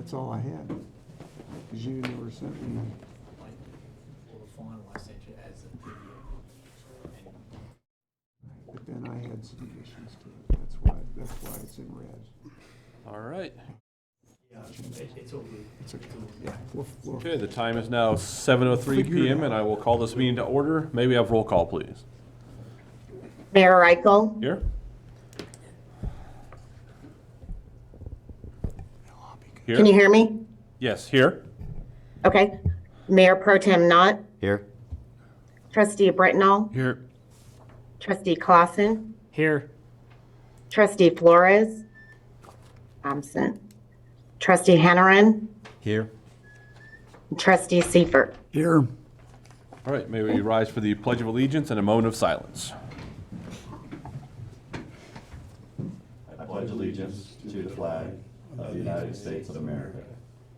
That's all I had. Because you never sent me. Well, the final I sent you as a PDF. But then I had some additions to it. That's why it's in red. All right. Yeah, it's all good. It's okay. Yeah. We'll Okay, the time is now 7:03 Figure it PM, out. and I will call this meeting to order. May we have roll call, please? Mayor Reichel, Here? Here? can you hear me? Yes, here. Okay. Mayor Pro Tem Knott, Here. Trustee Britnall, Here. Trustee Clausen, Here. Trustee Flores, absent. Trustee Hanneran, Here. Trustee Seifert. Here. All right, may we rise for the Pledge of Allegiance and a moment of silence. I pledge allegiance to the flag of the United States of America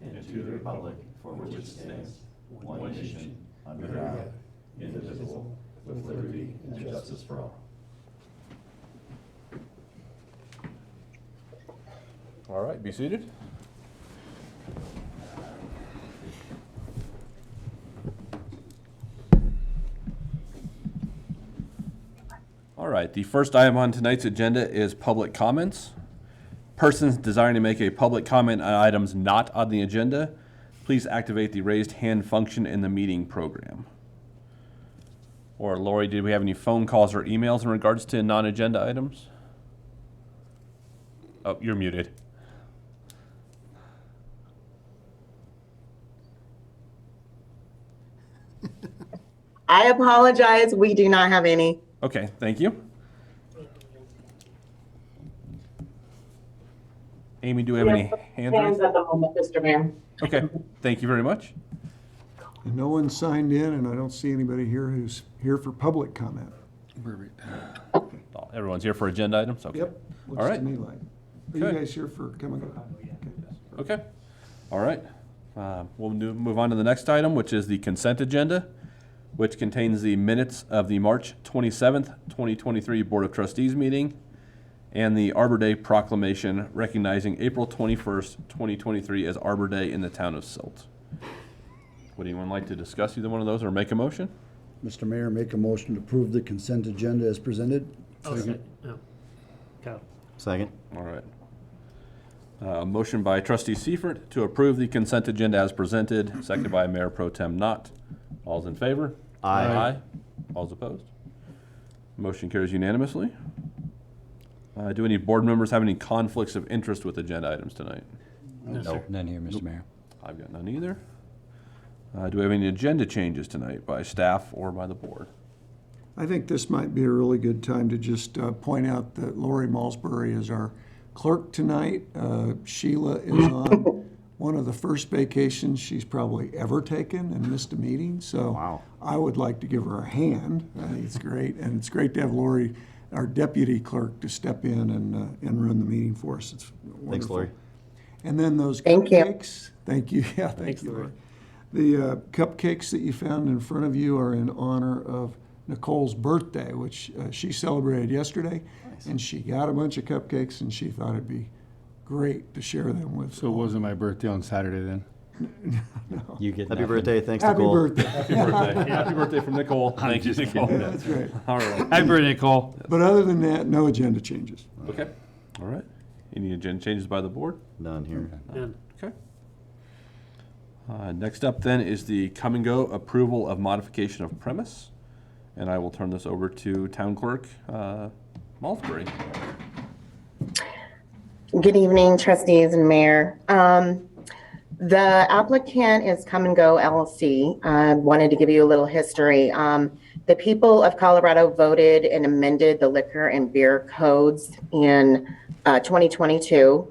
and to the republic for which it stands, one nation, under God, indivisible, with liberty and justice for all. All right, be seated. All right, the first item on tonight's agenda is public comments. Persons desiring to make a public comment on items not on the agenda, please activate the raised hand function in the meeting program. Or Lori, did we have any phone calls or emails in regards to non-agenda items? Oh, you're muted. I apologize. We do not have any. Okay, thank you. Amy, do we have any hands raised? at the moment, Mr. Mayor. Okay, thank you very much. And no one signed in, and I don't see anybody here who's here for public comment. Oh, everyone's here for agenda items? Okay. Yep. All Looks right. to me like. Are you Okay. guys here for coming? Okay, all right. We'll move on to the next item, which is the consent agenda, which contains the minutes of the March 27th, 2023 Board of Trustees meeting and the Arbor Day proclamation recognizing April 21st, 2023 as Arbor Day in the town of Silt. Would anyone like to discuss either one of those or make a motion? Mr. Mayor, make a motion to approve the consent agenda as presented. Second. All right. Motion by Trustee Seifert to approve the consent agenda as presented, seconded by Mayor Pro Tem Knott. All's in favor? Aye. All's opposed? Motion carries unanimously. Do any board members have any conflicts of interest with agenda items tonight? No, none here, Mr. Mayor. I've got none either. Do we have any agenda changes tonight by staff or by the board? I think this might be a really good time to just point out that Lori Malsbury is our clerk tonight. Sheila is on one of the first vacations she's probably ever taken and missed a meeting. So Wow. I would like to give her a hand. I think it's great. And it's great to have Lori, our deputy clerk, to step in and run the meeting for us. It's wonderful. Thanks, Lori. And then those Thank you. cupcakes. Thank you. Yeah, thank you, Lori. The cupcakes that you found in front of you are in honor of Nicole's birthday, which she celebrated yesterday. And she got a bunch of cupcakes, and she thought it'd be great to share them with. So it wasn't my birthday on Saturday then? You get Happy birthday. Thanks, Happy Nicole. birthday. Happy birthday. Happy birthday from Nicole. Thank you, Nicole. That's right. All right. Happy birthday, Cole. But other than that, no agenda changes. Okay. All right. Any agenda changes by the board? None here. Okay. Next up then is the come and go approval of modification of premise. And I will turn this over to Town Clerk Malsbury. Good evening, trustees and mayor. The applicant is Come and Go LLC. I wanted to give you a little history. The people of Colorado voted and amended the liquor and beer codes in 2022.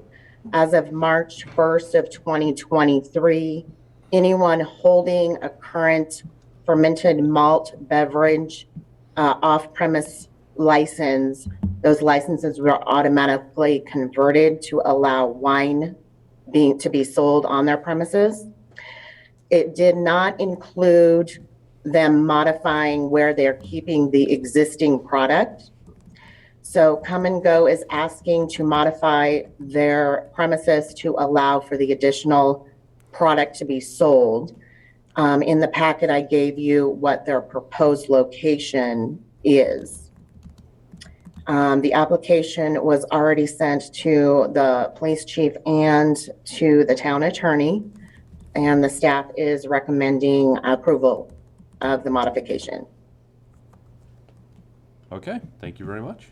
As of March 1st of 2023, anyone holding a current fermented malt beverage off-premise license, those licenses were automatically converted to allow wine to be sold on their premises. It did not include them modifying where they're keeping the existing product. So Come and Go is asking to modify their premises to allow for the additional product to be sold. In the packet, I gave you what their proposed location is. The application was already sent to the police chief and to the town attorney, and the staff is recommending approval of the modification. Okay, thank you very much.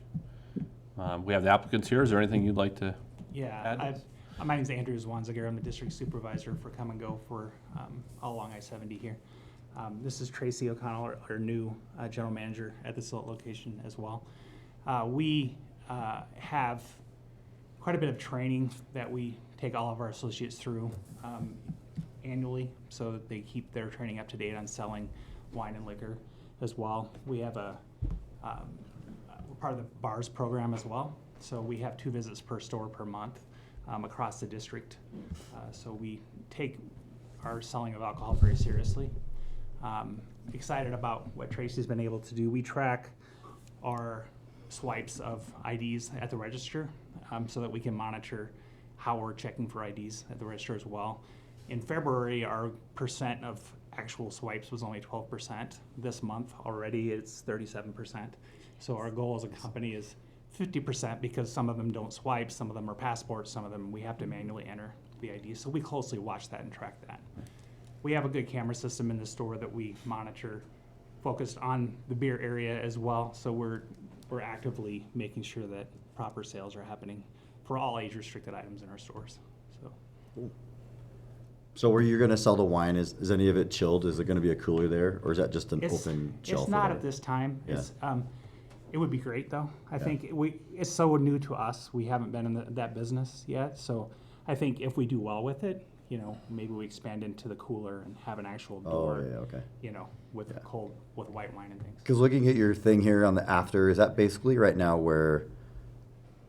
We have the applicants here. Is there anything you'd like to? Yeah, my name's Andrew Zwanziger. I'm the district supervisor for Come and Go for all along I-70 here. This is Tracy O'Connell, our new general manager at the Silt location as well. We have quite a bit of training that we take all of our associates through annually, so that they keep their training up to date on selling wine and liquor as well. We have we're part of the BARS program as well, so we have 2 visits per store per month across the district. So we take our selling of alcohol very seriously. Excited about what Tracy's been able to do. We track our swipes of IDs at the register so that we can monitor how we're checking for IDs at the register as well. In February, our percent of actual swipes was only 12%. This month already it's 37%. So our goal as a company is 50% because some of them don't swipe, some of them are passports, some of them we have to manually enter the ID. So we closely watch that and track that. We have a good camera system in the store that we monitor, focused on the beer area as well. So we're actively making sure that proper sales are happening for all age-restricted items in our stores. So where you're gonna sell the wine, is any of it chilled? Is it gonna be a cooler there, or is that just an open shelf? It's not at this time. Yeah. It would be great though. I think it's so new to us. We haven't been in that business yet. So I think if we do well with it, you know, maybe we expand into the cooler and have an actual door, Oh, yeah, okay. you know, with with white wine and things. Because looking at your thing here on the after, is that basically right now where,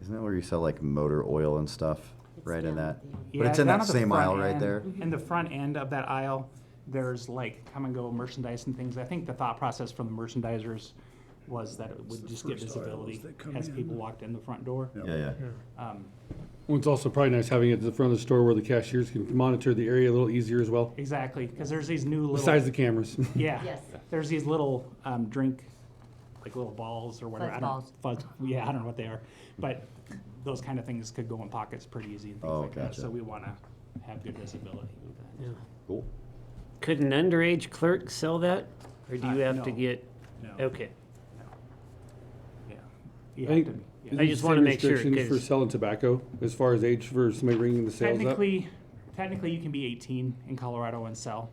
isn't that where you sell like motor oil and stuff? Right in that? But it's in down that at the same front aisle right end. there? In the front end of that aisle, there's like Come and Go merchandise and things. I think the thought process from the merchandisers was that it would just get visibility as people walked in the front door. Yeah. Well, it's also probably nice having it at the front of the store where the cashiers can monitor the area a little easier as well, Exactly, because there's these new little. besides the cameras. Yeah. Yes. There's these little drink, like little balls or whatever. Fuzz Yeah, I don't know what they are, but those kind of things could go in pockets pretty easy and things Oh, like that. gotcha. So we want to have good visibility with that. Cool. Could an underage clerk sell that, or do you have to No. get? No. Okay, Yeah. You I have think- to be. Is I it just the wanna same make sure, restrictions for 'cause- selling tobacco as far as age for somebody bringing the sales up? Technically, you can be 18 in Colorado and sell,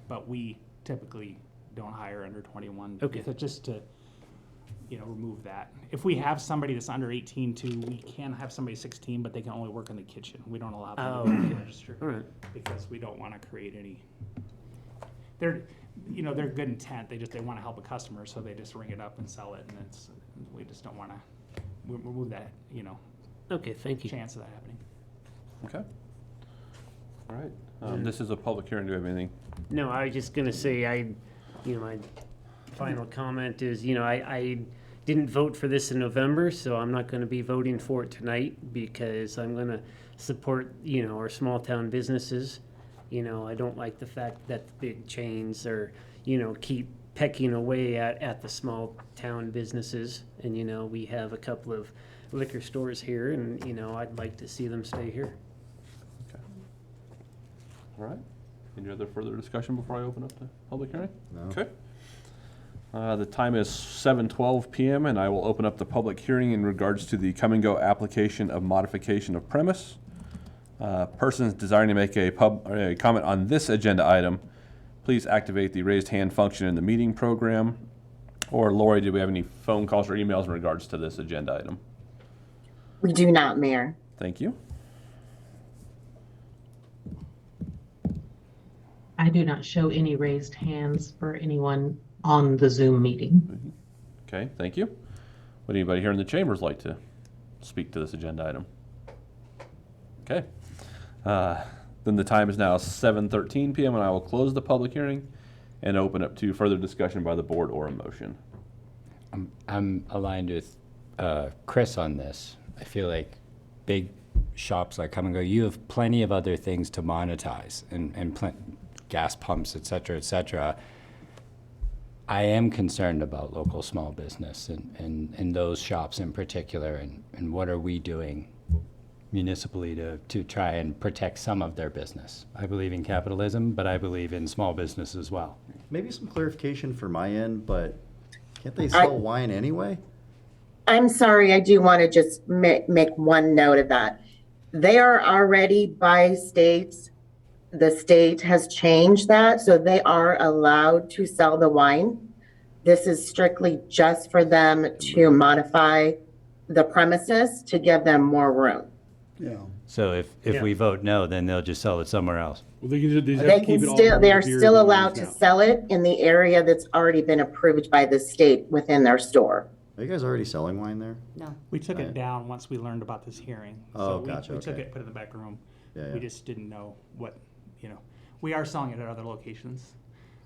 but we typically don't hire under 21. Okay. Just to, remove that. If we have somebody that's under 18 too, we can have somebody 16, but they can only work in the kitchen. We don't allow them to work the register. all right. Because we don't want to create any, they're good intent. They want to help a customer, so they just ring it up and sell it, and we just don't want to remove that, Okay, thank you. chance of that happening. Okay. All right. This is a public hearing. Do you have anything? No, I was just gonna say, my final comment is, I didn't vote for this in November, so I'm not gonna be voting for it tonight because I'm gonna support, our small town businesses. I don't like the fact that the big chains are, keep pecking away at the small town businesses. And, we have a couple of liquor stores here and, I'd like to see them stay here. Okay. All right. Any other further discussion before I open up the public hearing? No. Okay. The time is 7:12 p.m. and I will open up the public hearing in regards to the Come and Go application of modification of premise. Persons desiring to make a comment on this agenda item, please activate the raised hand function in the meeting program. Or Lori, do we have any phone calls or emails in regards to this agenda item? We do not, Mayor. Thank you. I do not show any raised hands for anyone on the Zoom meeting. Okay, thank you. Would anybody here in the chambers like to speak to this agenda item? Okay. Then the time is now 7:13 p.m. and I will close the public hearing and open up to further discussion by the board or a motion. I'm aligned with Chris on this. I feel like big shops like Come and Go, you have plenty of other things to monetize and gas pumps, et cetera, et cetera. I am concerned about local small business and those shops in particular, and what are we doing municipally to try and protect some of their business. I believe in capitalism, but I believe in small business as well. Maybe some clarification for my end, but can't they sell wine anyway? I'm sorry, I do want to just make one note of that. They are already by states, the state has changed that, so they are allowed to sell the wine. This is strictly just for them to modify the premises to give them more room. Yeah. So if we vote no, then they'll just sell it somewhere else. Well, they just have They to keep can it all still, they are beer still that allowed is to now. sell it in the area that's already been approved by the state within their store. Are you guys already selling wine there? No. We took Right. it down once we learned about this hearing. Oh, So gotcha, we took okay. it, put it in the back room. Yeah, We yeah. just didn't know what, we are selling it at other locations.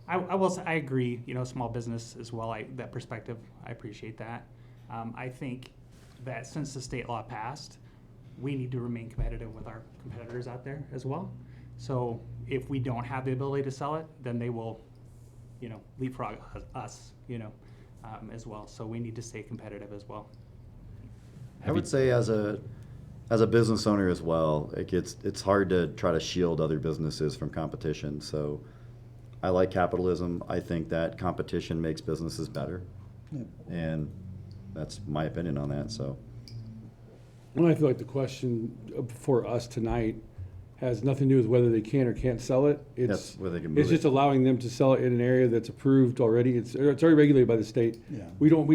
I will say, I agree, small business as well, that perspective, I appreciate that. I think that since the state law passed, we need to remain competitive with our competitors out there as well. So if we don't have the ability to sell it, then they will, leapfrog us, as well. So we need to stay competitive as well. I would say as a business owner as well, it's hard to try to shield other businesses from competition. So I like capitalism. I think that competition makes businesses better. Yep. And that's my opinion on that, so. Well, I feel like the question for us tonight has nothing to do with whether they can or can't sell it. That's It's, where they can move it's just it. allowing them to sell it in an area that's approved already. It's already regulated by the state. Yeah. We don't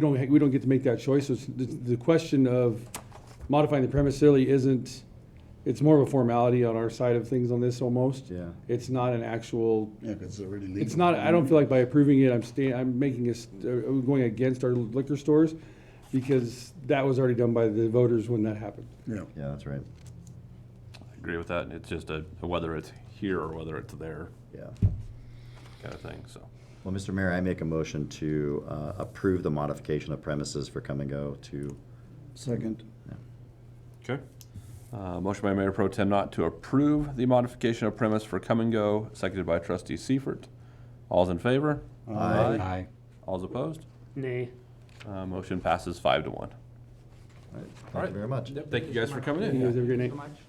get to make that choice. So it's, the question of modifying the premise really isn't, it's more of a formality on our side of things on this almost. Yeah. It's not an actual, Yeah, 'cause it's already legal. it's not, I don't feel like by approving it, I'm making us, going against our liquor stores, because that was already done by the voters when that happened. Yeah. Yeah, that's right. I agree with that. It's just whether it's here or whether it's there Yeah. kind of thing, so. Well, Mr. Mayor, I make a motion to approve the modification of premises for Come and Go to, Second. Okay. Motion by Mayor Pro Tem Not to approve the modification of premise for Come and Go, seconded by Trustee Seifert. All's in favor? Aye. All's opposed? Nay. Motion passes 5-1. all right, All thank right. you very much. Yep, thank you guys for coming You in. guys have a great night. So much.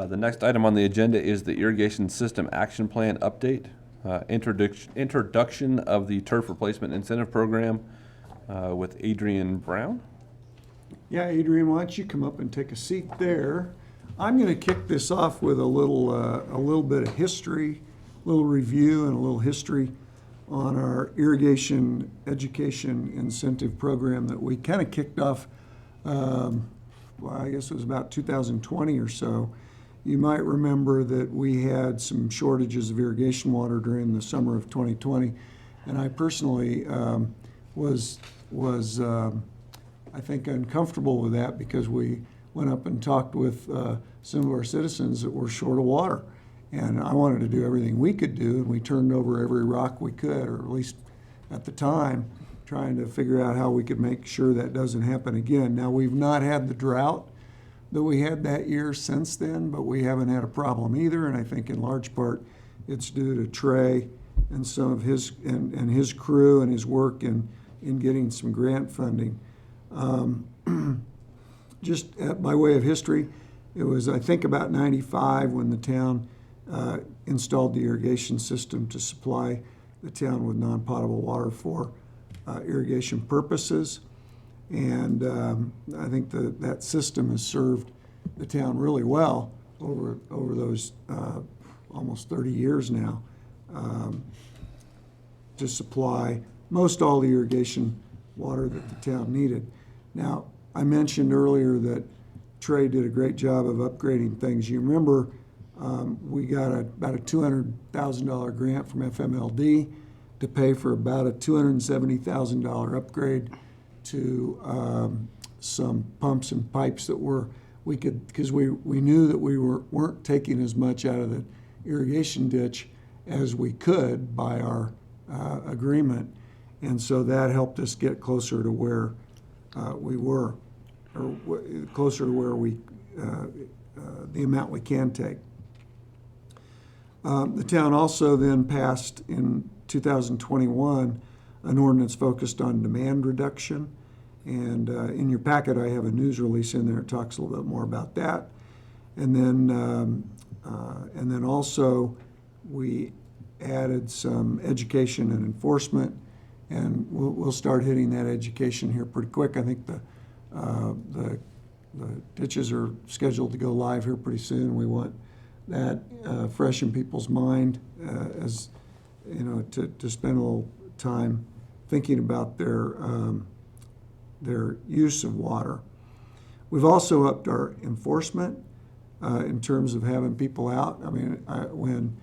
The next item on the agenda is the Irrigation System Action Plan Update. Introduction of the Turf Replacement Incentive Program with Adrian Brown. Yeah, Adrian, why don't you come up and take a seat there? I'm going to kick this off with a little bit of history, a little review and a little history on our irrigation education incentive program that we kind of kicked off, well, I guess it was about 2020 or so. You might remember that we had some shortages of irrigation water during the summer of 2020, and I personally was I think uncomfortable with that because we went up and talked with some of our citizens that were short of water, and I wanted to do everything we could do, and we turned over every rock we could, or at least at the time, trying to figure out how we could make sure that doesn't happen again. Now, we've not had the drought that we had that year since then, but we haven't had a problem either, and I think in large part it's due to Trey and some of his and his crew and his work in getting some grant funding. Just by way of history, it was I think about 95 when the town installed the irrigation system to supply the town with non-potable water for irrigation purposes. And I think that system has served the town really well over those almost 30 years now to supply most all the irrigation water that the town needed. Now, I mentioned earlier that Trey did a great job of upgrading things. You remember we got about a $200,000 grant from FMLD to pay for about a $270,000 upgrade to some pumps and pipes that we could, because we knew that we weren't taking as much out of the irrigation ditch as we could by our agreement. And so that helped us get closer to where we were, or closer to where the amount we can take. The town also then passed in 2021 an ordinance focused on demand reduction. And in your packet, I have a news release in there that talks a little bit more about that. And then also we added some education and enforcement, and we'll start hitting that education here pretty quick. I think the ditches are scheduled to go live here pretty soon. We want that fresh in people's mind, as you know, to spend a little time thinking about their use of water. We've also upped our enforcement in terms of having people out. I mean, when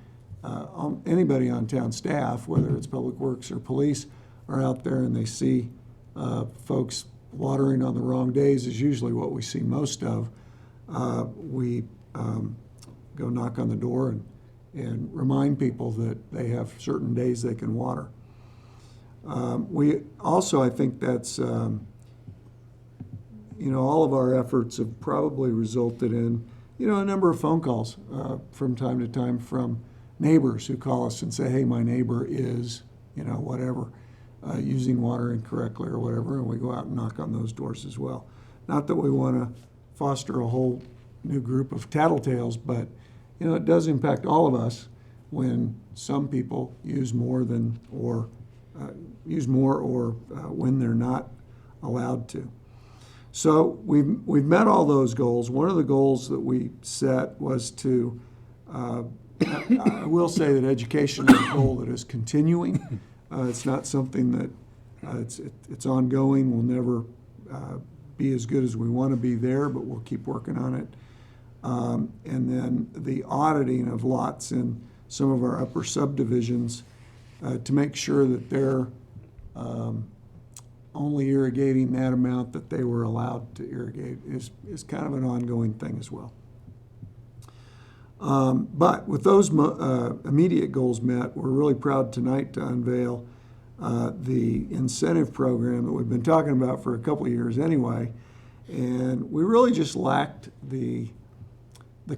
anybody on town staff, whether it's public works or police, are out there and they see folks watering on the wrong days, is usually what we see most of. We go knock on the door and remind people that they have certain days they can water. We also, I think that's, all of our efforts have probably resulted in, a number of phone calls from time to time from neighbors who call us and say, hey, my neighbor is, whatever, using water incorrectly or whatever, and we go out and knock on those doors as well. Not that we want to foster a whole new group of tattletales, but, it does impact all of us when some people use more or when they're not allowed to. So we've met all those goals. One of the goals that we set was to, I will say that education is a goal that is continuing. It's not something that it's ongoing. We'll never be as good as we want to be there, but we'll keep working on it. And then the auditing of lots in some of our upper subdivisions to make sure that they're only irrigating that amount that they were allowed to irrigate is kind of an ongoing thing as well. But with those immediate goals met, we're really proud tonight to unveil the incentive program that we've been talking about for a couple of years anyway. And we really just lacked the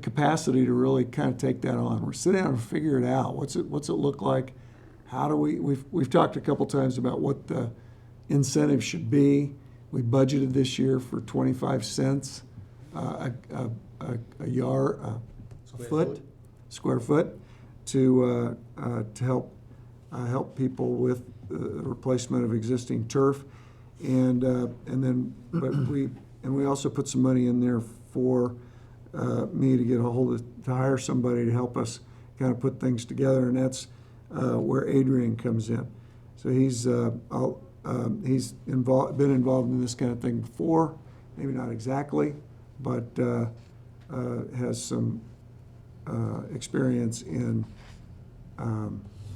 capacity to really kind of take that on. We're sitting down and figure it out. What's it look like? How do we've talked a couple times about what the incentive should be. We budgeted this year for 25 cents a square foot to help people with the replacement of existing turf, and we also put some money in there for me to get a hold of, to hire somebody to help us kind of put things together, and that's where Adrian comes in. So he's been involved in this kind of thing before, maybe not exactly, but has some experience in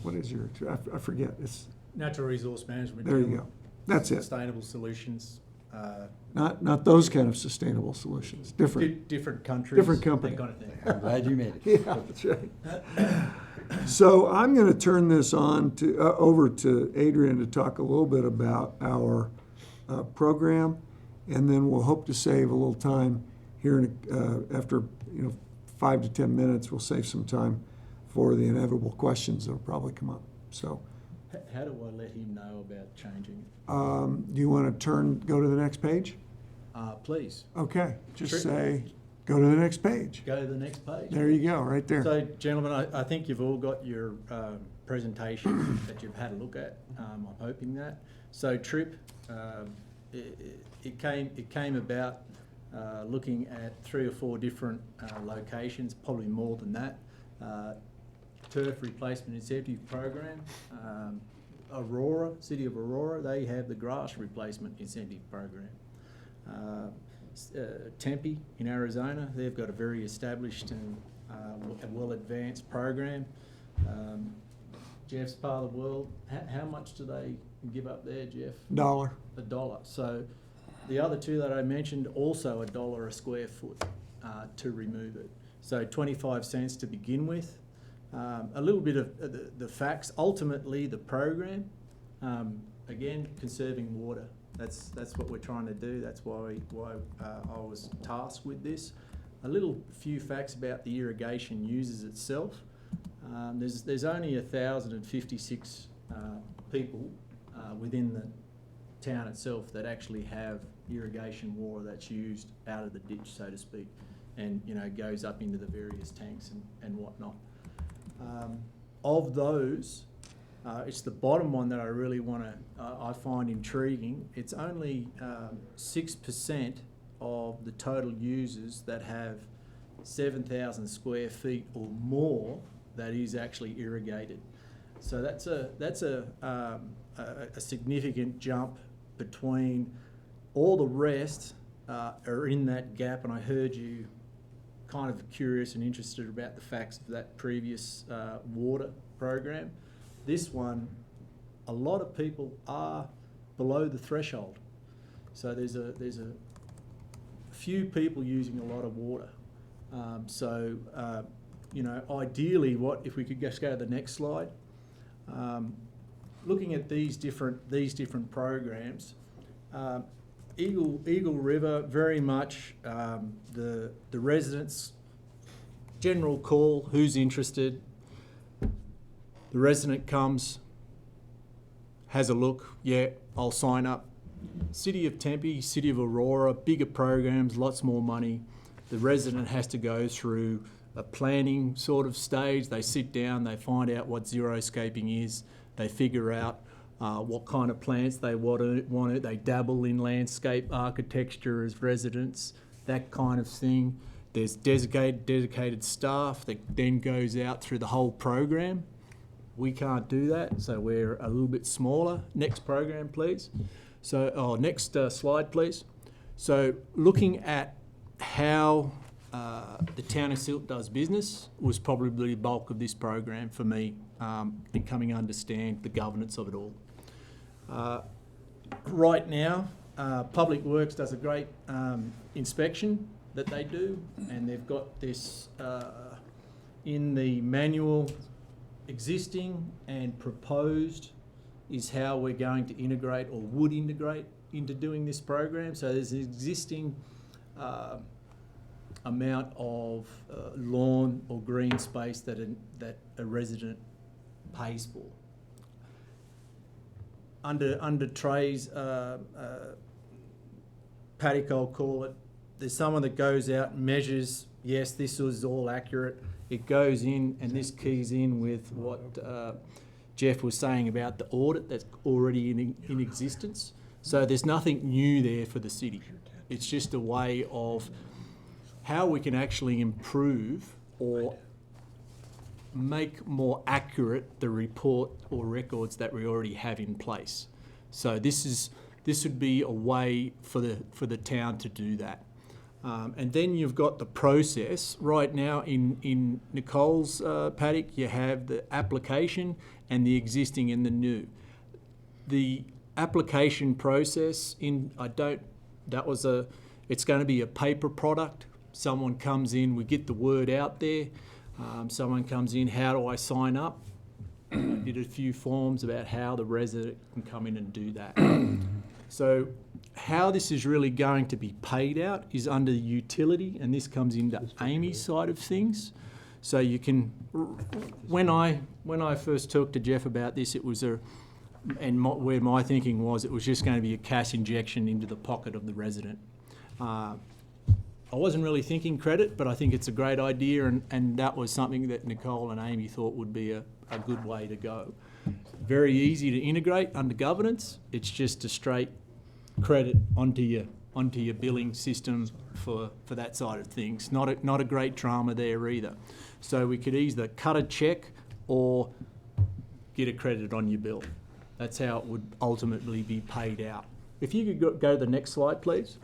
what is your, I forget, it's Natural resource management. there you go. That's it. Sustainable solutions. Not those kind of sustainable solutions. Different. Different countries. Different company. That kind of thing. I'm glad you made it. Yeah, that's right. So I'm going to turn this on to over to Adrian to talk a little bit about our program, and then we'll hope to save a little time here after 5 to 10 minutes. We'll save some time for the inevitable questions that will probably come up. So, How do I let him know about changing? do you want to go to the next page? Please, Okay, just Sure. say, go to the next page. go to the next page. There you go, right there. So, gentlemen, I think you've all got your presentation that you've had a look at. I'm hoping that. So, TRIP, it came about looking at 3 or 4 different locations, probably more than that. Turf Replacement Incentive Program. Aurora, City of Aurora, they have the Grass Replacement Incentive Program. Tempe in Arizona, they've got a very established and well-advanced program. Jeff's part of the world, how much do they give up there, Jeff? $1. $1. So the other two that I mentioned, also $1 a square foot to remove it. So 25 cents to begin with. A little bit of the facts. Ultimately, the program, again, conserving water. That's what we're trying to do. That's why I was tasked with this. A few facts about the irrigation users itself. There's only 1,056 people within the town itself that actually have irrigation water that's used out of the ditch, so to speak, and goes up into the various tanks and whatnot. Of those, it's the bottom one that I really I find intriguing. It's only 6% of the total users that have 7,000 square feet or more that is actually irrigated. So that's a significant jump between all the rest are in that gap. And I heard you kind of curious and interested about the facts of that previous water program. This one, a lot of people are below the threshold. So there's a few people using a lot of water. Ideally, if we could just go to the next slide, looking at these different programs, Eagle River, very much the residents' general call, who's interested. The resident comes, has a look, yeah, I'll sign up. City of Tempe, City of Aurora, bigger programs, lots more money. The resident has to go through a planning sort of stage. They sit down, they find out what xeriscaping is, they figure out what kind of plants they want. They dabble in landscape architecture as residents, that kind of thing. There's dedicated staff that then goes out through the whole program. We can't do that, so we're a little bit smaller. Next program, please. Next slide, please. So looking at how the town of Silt does business was probably the bulk of this program for me, in coming to understand the governance of it all. Right now, Public Works does a great inspection that they do, and they've got this in the manual. Existing and proposed is how we're going to integrate or would integrate into doing this program. So there's an existing amount of lawn or green space that a resident pays for. Under Trey's paddock, I'll call it, there's someone that goes out and measures, yes, this was all accurate. It goes in, and this keys in with what Jeff was saying about the audit that's already in existence. So there's nothing new there for the city. It's just a way of how we can actually improve or make more accurate the report or records that we already have in place. So this would be a way for the town to do that. And then you've got the process. Right now in Nicole's paddock, you have the application and the existing and the new. The application process, it's going to be a paper product. Someone comes in, we get the word out there. Someone comes in, how do I sign up? I did a few forms about how the resident can come in and do that. So how this is really going to be paid out is under the utility, and this comes into Amy's side of things. So you can, when I first talked to Jeff about this, it was where my thinking was, it was just going to be a cash injection into the pocket of the resident. I wasn't really thinking credit, but I think it's a great idea, and that was something that Nicole and Amy thought would be a good way to go. Very easy to integrate under governance. It's just a straight credit onto your billing system for that side of things. Not a great drama there either. So we could either cut a check or get a credit on your bill. That's how it would ultimately be paid out. If you could go to the next slide, please.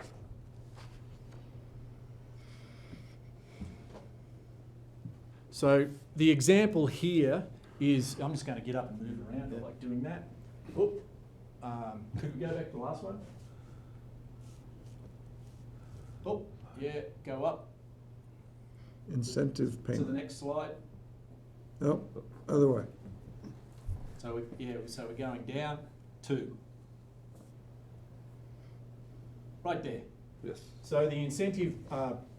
So the example here is, I'm just going to get up and move around. I like doing that. Oop. Could we go back to the last one? Oh, yeah, go up Incentive to the payment. next slide. No, other way. So we're going down 2. Right there. Yes. So the incentive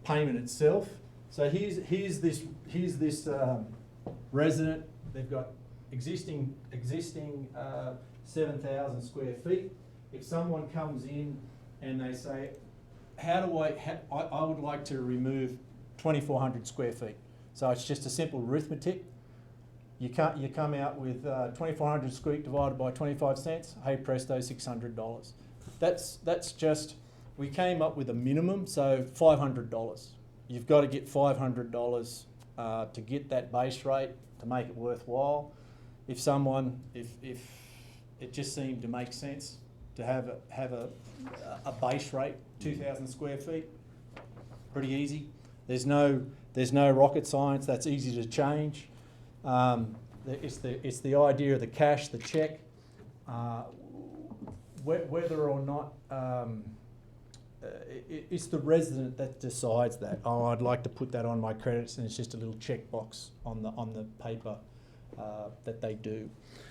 payment itself. So here's this resident. They've got existing 7,000 square feet. If someone comes in and they say, I would like to remove 2,400 square feet. So it's just a simple arithmetic. You come out with 2,400 square feet divided by 25 cents. Hey presto, $600. That's just, we came up with a minimum, so $500. You've got to get $500 to get that base rate to make it worthwhile. If it just seemed to make sense to have a base rate, 2,000 square feet, pretty easy. There's no rocket science. That's easy to change. It's the idea of the cash, the check, whether or not it's the resident that decides that. Oh, I'd like to put that on my credits, and it's just a little checkbox on the paper that they do.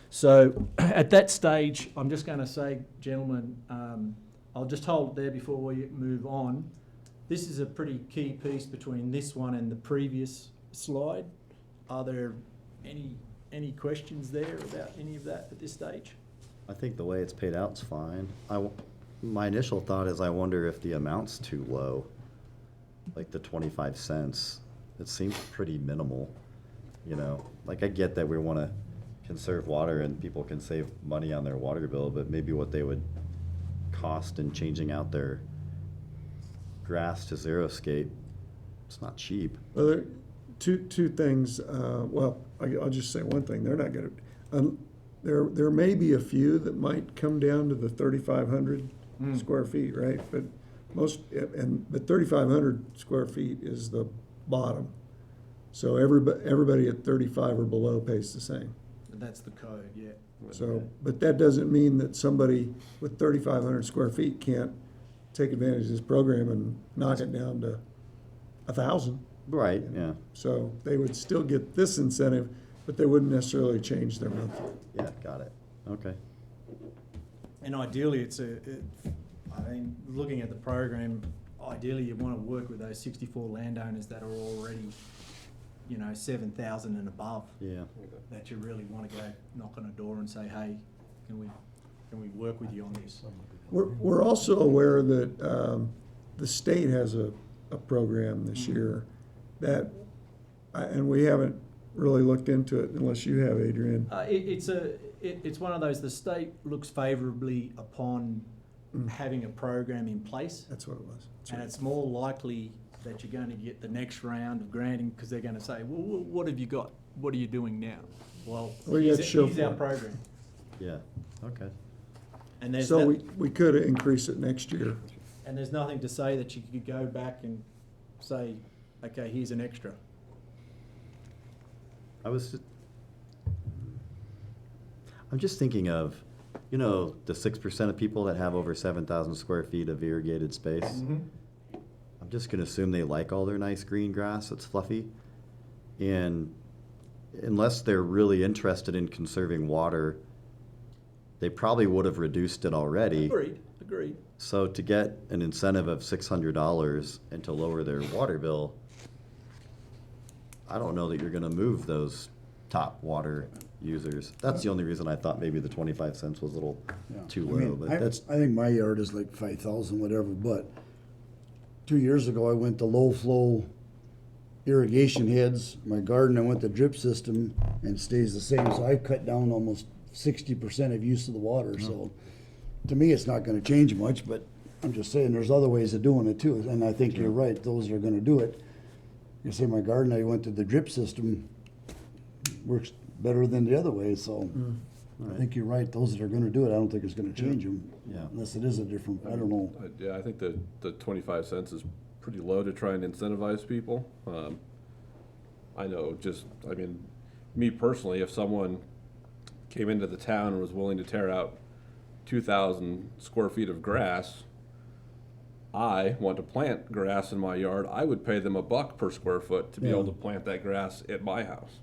So at that stage, I'm just going to say, gentlemen, I'll just hold it there before we move on. This is a pretty key piece between this one and the previous slide. Are there any questions there about any of that at this stage? I think the way it's paid out's fine. My initial thought is I wonder if the amount's too low, like the 25 cents. It seems pretty minimal, you know? Like, I get that we want to conserve water and people can save money on their water bill, but maybe what they would cost in changing out their grass to xeriscape, it's not cheap. Well, there, two things. Well, I'll just say one thing. They're not going to. There may be a few that might come down to the 3,500 square feet, right? But but 3,500 square feet is the bottom. So everybody at 35 or below pays the same. That's the code, yeah. So, but that doesn't mean that somebody with 3,500 square feet can't take advantage of this program and knock it down to 1,000. Right, yeah. So they would still get this incentive, but they wouldn't necessarily change their monthly. Yeah, got it. Okay. And ideally, looking at the program, ideally you want to work with those 64 landowners that are already, 7,000 and above. Yeah. That you really want to go knock on a door and say, hey, can we work with you on this? We're also aware that the state has a program this year that, and we haven't really looked into it unless you have, Adrian. It's one of those, the state looks favourably upon having a program in place. That's what it was. That's And right. it's more likely that you're going to get the next round of granting because they're going to say, well, what have you got? What are you doing now? Well, you got to show here's our for it. program. Yeah, okay. And there's So no- we could increase it next year. and there's nothing to say that you could go back and say, okay, here's an extra. I'm just thinking of, the 6% of people that have over 7,000 square feet of irrigated space. I'm just gonna assume they like all their nice green grass that's fluffy. And unless they're really interested in conserving water, they probably would have reduced it already. Agreed. So to get an incentive of $600 and to lower their water bill, I don't know that you're gonna move those top water users. That's the only reason I thought maybe the 25 cents was a little Yeah. too I low, mean, but I that's, think my yard is like 5,000, whatever, but 2 years ago, I went to low flow irrigation heads. My garden, I went to drip system and it stays the same, so I've cut down almost 60% of use of the water, so to me, it's not gonna change much, but I'm just saying, there's other ways of doing it too, and I think you're right, those are gonna do it. You say my garden, I went to the drip system, works better than the other way, so I think you're right, those that are gonna do it, I don't think it's gonna change them. Yeah. Unless it is a different, I don't know. Yeah, I think the 25 cents is pretty low to try and incentivize people. I know me personally, if someone came into the town and was willing to tear out 2,000 square feet of grass, I want to plant grass in my yard, I would pay them $1 per square foot to be Yeah. able to plant that grass at my house.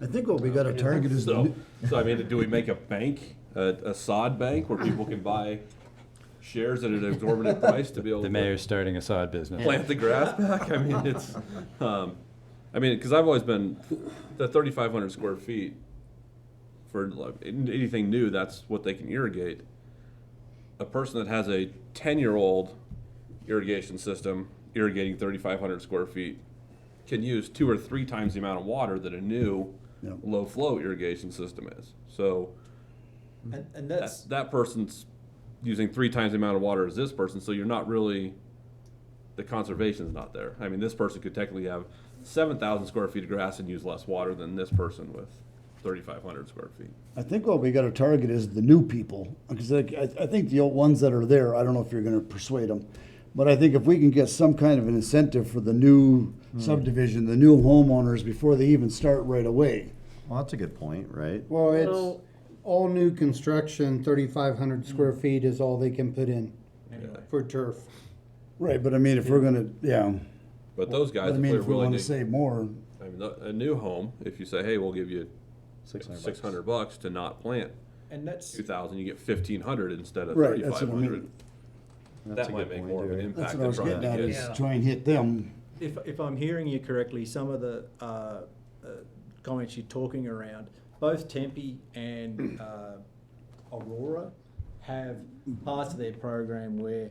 I think what we gotta target is the, So, new- so I mean, do we make a bank, a sod bank where people can buy shares at an exorbitant price to be able The to mayor's starting a sod business. plant the grass back? I mean, it's, I mean, because I've always been, the 3,500 square feet for like, anything new, that's what they can irrigate. A person that has a 10-year-old irrigation system irrigating 3,500 square feet can use 2 or 3 times the amount of water that a new Yeah. low flow irrigation system is. So And that's, that person's using 3 times the amount of water as this person, so you're not really, the conservation's not there. I mean, this person could technically have 7,000 square feet of grass and use less water than this person with 3,500 square feet. I think what we gotta target is the new people, because I think the old ones that are there, I don't know if you're gonna persuade them, but I think if we can get some kind of an incentive for the new subdivision, the new homeowners, before they even start right away. Well, that's a good point, right? Well, it's Well- all new construction, 3,500 square feet is all they can put in anyway. for turf. Right, but I mean, if we're gonna, yeah, But those but guys, I mean, if if they're we willing wanna to, save more, I mean, a new home, if you say, hey, we'll give you $600. $600 to not plant And that's, 2,000, you get 1,500 instead of Right, that's what I 3,500. mean. That's That a might good make point, more of an Jerry. impact that's what I than was trying getting to at, get. is try and hit them. if I'm hearing you correctly, some of the comments you're talking around, both Tempe and Aurora have parts of their program where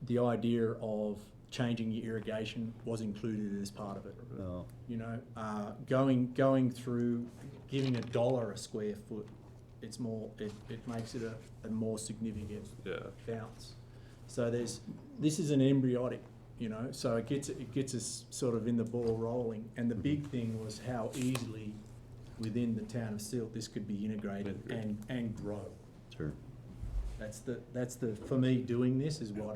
the idea of changing your irrigation was included as part of it. No. You know, going through, giving $1 a square foot, it's more, it makes it a more significant Yeah. bounce. So this is an embryonic, you know, so it gets us sort of in the ball rolling. And the big thing was how easily within the town of Silt this could be integrated and grow. Sure. That's the for me doing this is what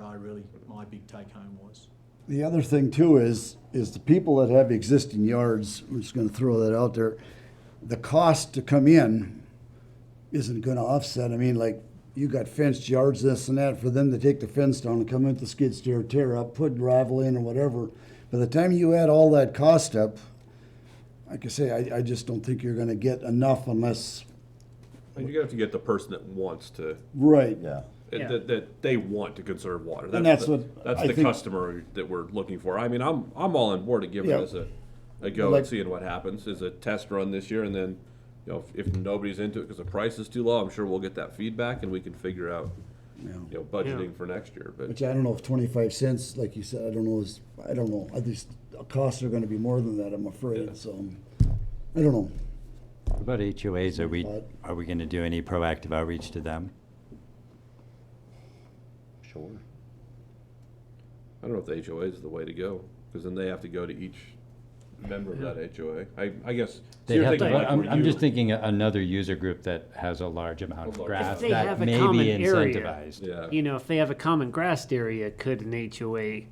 my big take home was. The other thing too is the people that have existing yards, I'm just gonna throw that out there, the cost to come in isn't gonna offset, I mean, like, you got fenced yards, this and that, for them to take the fence down and come into the skid steer, tear up, put gravel in or whatever. By the time you add all that cost up, like I say, I just don't think you're gonna get enough unless, And you're gonna have to get the person that wants to, right. Yeah. Yeah. that they want to conserve water. And that's the- what That's I the think- customer that we're looking for. I mean, I'm all on board to giving Yeah. this a go Like- and seeing what happens. Is a test run this year, and then, you know, if nobody's into it because the price is too low, I'm sure we'll get that feedback and we can figure out, Yeah. you know, budgeting for next year. But Which I don't know if 25 cents, like you said, I don't know, I just, the costs are gonna be more than that, I'm afraid, so, I don't know. What about HOAs? But- Are we gonna do any proactive outreach to them? Sure. I don't know if the HOA is the way to go, because then they have to go to each member of that HOA. I guess. so They'd you're have to, thinking like I'm where I'm just you- thinking another user group that has a large amount of If grass they have that a may common be area. incentivized. Yeah. You know, if they have a common grassed area, could an HOA?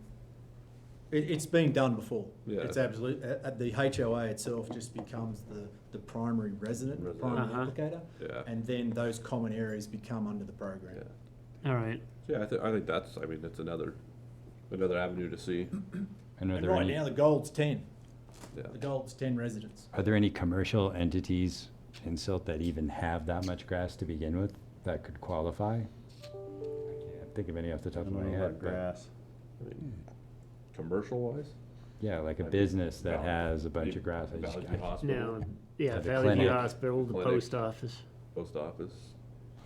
It's been done before. Yeah. It's absolute, the HOA itself just becomes the primary resident, the primary Uh-huh. applicator. Yeah. And then those common areas become under the program. Yeah. All right. So, yeah, I think that's, I mean, that's another avenue to see. And are And there right any, now, the gold's 10. Yeah. The gold's 10 residents. are there any commercial entities in Silt that even have that much grass to begin with that could qualify? I can't think of any off the top of my head. but- Grass. I mean, commercial wise? Yeah, like a I mean, business that Valley- has a bunch of grass. Valley View Hospital, Now, yeah, the Valley View clinic. Hospital, the Clinic. post office. post office,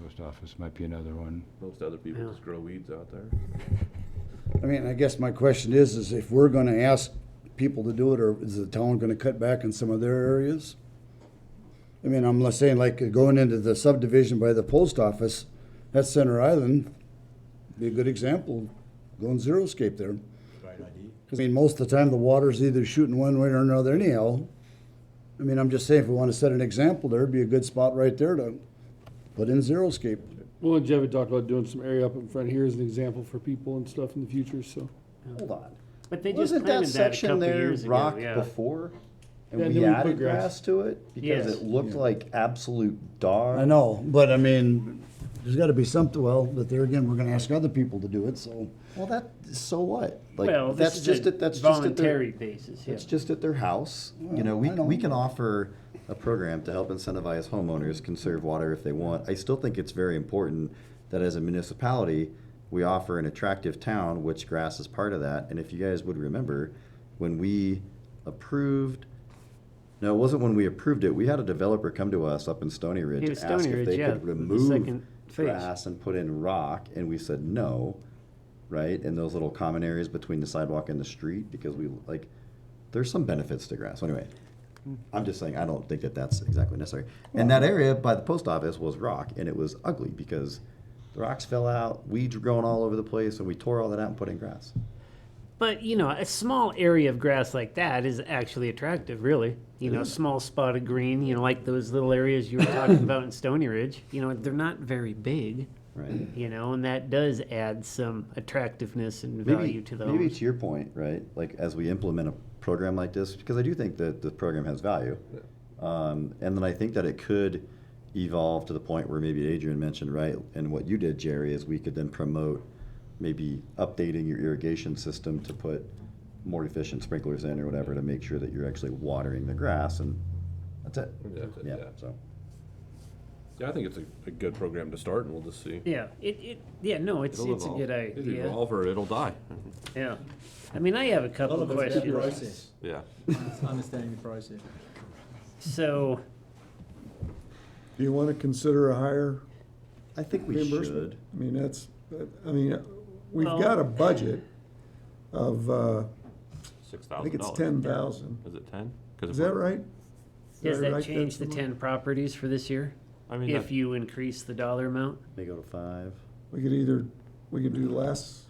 Post office might be another one. most other people Yeah. just grow weeds out there. I mean, I guess my question is if we're gonna ask people to do it, or is the town gonna cut back in some of their areas? I mean, I'm saying like going into the subdivision by the post office, that's Center Island, be a good example, going xeriscape there. Great idea. 'Cause, I mean, most of the time the water's either shooting one way or another anyhow. I mean, I'm just saying, if we wanna set an example there, it'd be a good spot right there to put in xeriscape. Well, and Jeff had talked about doing some area up in front here as an example for people and stuff in the future, so. Hold on. But they just Wasn't that planted that a section couple there years ago, rock yeah. before? And Yeah, we then we put added grass. grass to it? Because Yes. it looked like absolute dog. I know, but I mean, there's gotta be something, well, but there again, we're gonna ask other people to do it, so. Well, so what? Like, Well, that's this is just a at, that's just at their, voluntary basis, yeah. it's just at their house. You know, Well, I know. we can offer a program to help incentivize homeowners conserve water if they want. I still think it's very important that as a municipality, we offer an attractive town, which grass is part of that. And if you guys would remember, when we approved, no, it wasn't when we approved it, we had a developer come to us up in Stony Ridge In and ask Stony if Ridge, they yeah, could the remove second phase. grass and put in rock, and we said no, right? In those little common areas between the sidewalk and the street, because we, like, there's some benefits to grass. So anyway, I'm just saying, I don't think that that's exactly necessary. And that area by the post office was rock, and it was ugly because the rocks fell out, weeds were growing all over the place, and we tore all that out and put in grass. But, you know, a small area of grass like that is actually attractive, really. You know, small spot of green, you know, like those little areas you were talking about in Stony Ridge. You know, they're not very big, Right. you know, and that does add some attractiveness and value to those. Maybe to your point, right, like as we implement a program like this, because I do think that the program has value. And then I think that it could evolve to the point where maybe Adrian mentioned, right, and what you did, Jerry, is we could then promote maybe updating your irrigation system to put more efficient sprinklers in or whatever to make sure that you're actually watering the grass, and that's it. Yeah, so. Yeah, I think it's a good program to start, and we'll just see. Yeah, it's a good It'll idea. evolve or it'll die. Yeah. I mean, I have a A couple lot of of it's about the questions. process, Yeah. It's understanding the process. So, Do you want to consider a higher I think we reimbursement? should. I mean, we've Well- got a budget of, $6,000. I think it's 10,000. Is it 10? 'Cause Is if that we're- right? Is does that that right, change the Deb? 10 properties for this year? I mean, If you increase the dollar amount? May go to 5. We could do less,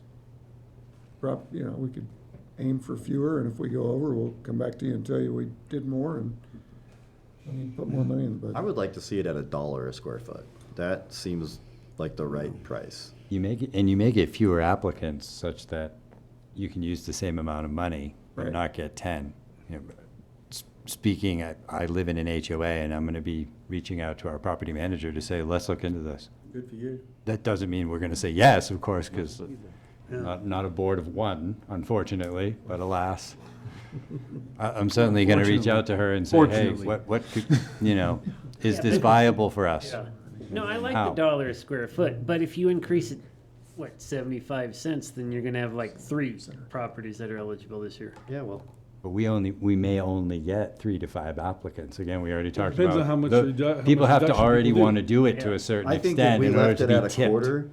we could aim for fewer, and if we go over, we'll come back to you and tell you we did more and put more money in the budget. I would like to see it at $1 a square foot. That seems like the right price. You may get fewer applicants such that you can use the same amount of money Right. and not get 10. You know, speaking, I live in an HOA, and I'm gonna be reaching out to our property manager to say, let's look into this. Good for you. That doesn't mean we're gonna say yes, of course, because not a board of one, unfortunately, but alas. I'm certainly gonna reach out to her and say, hey, what could, is this viable for us? Yeah. No, I like How? the dollar a square foot, but if you increase it, 75 cents, then you're gonna have like 3 properties that are eligible this year. Yeah, well, But we may only get 3 to 5 applicants. Again, we already talked depends about. on how much how People much have to reduction already people do. want to do it to Yeah. a certain I think if extent we in order left to it be at a tipped. quarter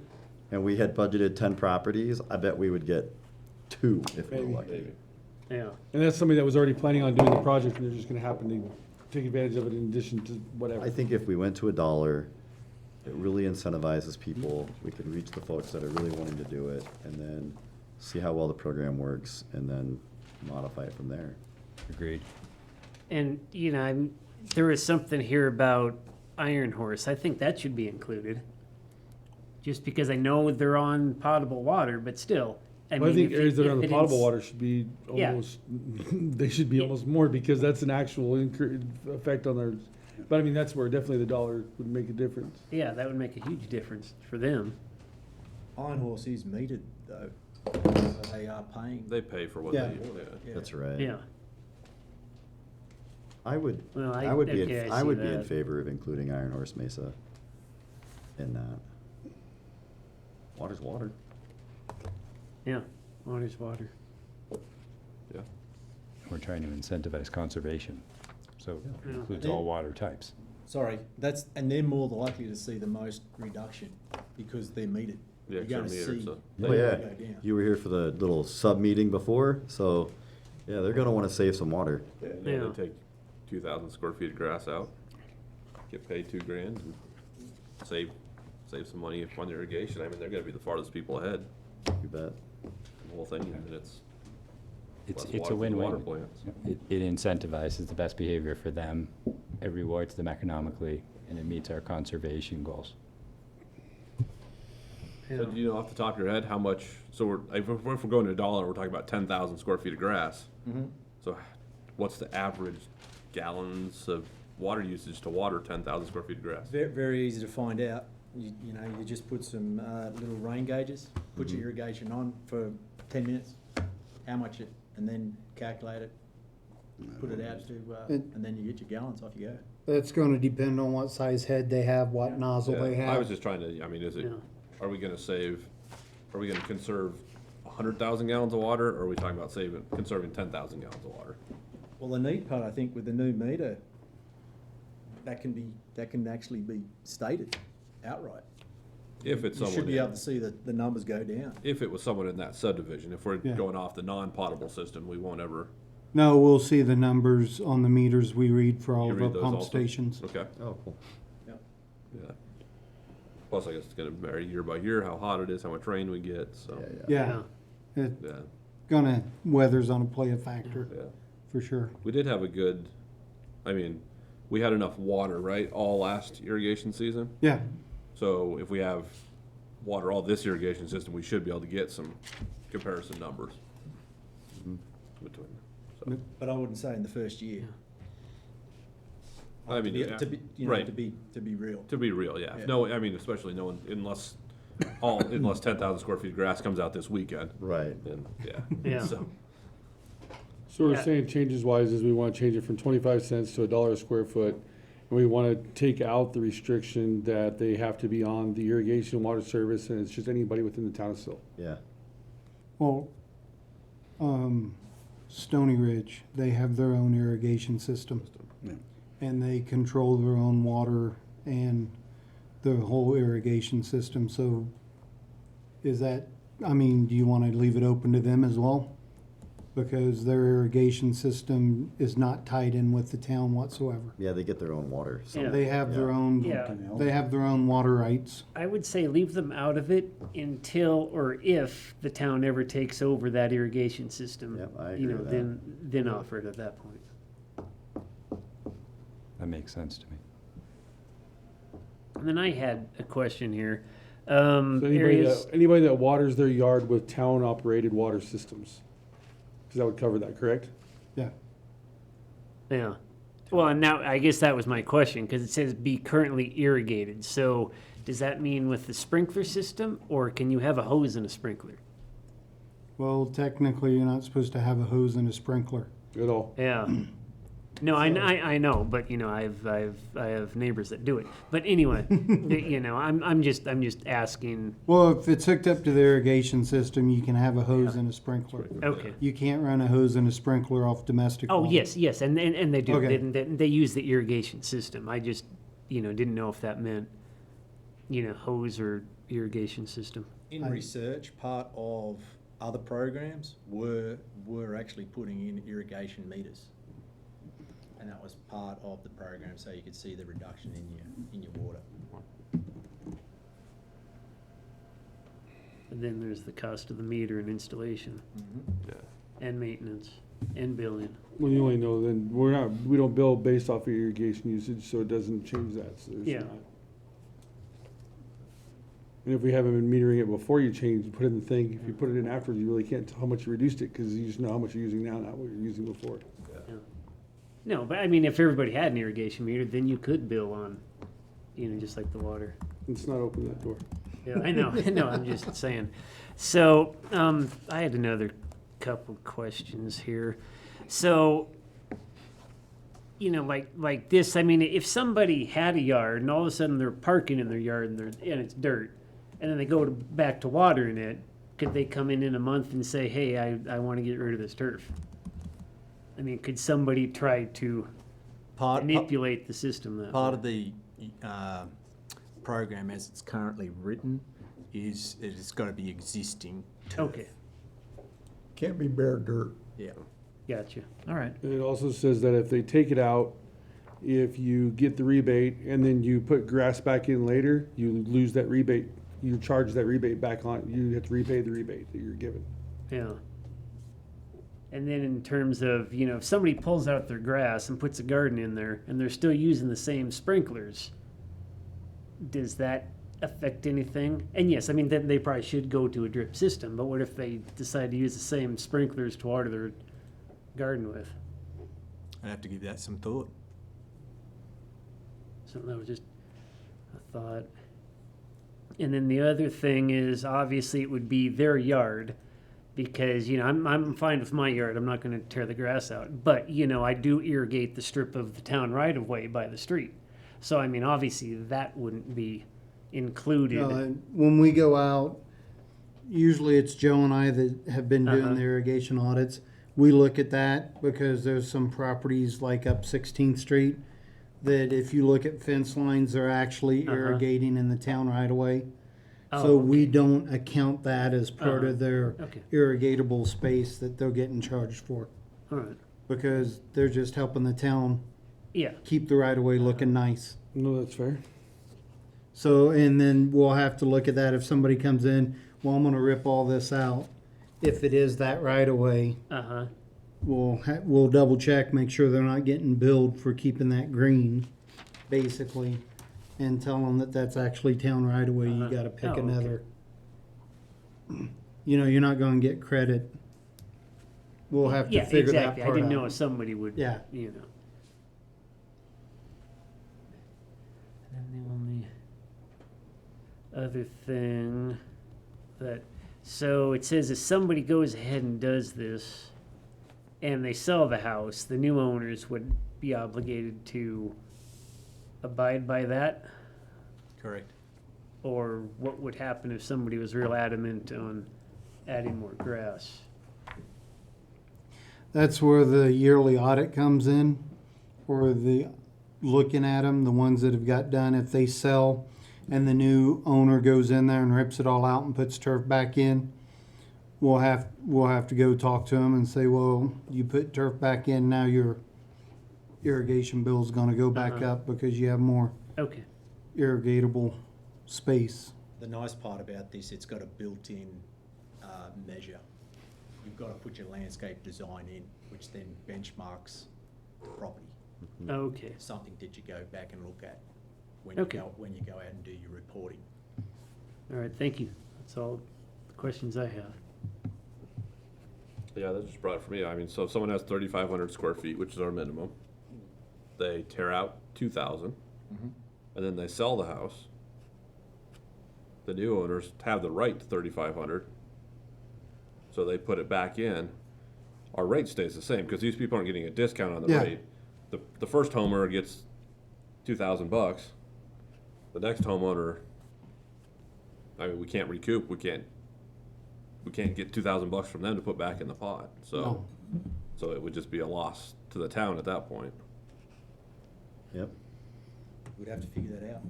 and we had budgeted 10 properties, I bet we would get 2 if we were Maybe. lucky. Yeah. And that's somebody that was already planning on doing the project, and they're just gonna happen to take advantage of it in addition to whatever. I think if we went to $1, it really incentivizes people. We could reach the folks that are really wanting to do it, and then see how well the program works, and then modify it from there. Agreed. And, there was something here about Iron Horse. I think that should be included. Just because I know they're on potable water, but still. Well, I think if areas that it- are on the if it potable ins- water should be Yeah. almost, they should be almost more, because that's an actual effect on their, but I mean, that's where definitely the dollar would make a difference. Yeah, that would make a huge difference for them. Iron Horse is metered though, so they are paying. They pay for what Yeah. they, Yeah. That's right. Yeah. I would, Well, I would be, okay, I I see would be in that. favor of including Iron Horse Mesa in that. Water's water. Yeah. Water's water. yeah. We're trying to incentivize conservation, so it Yeah. includes all water types. Sorry, and they're more likely to see the most reduction because they're metered. Yeah, You're gonna 'cause they're metered, see so- Oh, they yeah. go down. You were here for the little sub-meeting before, so, yeah, they're gonna wanna save some water. Yeah, Yeah. they take 2,000 square feet of grass out, get paid $2,000, and save some money on irrigation. I mean, they're gonna be the farthest people ahead, You bet. the whole thing, and it's It's less a water for the water win-win. plants. It incentivizes the best behavior for them, it rewards them economically, and it meets our conservation goals. So do you know off the top of your head how much, so if we're going to $1, we're talking about 10,000 square feet of grass. Mhm. So what's the average gallons of water usage to water 10,000 square feet of grass? Very, very easy to find out. You know, you just put some little rain gauges, put your irrigation on for 10 minutes, how much it, and then calculate it, put it out to, and then you get your gallons, off you go. It's gonna depend on what size head they have, what nozzle they I was have. just trying to, I mean, is it, Yeah. are we gonna conserve 100,000 gallons of water, or are we talking about conserving 10,000 gallons of water? Well, the neat part, I think, with the new meter, that can actually be stated outright. If it's You someone, should be able to see the numbers go down. if it was someone in that subdivision, if we're Yeah. going off the non-potable system, we won't ever, No, we'll see the numbers on the meters we read for all You of our read those pump also? stations. okay, Oh, cool. Yep. yeah. Plus, I guess it's gonna vary year by year, how hot it is, how much rain we get, so, Yeah, it's yeah, weather's gonna play a factor, yeah. for sure. We did have a good, I mean, we had enough water, right, all last irrigation season? Yeah, So if we have water all this irrigation system, we should be able to get some comparison numbers. Between, so, But I wouldn't say in the first year. I mean, yeah, To be, you know, right. to be real. To be real, yeah. Yeah. No, I mean, especially knowing, unless 10,000 square feet of grass comes out this weekend, Right. then, yeah. Yeah. So, So we're Yeah. saying changes wise is we want to change it from 25 cents to $1 a square foot. And we want to take out the restriction that they have to be on the irrigation water service, and it's just anybody within the town of Silt. Yeah. well, Stony Ridge, they have their own irrigation system. Yeah. And they control their own water and the whole irrigation system, so is that, I mean, do you wanna leave it open to them as well? Because their irrigation system is not tied in with the town whatsoever. Yeah, they get their own water. So Yeah. They have their own, Yeah. they have their own water rights. I would say leave them out of it until or if the town ever takes over that irrigation system. Yep, I You agree know, with that. then offer it at that point. That makes sense to me. And then I had a question here. So Areas, anybody that waters their yard with town-operated water systems, because that would cover that, correct? Yeah, yeah. Well, and now, I guess that was my question, because it says be currently irrigated. So does that mean with the sprinkler system, or can you have a hose and a sprinkler? well, technically, you're not supposed to have a hose and a sprinkler. At all? Yeah. No, I know, but you know, I have neighbors that do it. But anyway, you know, I'm just asking. Well, if it's hooked up to the irrigation system, you can have a hose and a sprinkler. Okay. You can't run a hose and a sprinkler off domestic Oh, water. yes, and they do. Okay. They use the irrigation system. I just, you know, didn't know if that meant, you know, hose or irrigation system. In research, part of other programs were actually putting in irrigation meters. And that was part of the program, so you could see the reduction in your water. And then there's the cost of the meter and installation yeah. and maintenance and billing. Well, you only know then, we don't bill based off of irrigation usage, so it doesn't change that, so there's Yeah. not. And if we haven't been metering it before you change, put in the thing, if you put it in afterwards, you really can't tell how much you reduced it, because you just know how much you're using now, not what you're using before. No, but I mean, if everybody had an irrigation meter, then you could bill on, you know, just like the water. Let's not open that door. Yeah, I know, I'm just saying. So, I had another couple questions here. So, you know, like this, I mean, if somebody had a yard and all of a sudden they're parking in their yard and it's dirt, and then they go back to watering it, could they come in a month and say, hey, I want to get rid of this turf? I mean, could somebody try to manipulate the system that Part way? of the program as it's currently written is that it's got to be existing turf. Okay, Can't be bare dirt. Yeah. gotcha. All right. And it also says that if they take it out, if you get the rebate and then you put grass back in later, you lose that rebate. You charge that rebate back on, you have to repay the rebate that you're given. Yeah. And then in terms of, you know, if somebody pulls out their grass and puts a garden in there and they're still using the same sprinklers, does that affect anything? And yes, I mean, then they probably should go to a drip system, but what if they decide to use the same sprinklers to water their garden with? I'd have to give that some thought. So that was just a thought. And then the other thing is, obviously, it would be their yard, because, you know, I'm fine with my yard. I'm not going to tear the grass out. But, you know, I do irrigate the strip of the town right of way by the street. So, I mean, obviously, that wouldn't be included. When we go out, usually it's Joe and I that have been doing Uh-huh. the irrigation audits. We look at that because there's some properties like up 16th Street that if you look at fence lines, they're actually Uh-huh. irrigating in the town right away. Oh, So we okay. don't account that as part Uh-huh. of their Okay. irrigatable space that they're getting charged for. All right. Because they're just helping the town Yeah. keep the right of way looking nice. No, that's fair. So, and then we'll have to look at that if somebody comes in, well, I'm gonna rip all this out. If it is that right of way, Uh-huh. we'll double check, make sure they're not getting billed for keeping that green, basically. And tell them that that's actually town right of way, you Uh-huh. gotta pick Oh, okay. another. You know, you're not gonna get credit. We'll have to Yeah, figure that exactly. I part didn't know if out. somebody would, Yeah. you know. And then the only other thing that, so it says if somebody goes ahead and does this and they sell the house, the new owners would be obligated to abide by that? Correct. Or what would happen if somebody was real adamant on adding more grass? That's where the yearly audit comes in, or the looking at them, the ones that have got done, if they sell and the new owner goes in there and rips it all out and puts turf back in, we'll have to go talk to them and say, well, you put turf back in, now your irrigation bill's gonna go back Uh-huh. up because you have more Okay. irrigatable space. The nice part about this, it's got a built-in measure. You've got to put your landscape design in, which then benchmarks the property. Okay. Something that you go back and look at when Okay. you go out and do your reporting. All right, thank you. That's all the questions I have. Yeah, that just brought it for me. I mean, so if someone has 3,500 square feet, which is our minimum, they tear out 2,000, and then they sell the house. The new owners have the right to 3,500, so they put it back in. Our rate stays the same because these people aren't getting a discount on the Yeah. rate. The first homeowner gets $2,000. The next homeowner, I mean, we can't recoup. We can't get $2,000 from them to put back in the pot. So, so it would just be a loss to the town at that point. Yep. We'd have to figure that out.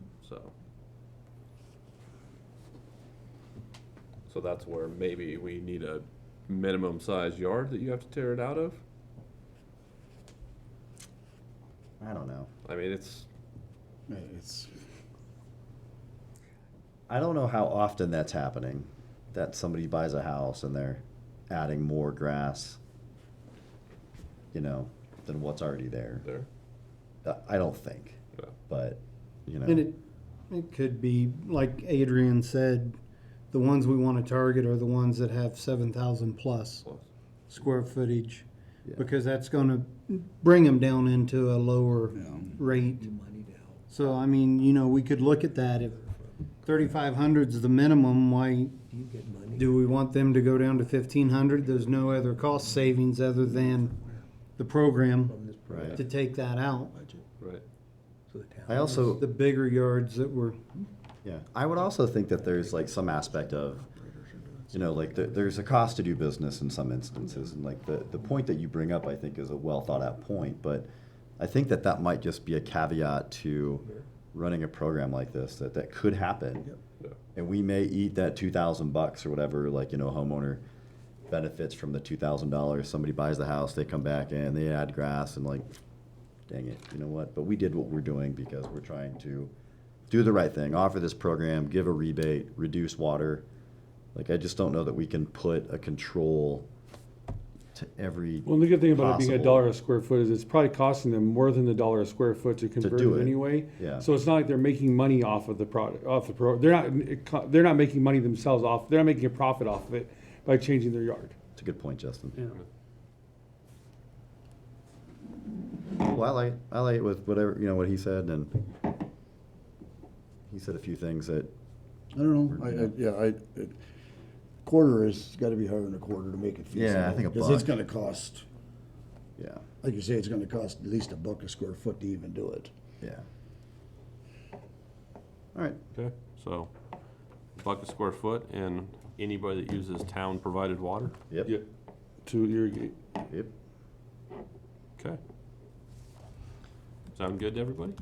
So that's where maybe we need a minimum size yard that you have to tear it out of. I don't know. I mean, it's, I don't know how often that's happening, that somebody buys a house and they're adding more grass, you know, than what's already there. I don't think, Yeah. but, you know. And it could be, like Adrian said, the ones we want to target are the ones that have 7,000 plus square footage. Yeah. Because that's gonna bring them down into a lower rate. So, I mean, you know, we could look at that. If 3,500 is the minimum, why do we want them to go down to 1,500? There's no other cost savings other than the program Right. to take that out. right. I also, The bigger yards that were, yeah, I would also think that there's like some aspect of, you know, like there's a cost to do business in some instances. And like the point that you bring up, I think is a well thought out point, but I think that might just be a caveat to running a program like this, that could happen. Yeah. And we may eat that $2,000 or whatever, like, you know, a homeowner benefits from the $2,000. Somebody buys the house, they come back in, they add grass, and like, dang it, you know what? But we did what we're doing because we're trying to do the right thing, offer this program, give a rebate, reduce water. Like, I just don't know that we can put a control to every Well, the good thing about it being possible- $1 a square foot is it's probably costing them more than the $1 a square foot to convert do it it. anyway. Yeah. So it's not like they're making money off of the product, they're not making money themselves off, they're not making a profit off of it by changing their yard. It's a good point, Justin. Yeah. Well, I like it with whatever, you know, what he said, and he said a few things that I don't know, quarter is gotta be higher than a quarter to make it feasible. Yeah, I think a Because it's buck. gonna cost, Yeah, like you say, it's gonna cost at least $1 a square foot to even do it. yeah. All right. Okay, so $1 a square foot and anybody that uses town-provided water? Yep. Yeah, to irrigate. Yep. Okay. Sound good to everybody?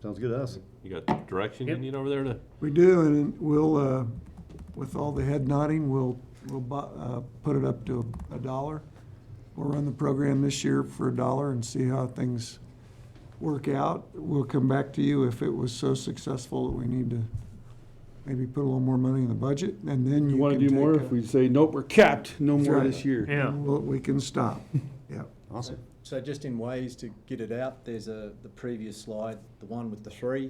Sounds good to us. You got direction you Yep. need over there to? We do, and we'll, with all the head nodding, we'll put it up to $1. We'll run the program this year for $1 and see how things work out. We'll come back to you if it was so successful that we need to maybe put a little more money in the budget, and then You you wanna can do more? take If we say, nope, we're capped, no more right. this year. Yeah. we can stop. Yeah. Awesome. So just in ways to get it out, there's the previous slide, the one with the three.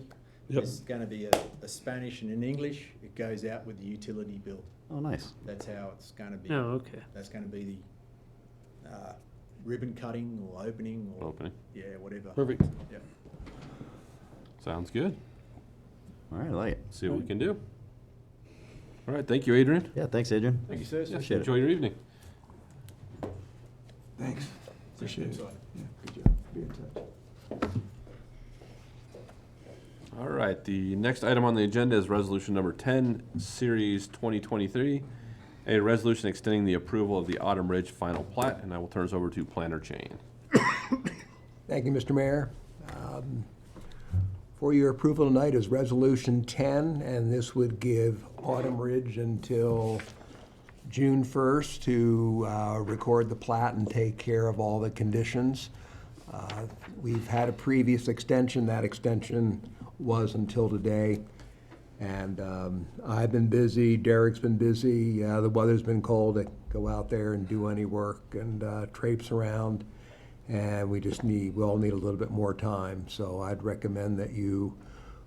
Yep. There's gonna be a Spanish and an English. It goes out with the utility bill. Oh, nice. That's how it's gonna be. Oh, okay. That's gonna be the ribbon cutting or opening or, Opening. yeah, whatever. Perfect. Yeah. Sounds good. All right, I like it. See what we can do. All right, thank you, Adrian. Yeah, thanks, Adrian. Thank you, sir. Yes, Appreciate it. enjoy your evening. Thanks. Appreciate it. Sorry. Yeah, good job. Be in touch. All right, the next item on the agenda is resolution number 10, series 2023, a resolution extending the approval of the Autumn Ridge final plat, and I will turn this over to Planner Chain. Thank you, Mr. Mayor. For your approval tonight is Resolution 10, and this would give Autumn Ridge until June 1st to record the plat and take care of all the conditions. We've had a previous extension. That extension was until today. And I've been busy, Derek's been busy, the weather's been cold to go out there and do any work and traipse around. And we all need a little bit more time. So I'd recommend that you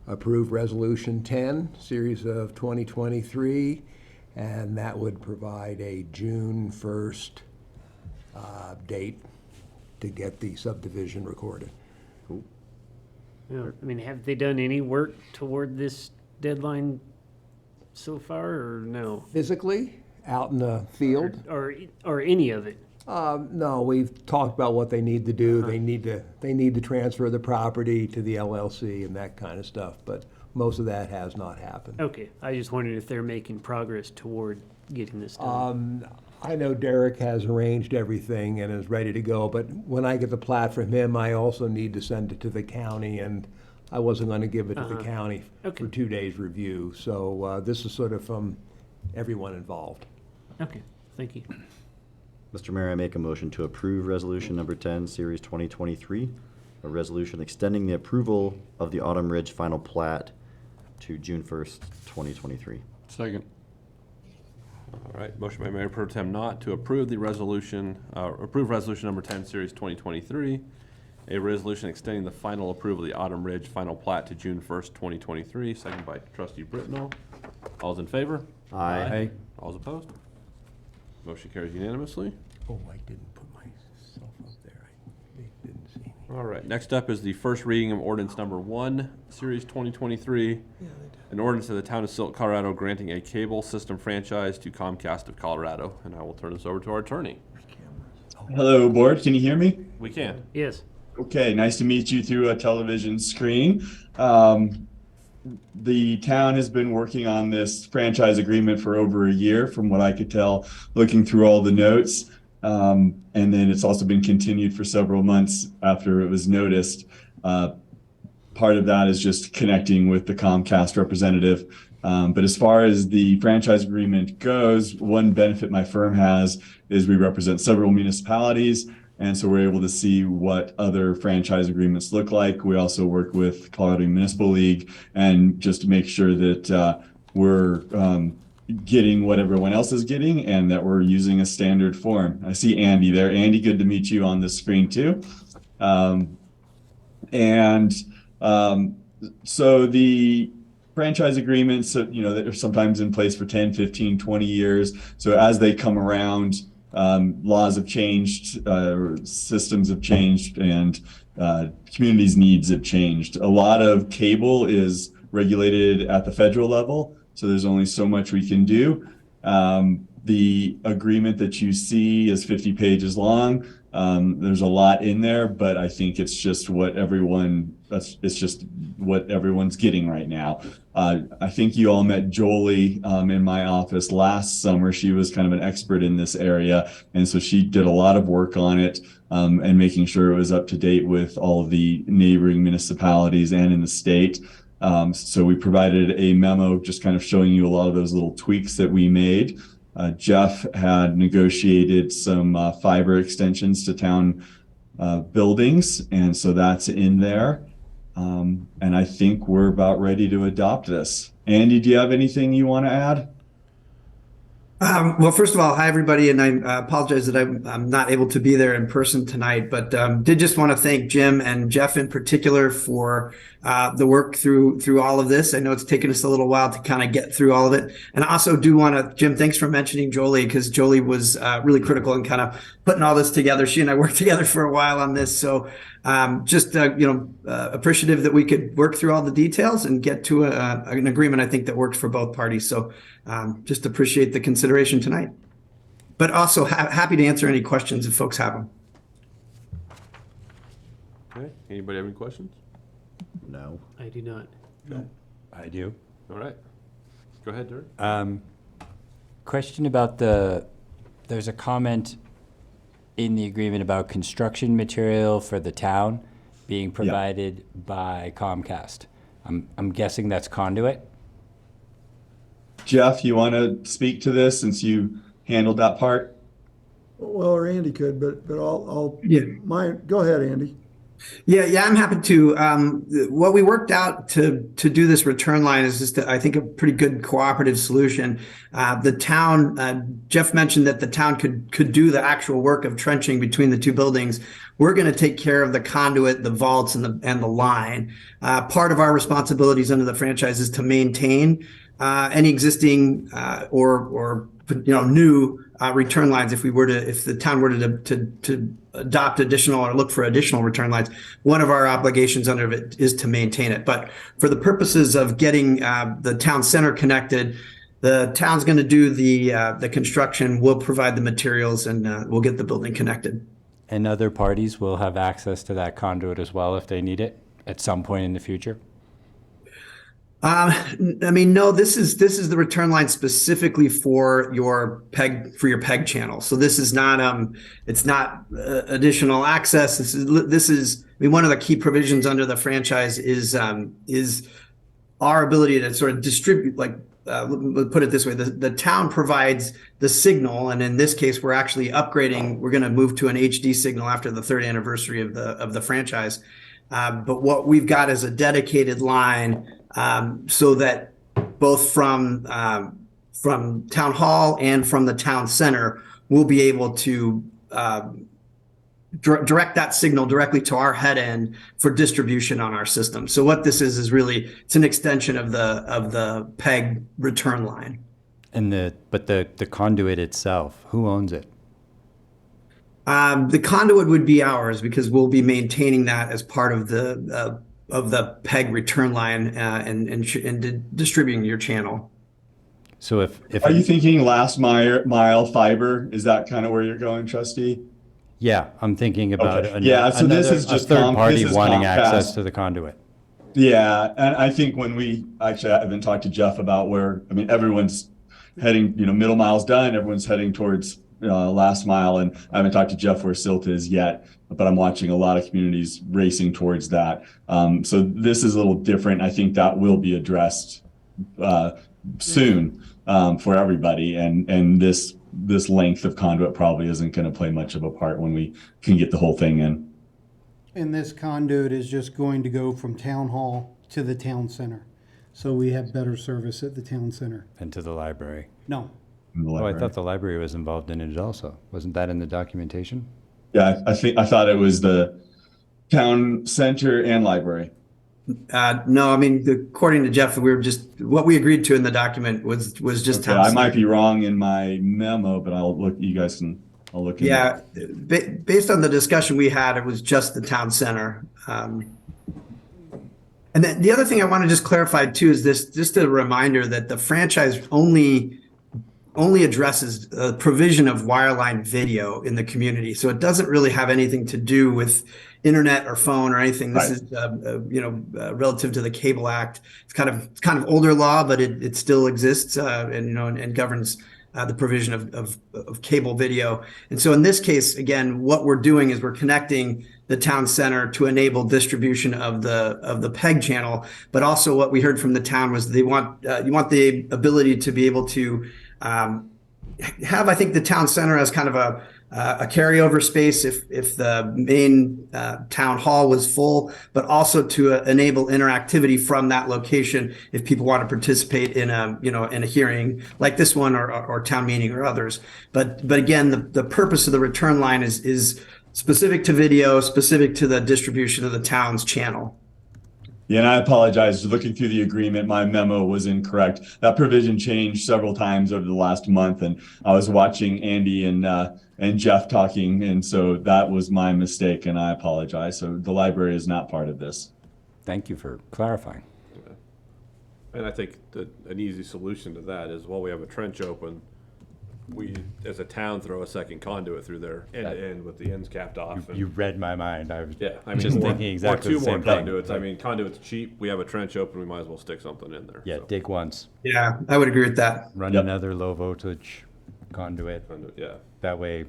approve Resolution 10, Series of 2023, and that would provide a June 1st date to get the subdivision recorded. Yeah. I mean, have they done any work toward this deadline so far, or no? Physically, out in the field? Or any of it? No, we've talked about what they need to do. They need to transfer the property to the LLC and that kind of stuff, but most of that has not happened. Okay, I just wondered if they're making progress toward getting this done. I know Derek has arranged everything and is ready to go, but when I get the plat from him, I also need to send it to the county, and I wasn't gonna give it to the county Okay. for 2 days review. So, this is sort of from everyone involved. Okay, thank you. Mr. Mayor, I make a motion to approve Resolution Number 10, Series 2023, a resolution extending the approval of the Autumn Ridge final plat to June 1st, 2023. Second. All right, motion by Mayor Pro Tem Not to approve the resolution, approve resolution number 10, series 2023, a resolution extending the final approval of the Autumn Ridge final plat to June 1st, 2023, second by trustee Britnell. All's in favor? Aye. All's opposed? Motion carries unanimously. Oh, I didn't put myself up there. They didn't see me. All right, next up is the first reading of ordinance number 1, series 2023. An ordinance of the town of Silt, Colorado, granting a cable system franchise to Comcast of Colorado. And I will turn this over to our attorney. Hello, board. Can you hear me? We can. Yes. Okay, nice to meet you through a television screen. The town has been working on this franchise agreement for over a year, from what I could tell, looking through all the notes. And then it's also been continued for several months after it was noticed. Part of that is just connecting with the Comcast representative. But as far as the franchise agreement goes, one benefit my firm has is we represent several municipalities. And so we're able to see what other franchise agreements look like. We also work with Colorado Municipal League, and just to make sure that we're getting what everyone else is getting and that we're using a standard form. I see Andy there. Andy, good to meet you on this screen too. So the franchise agreements, you know, that are sometimes in place for 10, 15, 20 years. So as they come around, laws have changed, systems have changed, and communities' needs have changed. A lot of cable is regulated at the federal level. so there's only so much we can do. The agreement that you see is 50 pages long. There's a lot in there, but I think it's just what it's just what everyone's getting right now. I think you all met Jolie in my office last summer. She was kind of an expert in this area, and so she did a lot of work on it and making sure it was up to date with all of the neighboring municipalities and in the state. So we provided a memo just kind of showing you a lot of those little tweaks that we made. Jeff had negotiated some fiber extensions to town buildings, and so that's in there. And I think we're about ready to adopt this. Andy, do you have anything you want to add? Well, first of all, hi, everybody, and I apologize that I'm not able to be there in person tonight, but did just want to thank Jim and Jeff in particular for the work through all of this. I know it's taken us a little while to kind of get through all of it. And I also do want to, Jim, thanks for mentioning Jolie, because Jolie was really critical in kind of putting all this together. She and I worked together for a while on this. So appreciative that we could work through all the details and get to an agreement, I think, that works for both parties. So just appreciate the consideration tonight. But also happy to answer any questions if folks have them. Okay, anybody have any questions? No. I do not. I do. All right. Go ahead, Derek. Question about there's a comment in the agreement about construction material for the town being provided by Comcast. I'm guessing that's conduit? Jeff, you want to speak to this since you handled that part? Well, or Andy could, but I'll go ahead, Andy. Yeah, I'm happy to. What we worked out to do this return line is just, I think, a pretty good cooperative solution. The town, Jeff mentioned that the town could do the actual work of trenching between the two buildings. We're going to take care of the conduit, the vaults, and the line. Part of our responsibilities under the franchise is to maintain any existing or new return lines. If the town were to adopt additional or look for additional return lines, one of our obligations under it is to maintain it. But for the purposes of getting the town center connected, the town's going to do the construction. We'll provide the materials, and we'll get the building connected. And other parties will have access to that conduit as well if they need it at some point in the future? No, this is the return line specifically for your PEG channel. So this is not it's not additional access. This is one of the key provisions under the franchise is our ability to sort of distribute, let's put it this way, the town provides the signal, and in this case we're actually upgrading. We're going to move to an HD signal after the 3rd anniversary of the franchise. But what we've got is a dedicated line so that both from Town Hall and from the town center, we'll be able to direct that signal directly to our head end for distribution on our system. So what this is really, it's an extension of the PEG return line. But the conduit itself, who owns it? The conduit would be ours because we'll be maintaining that as part of the PEG return line and distributing your channel. So if are you thinking last mile fiber? Is that kind of where you're going, Trustee? Yeah, I'm thinking about so this is just a third party wanting Comcast. access to the conduit. Yeah, and I think when I haven't talked to Jeff about everyone's heading, middle mile's done, everyone's heading towards last mile, and I haven't talked to Jeff where Silt is yet, but I'm watching a lot of communities racing towards that. So this is a little different. I think that will be addressed soon for everybody, and this length of conduit probably isn't going to play much of a part when we can get the whole thing in. And this conduit is just going to go from town hall to the town center. So we have better service at the town center. And to the library. No. Oh, I thought the library was involved in it also. Wasn't that in the documentation? Yeah, I thought it was the town center and library. No, according to Jeff, what we agreed to in the document was just town I center. might be wrong in my memo, but I'll look. You guys can. I'll look. Yeah, based on the discussion we had, it was just the town center. And then the other thing I want to just clarify too is this, just a reminder that the franchise only addresses provision of wireline video in the community. So it doesn't really have anything to do with internet or phone or anything. This is, relative to the Cable Act. It's kind of older law, but it still exists, and governs the provision of cable video. And so in this case, again, what we're doing is we're connecting the town center to enable distribution of the PEG channel. But also what we heard from the town was you want the ability to be able to have, I think, the town center as kind of a carryover space if the main town hall was full, but also to enable interactivity from that location if people want to participate in a hearing like this one or town meeting or others. But again, the purpose of the return line is specific to video, specific to the distribution of the town's channel. Yeah, and I apologize. Looking through the agreement, my memo was incorrect. That provision changed several times over the last month, and I was watching Andy and Jeff talking, and so that was my mistake, and I apologize. So the library is not part of this. Thank you for clarifying. And I think that an easy solution to that is, while we have a trench open, we, as a town, throw a second conduit through there, end to end, with the ends capped off. You read my mind. I was I mean, just or- thinking exactly or the two more same thing. conduits. I mean, conduit's cheap. We have a trench open. We might as well stick something in there. Yeah, so. dig once. Yeah, I would agree with that. Run another low voltage conduit. Yeah. That way,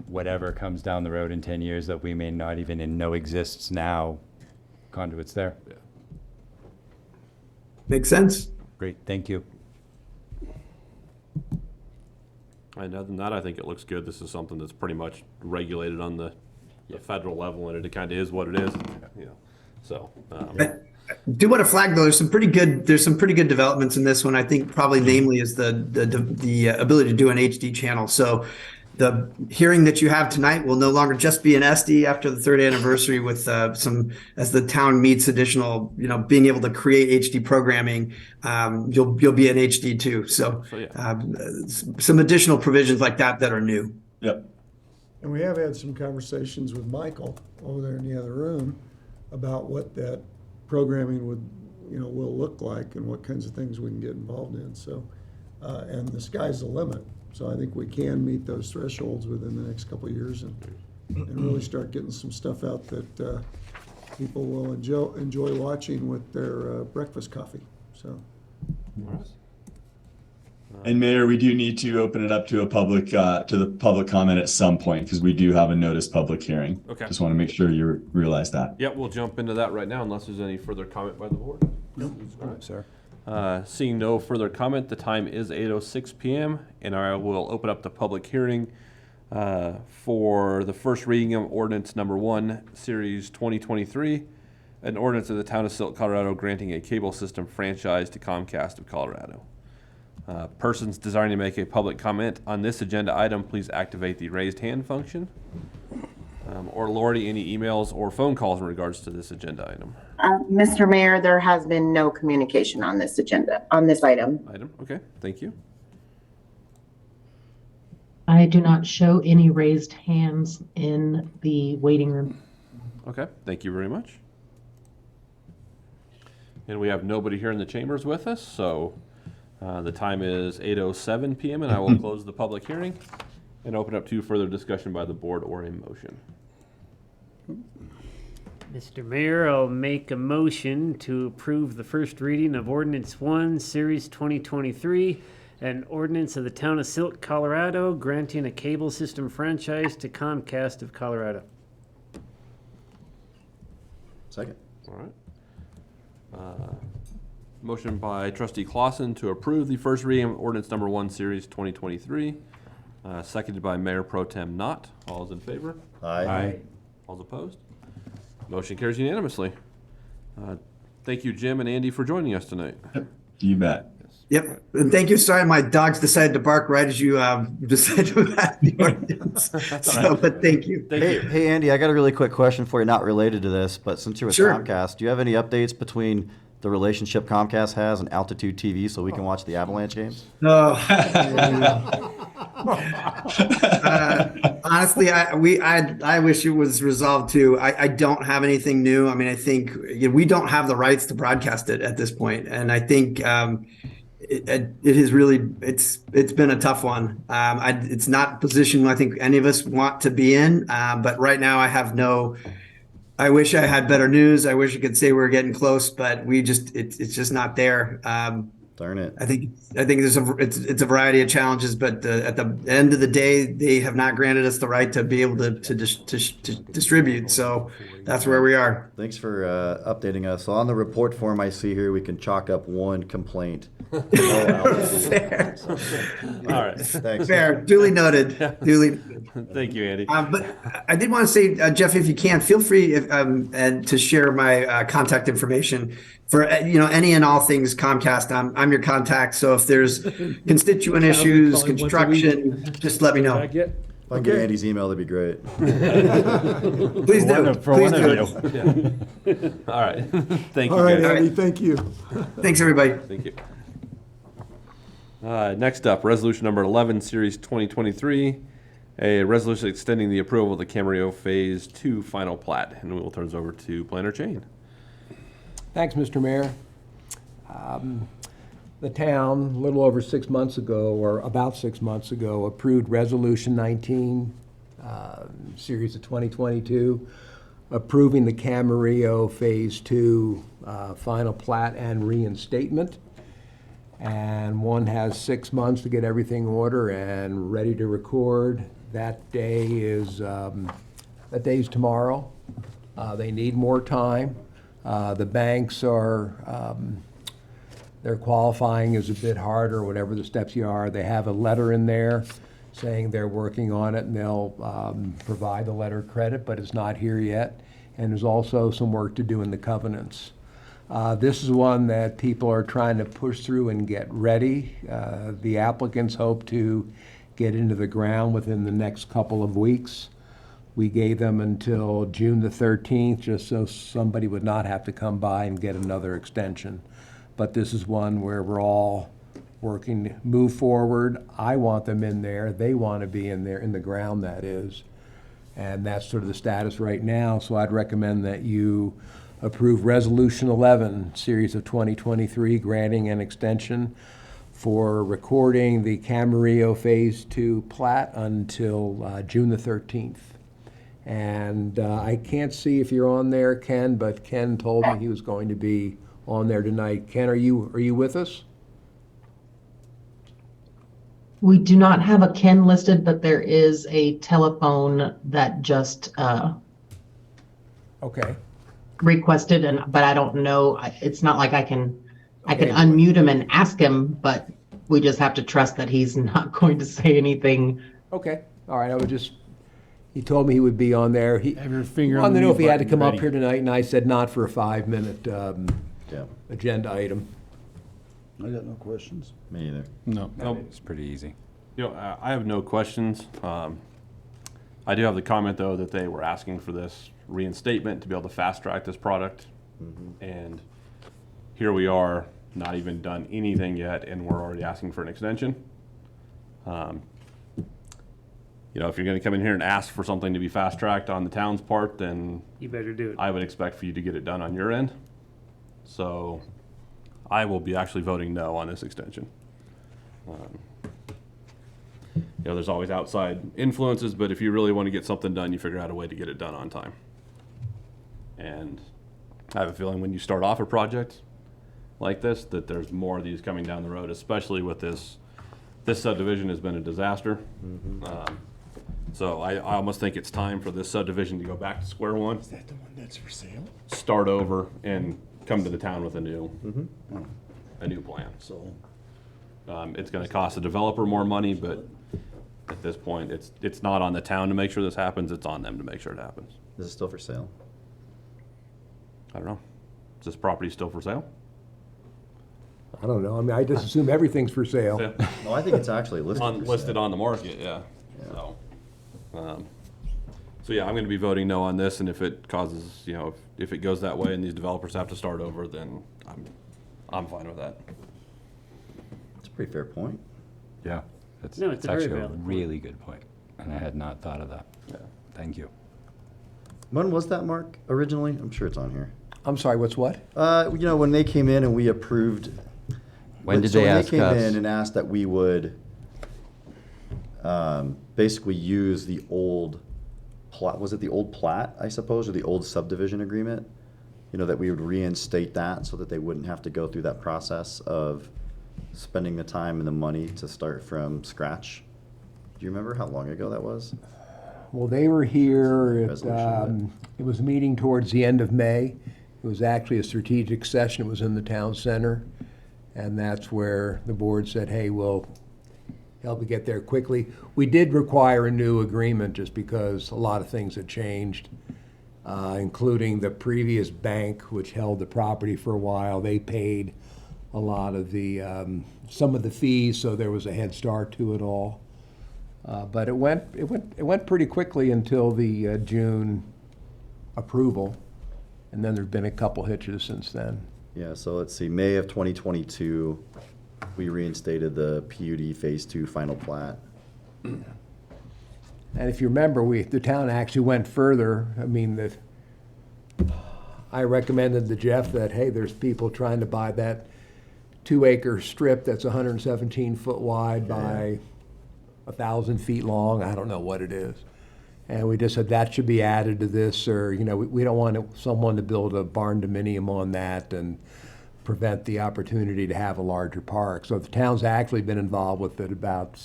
whatever comes down the road in 10 years that we may not even know exists now, conduit's there. Yeah. Makes sense. Great, thank you. And other than that, I think it looks good. This is something that's pretty much regulated on the federal level, and it kind of is what it is. So. I do want to flag though, there's some pretty good developments in this one. I think probably namely is the ability to do an HD channel. So the hearing that you have tonight will no longer just be an SD after the third anniversary with as the town meets additional, being able to create HD programming, you'll be an HD too. So some additional provisions like that are new. Yep. And we have had some conversations with Michael over there in the other room about what that programming will look like and what kinds of things we can get involved in. So, and the sky's the limit. So I think we can meet those thresholds within the next couple of years and really start getting some stuff out that people will enjoy watching with their breakfast coffee. So. And Mayor, we do need to open it up to the public comment at some point, because we do have a notice public hearing. Okay. Just want to make sure you realize that. Yeah, we'll jump into that right now, unless there's any further comment by the board. Nope, sir. Seeing no further comment, the time is 8:06 p.m. and I will open up the public hearing for the first reading of ordinance number 1, series 2023, an ordinance of the town of Silt, Colorado, granting a cable system franchise to Comcast of Colorado. Persons desiring to make a public comment on this agenda item, please activate the raised hand function. Or Lordy, any emails or phone calls in regards to this agenda item? Mr. Mayor, there has been no communication on this item. Okay, thank you. I do not show any raised hands in the waiting room. Okay, thank you very much. And we have nobody here in the chambers with us, so the time is 8:07 p.m. and I will close the public hearing and open up to further discussion by the board or a motion. Mr. Mayor, I'll make a motion to approve the first reading of Ordinance 1, Series 2023, an ordinance of the town of Silt, Colorado, granting a cable system franchise to Comcast of Colorado. Second. All right. Motion by Trustee Clausen to approve the first reading of ordinance number 1, series 2023. Seconded by Mayor Pro Tem Knott. All is in favor? Aye. All opposed? Motion carries unanimously. Thank you, Jim and Andy, for joining us tonight. You bet. Yep, and thank you. Sorry, my dogs decided to bark right as you decided to pass the ordinance. But thank you. Hey, Andy, I got a really quick question for you, not related to this, but since you're with Sure. Comcast, do you have any updates between the relationship Comcast has and Altitude TV so we can watch the Avalanche games? No. Honestly, I wish it was resolved too. I don't have anything new. I mean, I think we don't have the rights to broadcast it at this point, and I think it is really it's been a tough one. It's not a position I think any of us want to be in, but right now I have no. I wish I had better news. I wish I could say we're getting close, but it's just not there. Darn it. I think it's a variety of challenges, but at the end of the day, they have not granted us the right to be able to distribute. So that's where we are. Thanks for updating us. So on the report form I see here, we can chalk up one complaint. Fair. All right. Thanks. Fair. Duly noted. Duly noted. Thank you, Andy. But I did want to say, Jeff, if you can, feel free and to share my contact information for any and all things Comcast. I'm your contact. So if there's constituent issues, construction, just let me know. Back yet? If I can get Andy's email, that'd be great. Please do. For Please one do. of you. All right. Thank you, All right, guys. Andy, thank you. Thanks, everybody. Thank you. Next up, resolution number 11, series 2023, a resolution extending the approval of the Camarillo Phase 2 final plat. And we will turn this over to Planner Chain. Thanks, Mr. Mayor. The town, a little over 6 months ago, or about 6 months ago, approved Resolution 19, Series of 2022, approving the Camarillo Phase 2 final plat and reinstatement. And one has 6 months to get everything in order and ready to record. That day is tomorrow. They need more time. The banks are, their qualifying is a bit harder, whatever the steps you are. They have a letter in there saying they're working on it and they'll provide the letter of credit, but it's not here yet. And there's also some work to do in the covenants. This is one that people are trying to push through and get ready. The applicants hope to get into the ground within the next couple of weeks. We gave them until June the 13th, just so somebody would not have to come by and get another extension. But this is one where we're all working to move forward. I want them in there. They want to be in there, in the ground, that is. And that's sort of the status right now. So I'd recommend that you approve Resolution 11, Series of 2023, granting an extension for recording the Camarillo Phase 2 plat until June the 13th. And I can't see if you're on there, Ken, but Ken told me he was going to be on there tonight. Ken, are you with us? We do not have a Ken listed, but there is a telephone that just Okay. requested, but I don't know. It's not like I can unmute him and ask him, but we just have to trust that he's not going to say anything. Okay. All right. He told me he would be on there. Have your finger on wanted the to know if he mute had to button come up ready. here tonight, and I said not for a 5-minute Yeah, agenda item. I got no questions. me either. No. It's pretty easy. I have no questions. I do have the comment, though, that they were asking for this reinstatement to be able to fast track this product. And here we are, not even done anything yet, and we're already asking for an extension. If you're going to come in here and ask for something to be fast tracked on the town's part, then You better do it. I would expect for you to get it done on your end. So I will be actually voting no on this extension. There's always outside influences, but if you really want to get something done, you figure out a way to get it done on time. And I have a feeling when you start off a project like this, that there's more of these coming down the road, especially with this subdivision has been a disaster. So I almost think it's time for this subdivision to go back to square one. Is that the one that's for sale? Start over and come to the town with a new plan. So, It's gonna cost the developer more money, but at this point, it's not on the town to make sure this happens, it's on them to make sure it happens. Is it still for sale? I don't know. Is this property still for sale? I don't know. I mean, I just assume everything's for sale. Yeah. No, I think it's actually listed for Listed sale. on the market, yeah. Yeah. So So yeah, I'm gonna be voting no on this, and if it causes, you know, if it goes that way and these developers have to start over, then I'm fine with that. It's a pretty fair point. Yeah. That's, No, it's a very actually a valid point. really good point, and I had not thought of that. Yeah. Thank you. When was that, Mark, originally? I'm sure it's on here. I'm sorry, what's what? You know, when they came in and we approved. When did so they when ask came us? in and asked that we would basically use the old plat, was it the old plat, I suppose, or the old subdivision agreement? You know, that we would reinstate that so that they wouldn't have to go through that process of spending the time and the money to start from scratch. Do you remember how long ago that was? Well, they were here, Resolution, it was a meeting towards the end of May. It was actually a strategic session, it was in the town center. And that's where the board said, hey, we'll help you get there quickly. We did require a new agreement just because a lot of things had changed, including the previous bank, which held the property for a while. They paid a lot of the, some of the fees, so there was a head start to it all. But it went pretty quickly until the June approval, and then there's been a couple hitches since then. Yeah, so let's see, May of 2022, we reinstated the PUD Phase 2 final plat. And if you remember, the town actually went further. I mean, I recommended to Jeff that, hey, there's people trying to buy that 2-acre strip that's 117 foot wide by 1,000 feet long. I don't know what it is. And we just said that should be added to this, or, you know, we don't want someone to build a barn dominium on that and prevent the opportunity to have a larger park. So the town's actually been involved with it about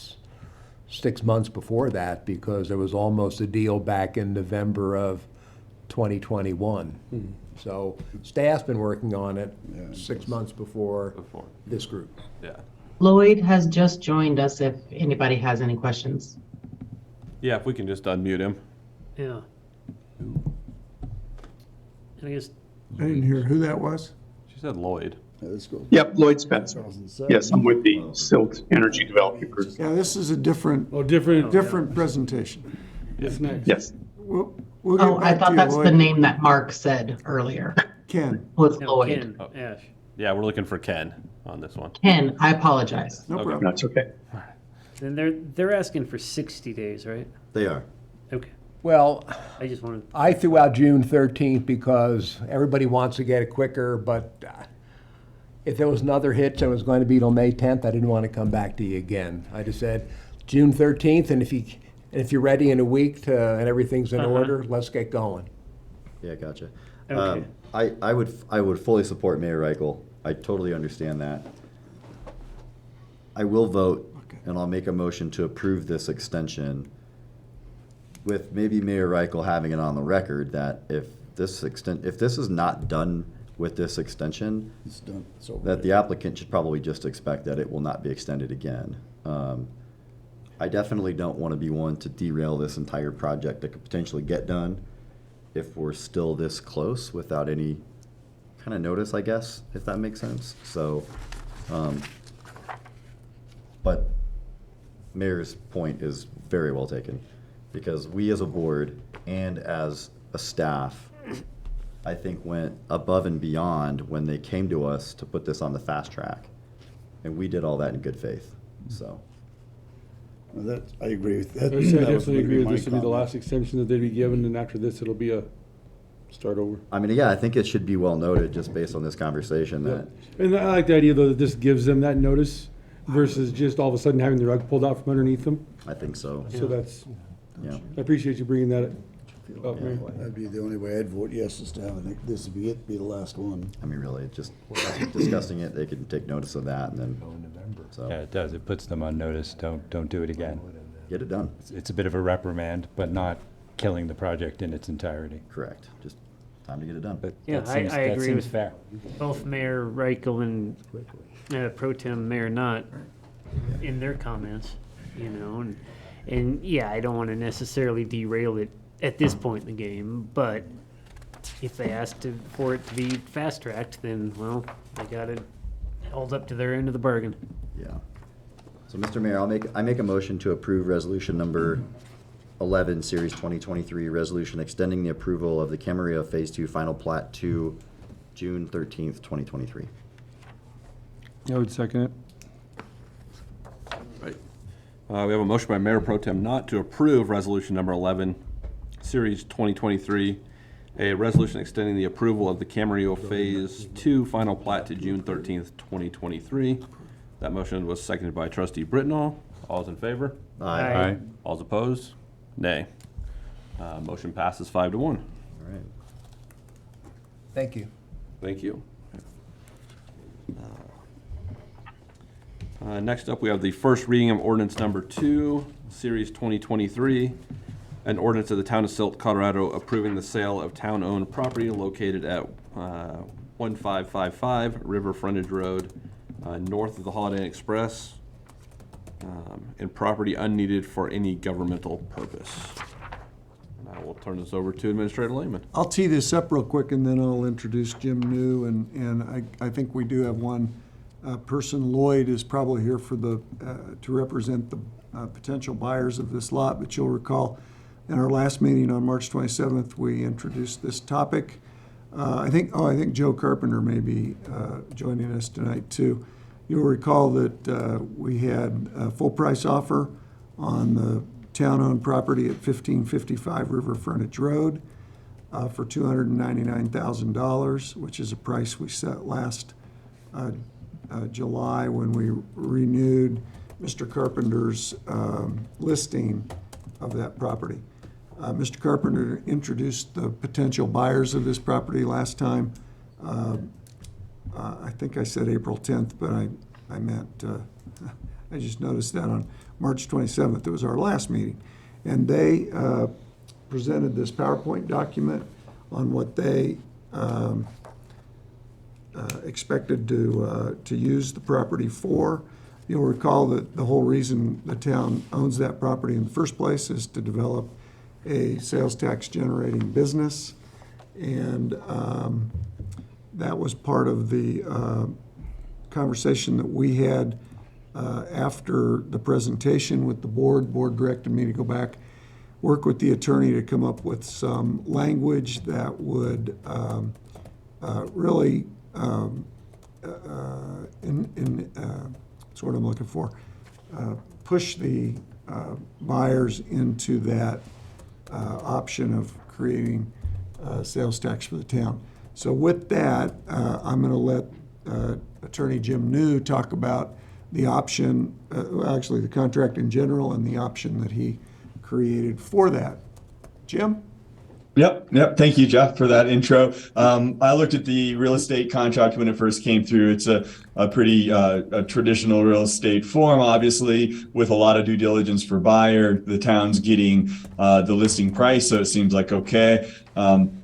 6 months before that, because there was almost a deal back in November of 2021. So staff's been working on it 6 months before this group. Yeah. Lloyd has just joined us if anybody has any questions. Yeah, if we can just unmute him. Yeah. And I guess, I didn't hear who that was. She said Lloyd. Yep, Lloyd Spencer. Yes, I'm with the Silt Energy Development Group. Yeah, this is a different, different presentation. It's next. Yes. We'll get Oh, I back to thought you, that's the Lloyd. name that Mark said earlier. Ken, Was no, Lloyd. Ken, Oh. Ash. Yeah, we're looking for Ken on this one. Ken, I apologize. no Okay. problem. That's okay. Then they're asking for 60 days, right? They are. Okay. Well, I just wanted, I threw out June 13th because everybody wants to get it quicker, but if there was another hitch and it was going to be till May 10th, I didn't want to come back to you again. I just said June 13th, and if you're ready in a week and everything's in order, let's get going. Yeah, gotcha. Okay. I would fully support Mayor Reichel. I totally understand that. I will vote, and I'll make a motion to approve this extension with maybe Mayor Reichel having it on the record that if this is not done with this extension, It's done. It's over. that the applicant should probably just expect that it will not be extended again. I definitely don't want to be one to derail this entire project that could potentially get done if we're still this close without any kind of notice, I guess, if that makes sense. So, but Mayor's point is very well taken, because we as a board and as a staff, I think, went above and beyond when they came to us to put this on the fast track. And we did all that in good faith, so. Well, I agree with that. I That was definitely gonna agree with my this will be the comment. last extension that they'd be given, and after this, it'll be a start over. I mean, yeah, I think it should be well noted, just based on this conversation, that, And I like the idea, though, that this gives them that notice versus just all of a sudden having the rug pulled out from underneath them. I think so, So that's, yeah. I appreciate you bringing that up, Mayor. That'd be the only way I'd vote yes this time. I think this would be it, be the last one. I mean, really, just discussing it, they can take notice of that and then, so, Yeah, it does. It puts them on notice. Don't do it again. get it done. It's a bit of a reprimand, but not killing the project in its entirety. Correct. Just time to get it done. But Yeah, that I seems, that agree seems with- fair. both Mayor Reichel and Pro Tem Mayor Knott in their comments, you know, and yeah, I don't want to necessarily derail it at this point in the game, but if they asked for it to be fast-tracked, then, well, they got to hold up to their end of the bargain. Yeah. So, Mr. Mayor, I make a motion to approve resolution number 11, Series 2023, resolution extending the approval of the Camarillo Phase 2 final plat to June 13th, 2023. I would second it. Right. We have a motion by Mayor Pro Tem Not to approve resolution number 11, Series 2023, a resolution extending the approval of the Camarillo Phase 2 final plat to June 13th, 2023. That motion was seconded by Trustee Britnall. All's in favor? Aye. All's opposed? Nay. Motion passes 5-1. All right. Thank you. Thank you. Next up, we have the first reading of ordinance number 2, Series 2023, an ordinance of the Town of Silt, Colorado, approving the sale of town-owned property located at 1555 River Frontage Road, north of the Holiday Inn Express, and property unneeded for any governmental purpose. And I will turn this over to Administrator Lehman. I'll tee this up real quick and then I'll introduce Jim New, and I think we do have one person. Lloyd is probably here for the, to represent the potential buyers of this lot, but you'll recall in our last meeting on March 27th, we introduced this topic. I think Joe Carpenter may be joining us tonight too. You'll recall that we had a full price offer on the town-owned property at 1555 River Frontage Road for $299,000, which is a price we set last July when we renewed Mr. Carpenter's listing of that property. Mr. Carpenter introduced the potential buyers of this property last time. I think I said April 10th, but I meant, I just noticed that on March 27th, it was our last meeting. And they presented this PowerPoint document on what they expected to use the property for. You'll recall that the whole reason the town owns that property in the first place is to develop a sales tax generating business. And that was part of the conversation that we had after the presentation with the board. Board directed me to go back, work with the attorney to come up with some language that would really, that's what I'm looking for, push the buyers into that option of creating sales tax for the town. So with that, I'm going to let Attorney Jim New talk about the option, actually the contract in general and the option that he created for that. Jim? Yep. Thank you, Jeff, for that intro. I looked at the real estate contract when it first came through. It's a pretty a traditional real estate form, obviously, with a lot of due diligence for buyer. The town's getting the listing price, so it seems like, okay,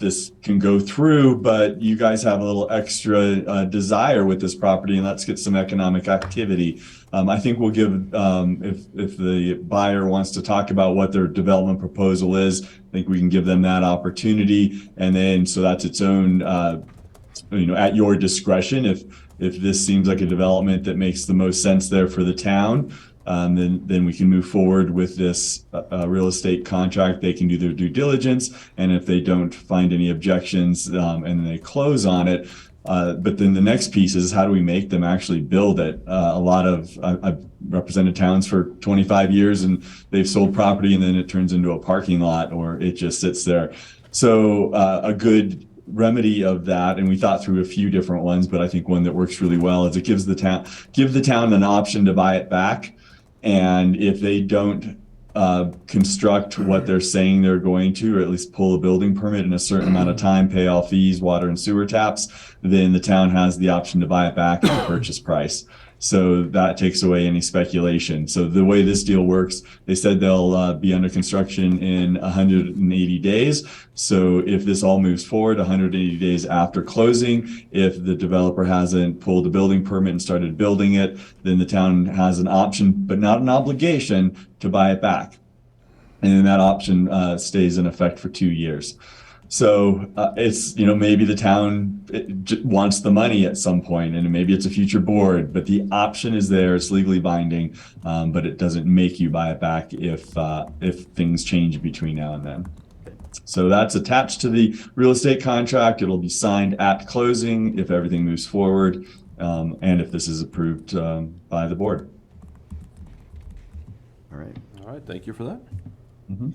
this can go through, but you guys have a little extra desire with this property, and let's get some economic activity. I think we'll give, if the buyer wants to talk about what their development proposal is, I think we can give them that opportunity. And then, so that's its own, at your discretion. If this seems like a development that makes the most sense there for the town, then we can move forward with this real estate contract. They can do their due diligence. And if they don't find any objections, and they close on it, but then the next piece is how do we make them actually build it? I've represented towns for 25 years and they've sold property and then it turns into a parking lot or it just sits there. So a good remedy of that, and we thought through a few different ones, but I think one that works really well is it gives the town an option to buy it back. And if they don't construct what they're saying they're going to, or at least pull a building permit in a certain amount of time, pay all fees, water and sewer taps, then the town has the option to buy it back at the purchase price. So that takes away any speculation. So the way this deal works, they said they'll be under construction in 180 days. So if this all moves forward 180 days after closing, if the developer hasn't pulled a building permit and started building it, then the town has an option, but not an obligation, to buy it back. And then that option stays in effect for 2 years. So it's, maybe the town wants the money at some point, and maybe it's a future board, but the option is there. It's legally binding, but it doesn't make you buy it back if things change between now and then. So that's attached to the real estate contract. It'll be signed at closing if everything moves forward, and if this is approved by the board. All right. All right, thank you for that. Mm-hmm.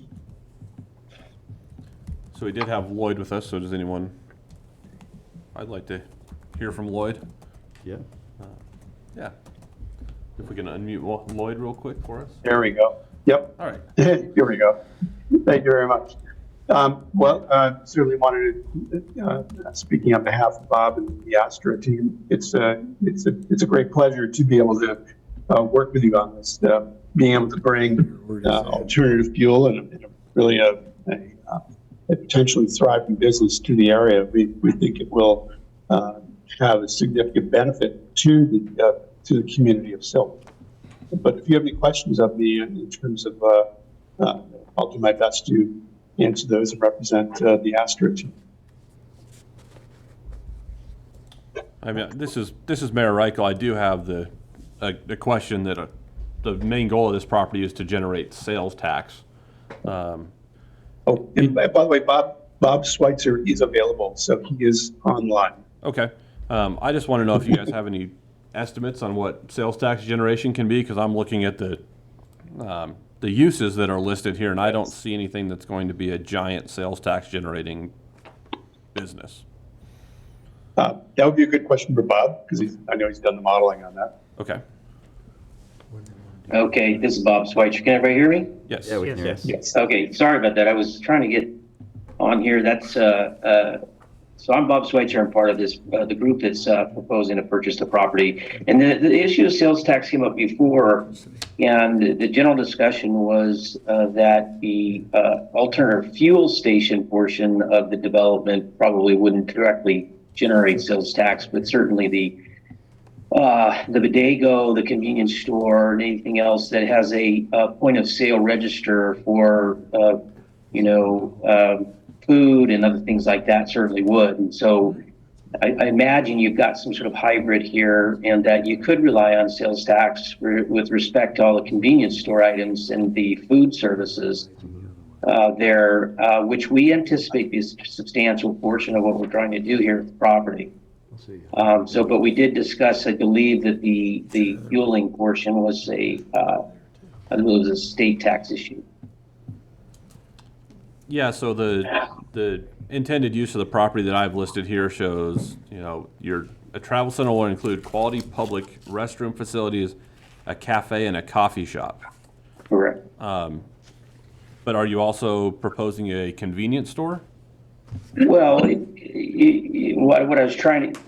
So we did have Lloyd with us, so does anyone, I'd like to hear from Lloyd. Yeah. Yeah. If we can unmute Lloyd real quick for us. There we go. Yep. All right. Here we go. Thank you very much. Certainly wanted to, speaking on behalf of Bob and the Astra team, it's a great pleasure to be able to work with you on this, being able to bring alternative fuel and really a potentially thriving business to the area. We think it will have a significant benefit to the community of Silt. But if you have any questions of me in terms of, I'll do my best to answer those and represent the Astra team. I mean, this is Mayor Reichel. I do have the question that the main goal of this property is to generate sales tax. And by the way, Bob Schweitzer is available, so he is online. Okay. I just want to know if you guys have any estimates on what sales tax generation can be, because I'm looking at the uses that are listed here, and I don't see anything that's going to be a giant sales tax generating business. That would be a good question for Bob, because I know he's done the modeling on that. Okay. Okay, this is Bob Schweitzer. Can everybody hear me? Yes. Yeah, we can hear you. Yes. Okay, sorry about that. I was trying to get on here. That's so I'm Bob Schweitzer. I'm part of this the group that's proposing to purchase the property. And the issue of sales tax came up before, and the general discussion was that the alternative fuel station portion of the development probably wouldn't directly generate sales tax, but certainly the bodega, the convenience store, and anything else that has a point of sale register for, food and other things like that certainly would. And so I imagine you've got some sort of hybrid here, and that you could rely on sales tax with respect to all the convenience store items and the food services there, which we anticipate is a substantial portion of what we're trying to do here at the property. But we did discuss, I believe, that the fueling portion was I believe it was a state tax issue. Yeah, so the intended use of the property that I've listed here shows, a travel center will include quality public restroom facilities, a cafe, and a coffee shop. Correct. But are you also proposing a convenience store? Well, what I was trying to,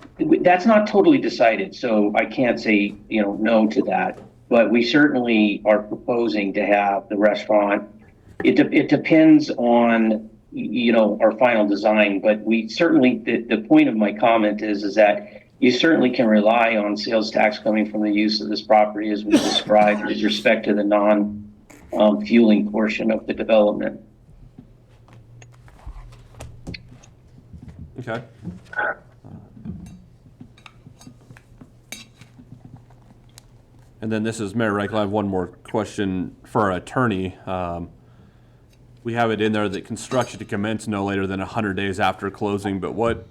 that's not totally decided, so I can't say, no to that. But we certainly are proposing to have the restaurant. It depends on, our final design, but we certainly, the point of my comment is that you certainly can rely on sales tax coming from the use of this property as we described with respect to the non-fueling portion of the development. Okay. And then this is Mayor Reichel. I have one more question for our attorney. We have it in there that construction to commence no later than 100 days after closing, but what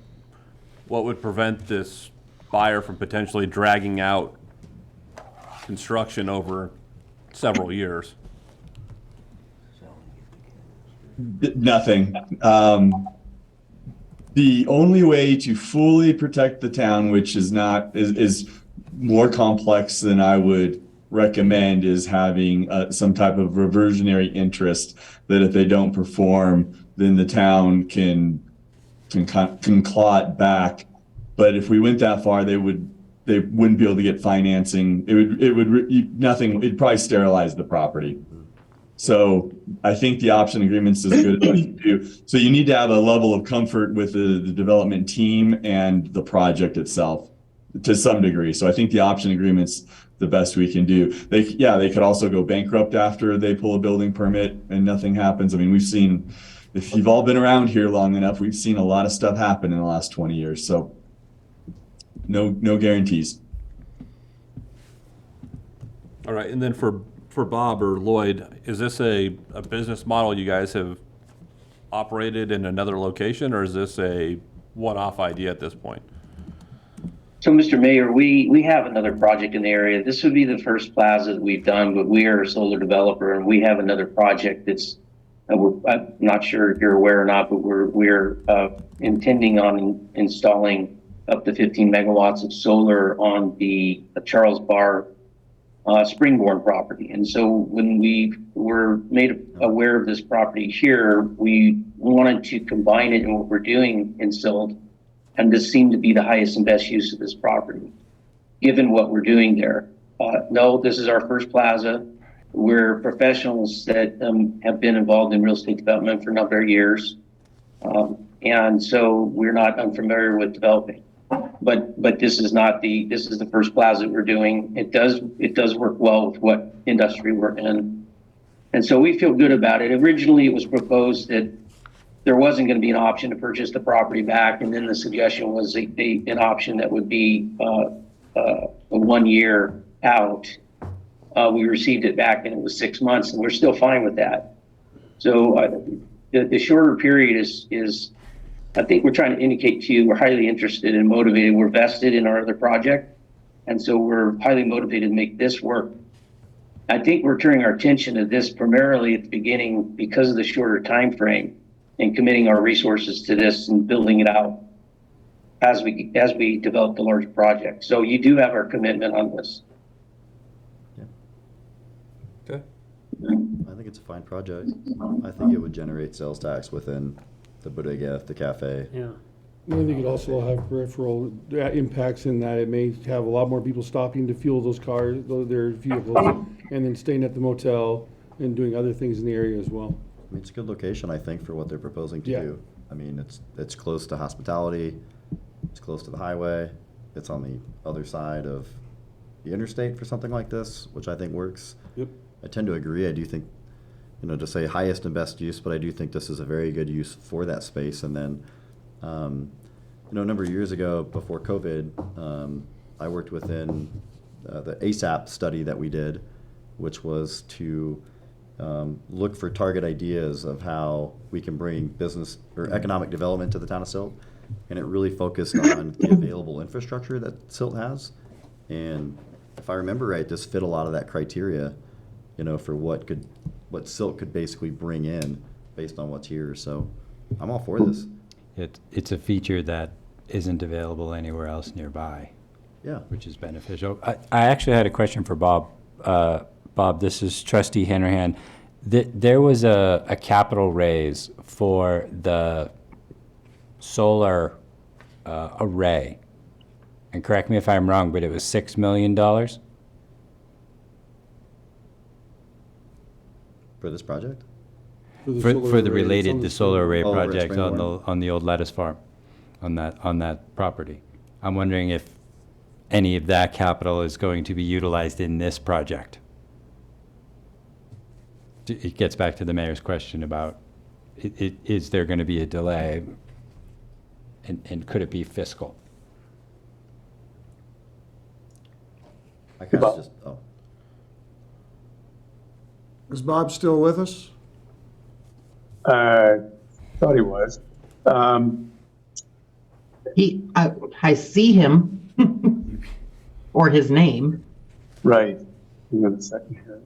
would prevent this buyer from potentially dragging out construction over several years? Nothing. The only way to fully protect the town, which is more complex than I would recommend, is having some type of reversionary interest that if they don't perform, then the town can claw it back. But if we went that far, they wouldn't be able to get financing. It'd probably sterilize the property. So I think the option agreements is good as you do. So you need to have a level of comfort with the development team and the project itself to some degree. So I think the option agreement's the best we can do. They could also go bankrupt after they pull a building permit and nothing happens. I mean, we've seen if you've all been around here long enough, we've seen a lot of stuff happen in the last 20 years. So no guarantees. All right, and then for Bob or Lloyd, is this a business model you guys have operated in another location, or is this a one-off idea at this point? So, Mr. Mayor, we have another project in the area. This would be the first plaza that we've done, but we are a solar developer, and we have another project that's, I'm not sure if you're aware or not, but we're intending on installing up to 15 megawatts of solar on the Charles Bar Springborn property. And so when we were made aware of this property here, we wanted to combine it in what we're doing in Silt. And this seemed to be the highest and best use of this property, given what we're doing there. No, this is our first plaza. We're professionals that have been involved in real estate development for a number of years. And so we're not unfamiliar with developing. But this is the first plaza we're doing. It does work well with what industry we're in. And so we feel good about it. Originally, it was proposed that there wasn't going to be an option to purchase the property back. And then the suggestion was an option that would be a 1 year out. We received it back and it was 6 months, and we're still fine with that. So the shorter period is, I think we're trying to indicate to you, we're highly interested and motivated. We're vested in our other project. And so we're highly motivated to make this work. I think we're turning our attention to this primarily at the beginning because of the shorter time frame, and committing our resources to this and building it out as we develop the larger project. So you do have our commitment on this. Okay. I think it's a fine project. I think it would generate sales tax within the bodega, the cafe. Yeah. I think it also will have peripheral impacts in that it may have a lot more people stopping to fuel those cars, their vehicles, and then staying at the motel and doing other things in the area as well. I mean, it's a good location, I think, for what they're proposing to Yeah. do. I mean, it's close to hospitality, it's close to the highway, it's on the other side of the interstate for something like this, which I think works. Yep. I tend to agree. I do think, to say highest and best use, but I do think this is a very good use for that space. And then, a number of years ago, before COVID, I worked within the ASAP study that we did, which was to look for target ideas of how we can bring business or economic development to the town of Silt. And it really focused on the available infrastructure that Silt has. And if I remember right, this fit a lot of that criteria, for what Silt could basically bring in based on what's here. So I'm all for this. It's a feature that isn't available anywhere else nearby. Yeah. Which is beneficial. I actually had a question for Bob. Bob, this is Trustee Hanrahan. There was a capital raise for the solar array. And correct me if I'm wrong, but it was $6 million? For this project? For the related, the solar array Oh, over at project Springborn. on the old lettuce farm, on that property. I'm wondering if any of that capital is going to be utilized in this project. It gets back to the mayor's question about, is there going to be a delay? And could it be fiscal? I kind of just, Is Bob still with us? Thought he was. I see him or his name. Right. Hang on a second here.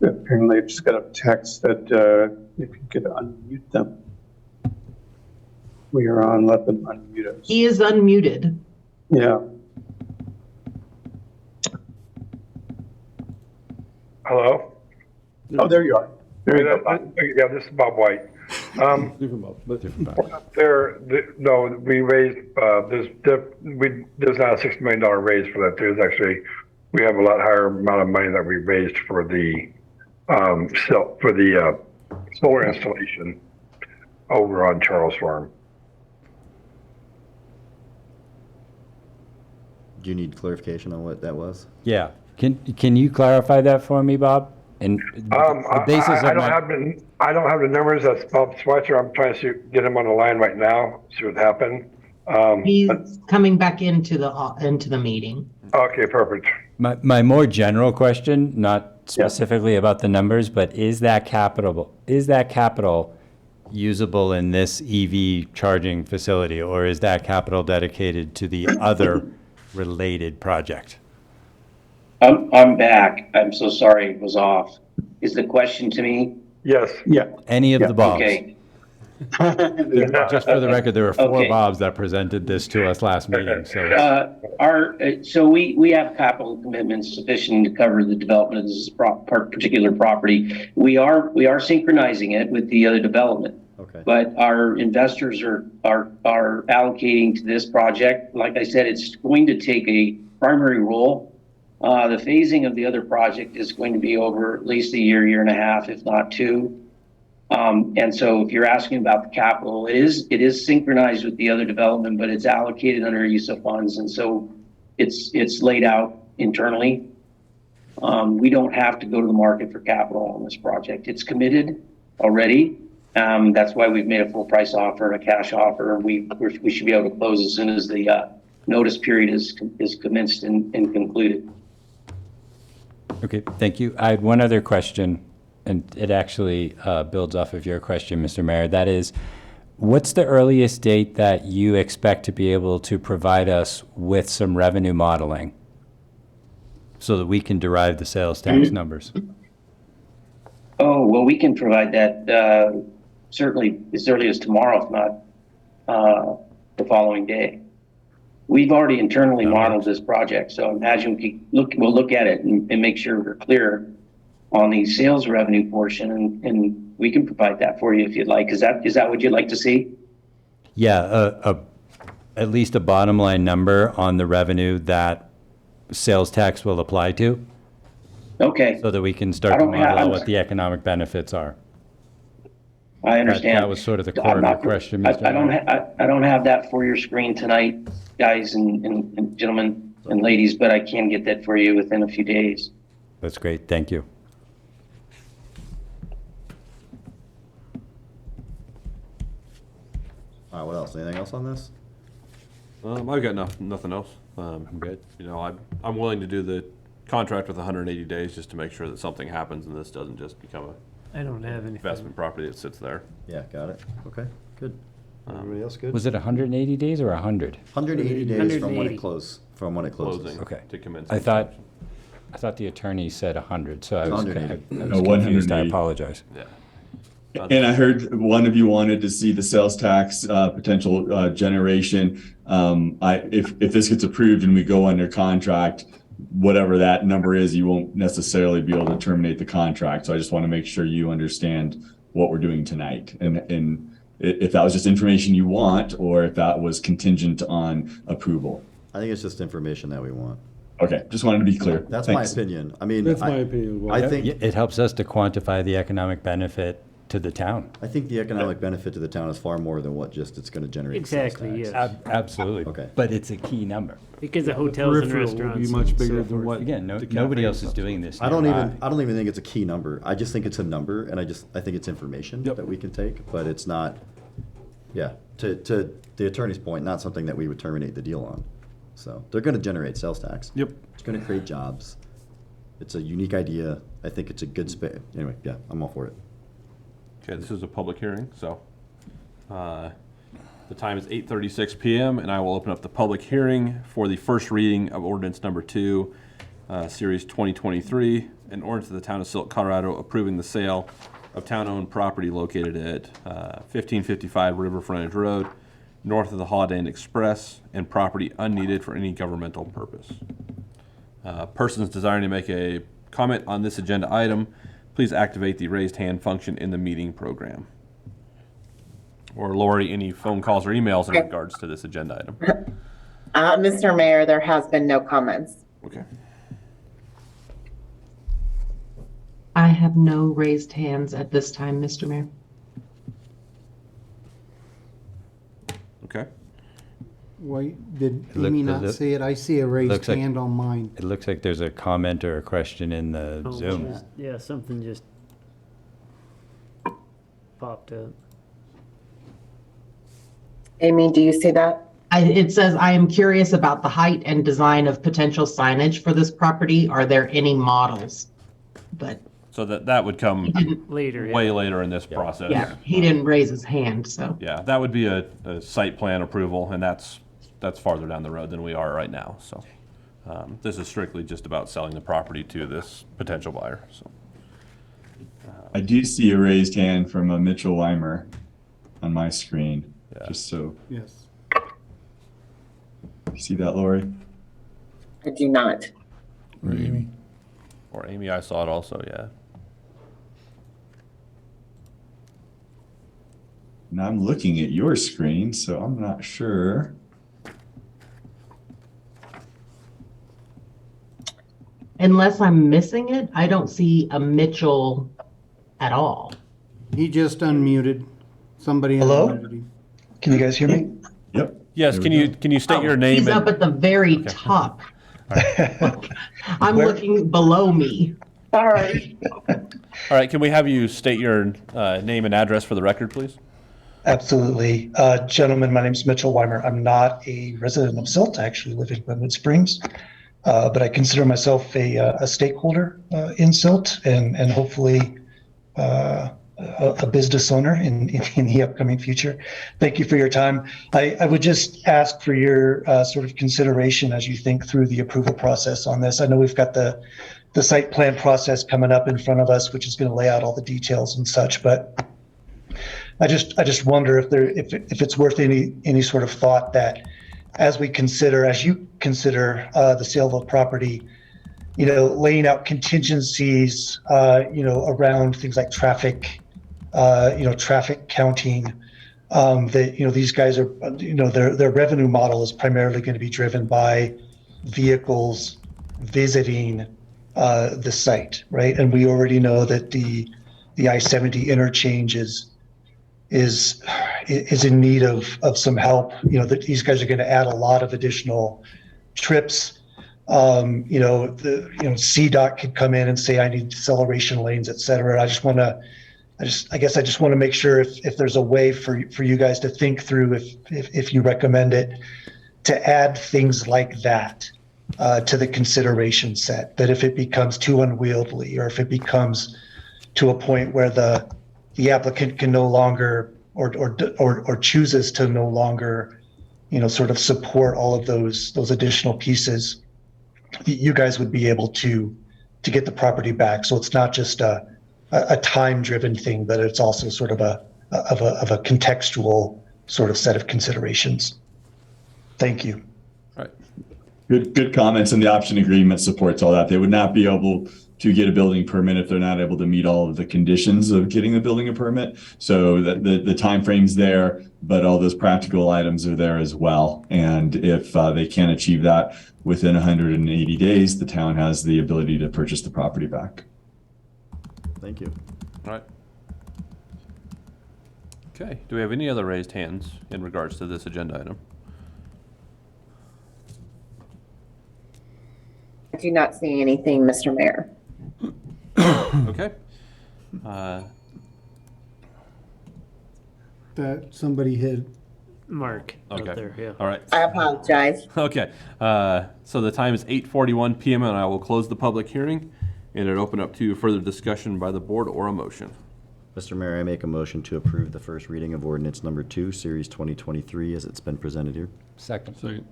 Apparently, I just got a text that if you could unmute them. We are on, let them unmute us. He is unmuted. Yeah. Hello? Oh, there you are. There you go, Bob. Yeah, this is Bob White. Different Bob, but Different Bob. No, we raised, there's not a $6 million raise for that. There's actually, we have a lot higher amount of money that we raised for the, solar installation over on Charles Farm. do you need clarification on what that was? Yeah. Can you clarify that for me, Bob? And the basis I of don't have the numbers. That's Bob Switzer. I'm trying to get him on the line right now, see what happened. He's coming back into the meeting. Okay, perfect. My more general question, not specifically about the numbers, but is that capital usable in this EV charging facility, or is that capital dedicated to the other related project? I'm back. I'm so sorry it was off. Is the question to me? Yes. Yeah. Any of the Bobs? Okay. Just for the record, there were 4 Okay. Bobs that presented this to us last meeting, so. So we have capital commitments sufficient to cover the development of this particular property. We are synchronizing it with the other development. Okay. But our investors are allocating to this project. Like I said, it's going to take a primary role. The phasing of the other project is going to be over at least a year and a half, if not 2. And so if you're asking about the capital, it is synchronized with the other development, but it's allocated under use of funds. And so it's laid out internally. We don't have to go to the market for capital on this project. It's committed already. That's why we've made a full price offer and a cash offer. We should be able to close as soon as the notice period is commenced and concluded. Okay, thank you. I had one other question, and it actually builds off of your question, Mr. Mayor. That is, what's the earliest date that you expect to be able to provide us with some revenue modeling so that we can derive the sales tax numbers? Oh, well, we can provide that certainly as early as tomorrow, if not the following day. We've already internally modeled this project, so imagine we'll look at it and make sure we're clear on the sales revenue portion, and we can provide that for you if you'd like. Is that what you'd like to see? Yeah, at least a bottom line number on the revenue that sales tax will apply to. Okay. So that we can start to model out what the economic benefits are. I understand. That was sort of the core of your question, Mr. I don't have that for your screen tonight, guys and gentlemen and ladies, but I can get that for you within a few days. That's great. Thank you. All right, what else? Anything else on this? I've got nothing else. I'm good. You know, I'm willing to do the contract with 180 days just to make sure that something happens and this doesn't just become I don't have anything. investment property that sits there. Yeah, got it. Okay, good. Everybody else good? Was it 180 days or 100? 180 days from when 180. it closes. From when it closes. Closing Okay. to commence. I thought the attorney said 100, so I was 180. confused. I 180. apologize. Yeah. And I heard one of you wanted to see the sales tax potential generation. If this gets approved and we go under contract, whatever that number is, you won't necessarily be able to terminate the contract. So I just want to make sure you understand what we're doing tonight. And if that was just information you want, or if that was contingent on approval. I think it's just information that we want. Okay, just wanted to be clear. That's Thanks. my opinion. I mean, That's my opinion as well. I think It helps us to quantify the economic benefit to the town. I think the economic benefit to the town is far more than what just it's going to generate. sales Exactly, tax. yes. Absolutely. Okay. But it's a key number. Because the hotels and peripheral will be restaurants. much and bigger so than forth. what Again, the nobody cafe else is stuff's doing like. this. I don't nearby. even think it's a key number. I just think it's a number, and I think it's information that we can take, but it's not. Yeah, to the attorney's point, not something that we would terminate the deal on. So they're going to generate sales tax. Yep. It's going to create jobs. It's a unique idea. I think it's a good space. Anyway, yeah, I'm all for it. Okay, this is a public hearing, so the time is 8:36 p.m. and I will open up the public hearing for the first reading of ordinance number 2, series 2023, an ordinance of the town of Silt, Colorado, approving the sale of town-owned property located at 1555 River Frontage Road, north of the Holiday Inn Express, and property unneeded for any governmental purpose. Persons desiring to make a comment on this agenda item, please activate the raised hand function in the meeting program. Or Lori, any phone calls or emails in regards to this agenda item? Mr. Mayor, there has been no comments. Okay. I have no raised hands at this time, Mr. Mayor. Okay. Wait, did look- Amy it not look- see it? I see a raised looks like- hand on mine. It looks like there's a comment or a question in the Oh, Zoom. Yeah, something just popped up. Amy, do you see that? It says, I am curious about the height and design of potential signage for this property. Are there any models? But So that would come Later, way yeah. later in this process. yeah, he didn't raise his hand, so. Yeah, that would be a site plan approval, and that's farther down the road than we are right now, so. This is strictly just about selling the property to this potential buyer, so. I do see a raised hand from Mitchell Weimer on my screen, Yeah. just so, Yes. you see that, Lori? I do not. Or Amy, I saw it also, yeah. And I'm looking at your screen, so I'm not sure. Unless I'm missing it, I don't see a Mitchell at all. He just unmuted. Somebody Hello? unmuted him. Can you guys hear me? Yep. Yes, There can we you state your name? He's up at the very top. I'm Where- looking below me. All right. All right, can we have you state your name and address for the record, please? Absolutely. Gentlemen, my name is Mitchell Weimer. I'm not a resident of Silt. I actually live in Glenwood Springs. But I consider myself a stakeholder in Silt and hopefully a business owner in the upcoming future. Thank you for your time. I would just ask for your sort of consideration as you think through the approval process on this. I know we've got the site plan process coming up in front of us, which is going to lay out all the details and such, but I just wonder if it's worth any sort of thought that as you consider the sale of the property, laying out contingencies, around things like traffic, traffic counting, that, these guys are, their revenue model is primarily going to be driven by vehicles visiting the site, right? And we already know that the I-70 interchange is in need of some help. That these guys are going to add a lot of additional trips. CDOT could come in and say, I need deceleration lanes, et cetera. I just want to make sure if there's a way for you guys to think through, if you recommend it, to add things like that to the consideration set, that if it becomes too unwieldy or if it becomes to a point where the applicant can no longer or chooses to no longer, sort of support all of those additional pieces, you guys would be able to get the property back. So it's not just a time-driven thing, but it's also sort of a contextual sort of set of considerations. Thank you. Right. Good comments, and the option agreement supports all that. They would not be able to get a building permit if they're not able to meet all of the conditions of getting the building permit. So the timeframe's there, but all those practical items are there as well. And if they can't achieve that within 180 days, the town has the ability to purchase the property back. Thank you. All right. Okay, do we have any other raised hands in regards to this agenda item? I do not see anything, Mr. Mayor. Okay. That somebody hit. Mark Okay. out there, yeah. All right. I apologize. Okay, so the time is 8:41 PM, and I will close the public hearing and it open up to further discussion by the board or a motion. Mr. Mayor, I make a motion to approve the first reading of ordinance number 2, series 2023, as it's been presented here. Second.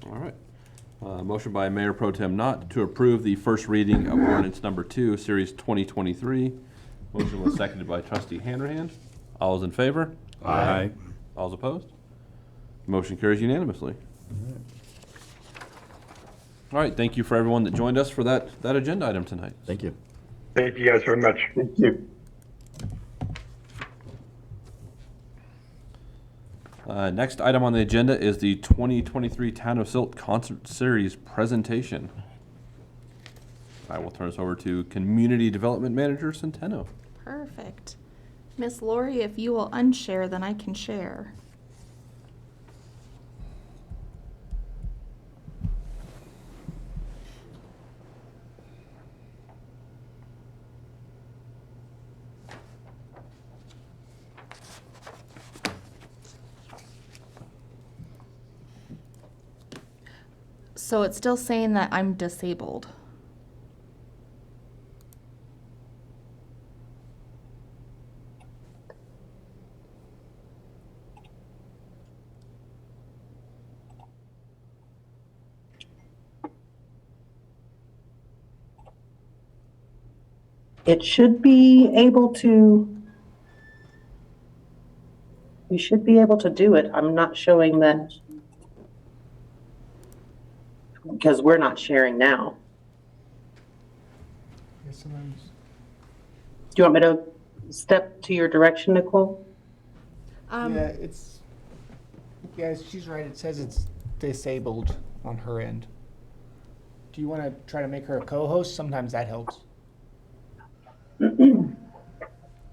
All right. Motion by Mayor Pro Tem Knott to approve the first reading of ordinance number 2, series 2023. Motion was seconded by trustee Hanrahan. All those in favor? Aye. All those opposed? Motion carries unanimously. All right, thank you for everyone that joined us for that agenda item tonight. Thank you. Thank you guys very much. Thank you. Next item on the agenda is the 2023 Town of Silt Concert Series presentation. I will turn this over to Community Development Manager Centeno. Perfect. Miss Lori, if you will unshare, then I can share. So it's still saying that I'm disabled. It should be able to, you should be able to do it. I'm not showing that because we're not sharing now. Do you want me to step to your direction, Nicole? Yeah, she's right. It says it's disabled on her end. Do you want to try to make her a co-host? Sometimes that helps.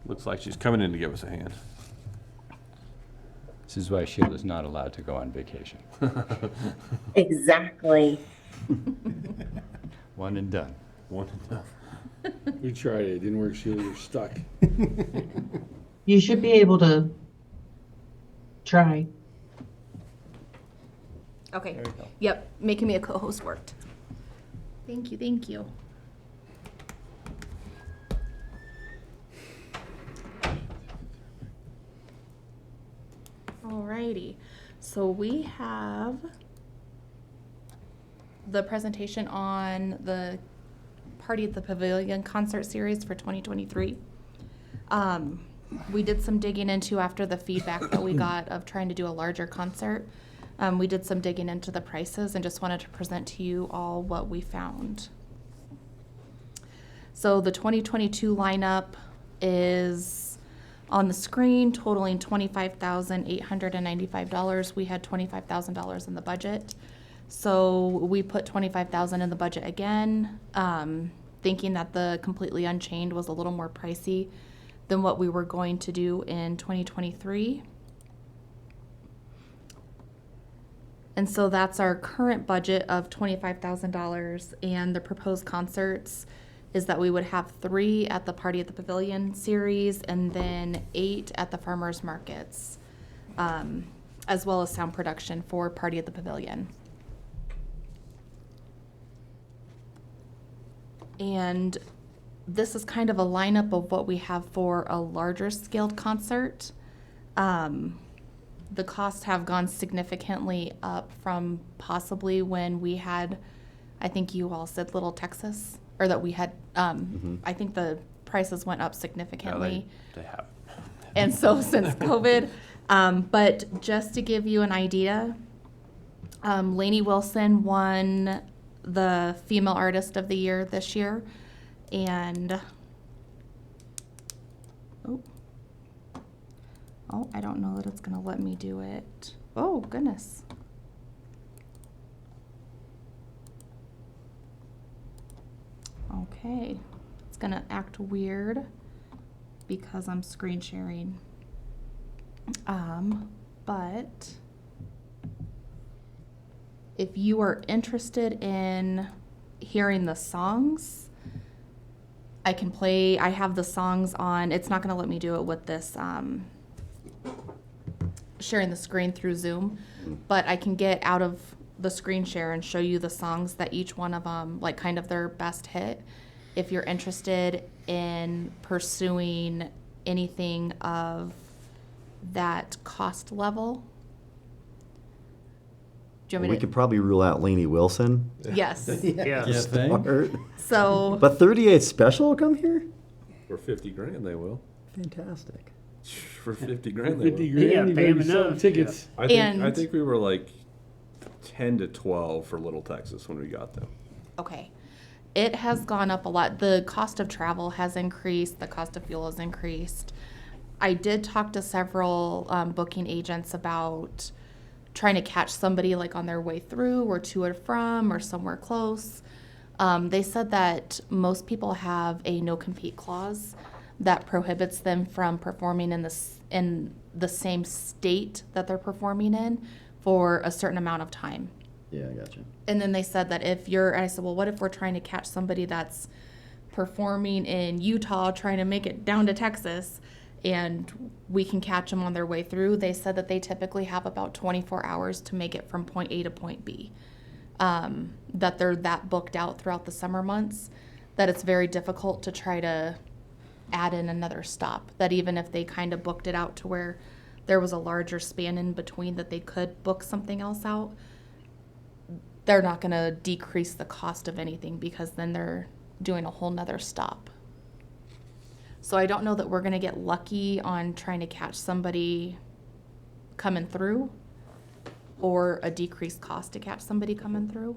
Looks like she's coming in to give us a hand. This is why Sheila's not allowed to go on vacation. Exactly. One and done. One and done. We tried it. It didn't work, Sheila. You're stuck. You should be able to try. Okay. There you go. Yep, making me a co-host worked. Thank you, thank you. Alrighty, so we have the presentation on the Party at the Pavilion concert series for 2023. We did some digging into after the feedback that we got of trying to do a larger concert. We did some digging into the prices and just wanted to present to you all what we found. So the 2022 lineup is on the screen, totaling $25,895. We had $25,000 in the budget. So we put $25,000 in the budget again, thinking that the Completely Unchained was a little more pricey than what we were going to do in 2023. And so that's our current budget of $25,000, and the proposed concerts is that we would have 3 at the Party at the Pavilion series and then 8 at the farmers markets, as well as sound production for Party at the Pavilion. And this is kind of a lineup of what we have for a larger scaled concert. The costs have gone significantly up from possibly when we had, I think you all said Little Texas, or that we had, I think the prices went up significantly. They have. And so since COVID, but just to give you an idea, Lainey Wilson won the Female Artist of the Year this year, and oh, I don't know that it's gonna let me do it. Oh, goodness. Okay, it's gonna act weird because I'm screen sharing. But if you are interested in hearing the songs, I can play, I have the songs on, it's not gonna let me do it with this, sharing the screen through Zoom, but I can get out of the screen share and show you the songs that each one of them, like kind of their best hit. If you're interested in pursuing anything of that cost level. Do you want me We to? could probably rule out Lainey Wilson. Yes. Yeah. To start. So. But 38 Special will come here? For 50 grand, they will. Fantastic. For 50 grand, they will. 50 grand, Yeah, you pay better 'em sell enough. tickets. I think we were like 10 to 12 for Little Texas when we got them. Okay. It has gone up a lot. The cost of travel has increased. The cost of fuel has increased. I did talk to several booking agents about trying to catch somebody like on their way through or to or from or somewhere close. They said that most people have a no compete clause that prohibits them from performing in the same state that they're performing in for a certain amount of time. Yeah, I gotcha. And then they said that and I said, well, what if we're trying to catch somebody that's performing in Utah, trying to make it down to Texas, and we can catch them on their way through? They said that they typically have about 24 hours to make it from point A to point B. that they're that booked out throughout the summer months, that it's very difficult to try to add in another stop. That even if they kind of booked it out to where there was a larger span in between that they could book something else out, they're not going to decrease the cost of anything because then they're doing a whole nother stop. So I don't know that we're going to get lucky on trying to catch somebody coming through or a decreased cost to catch somebody coming through.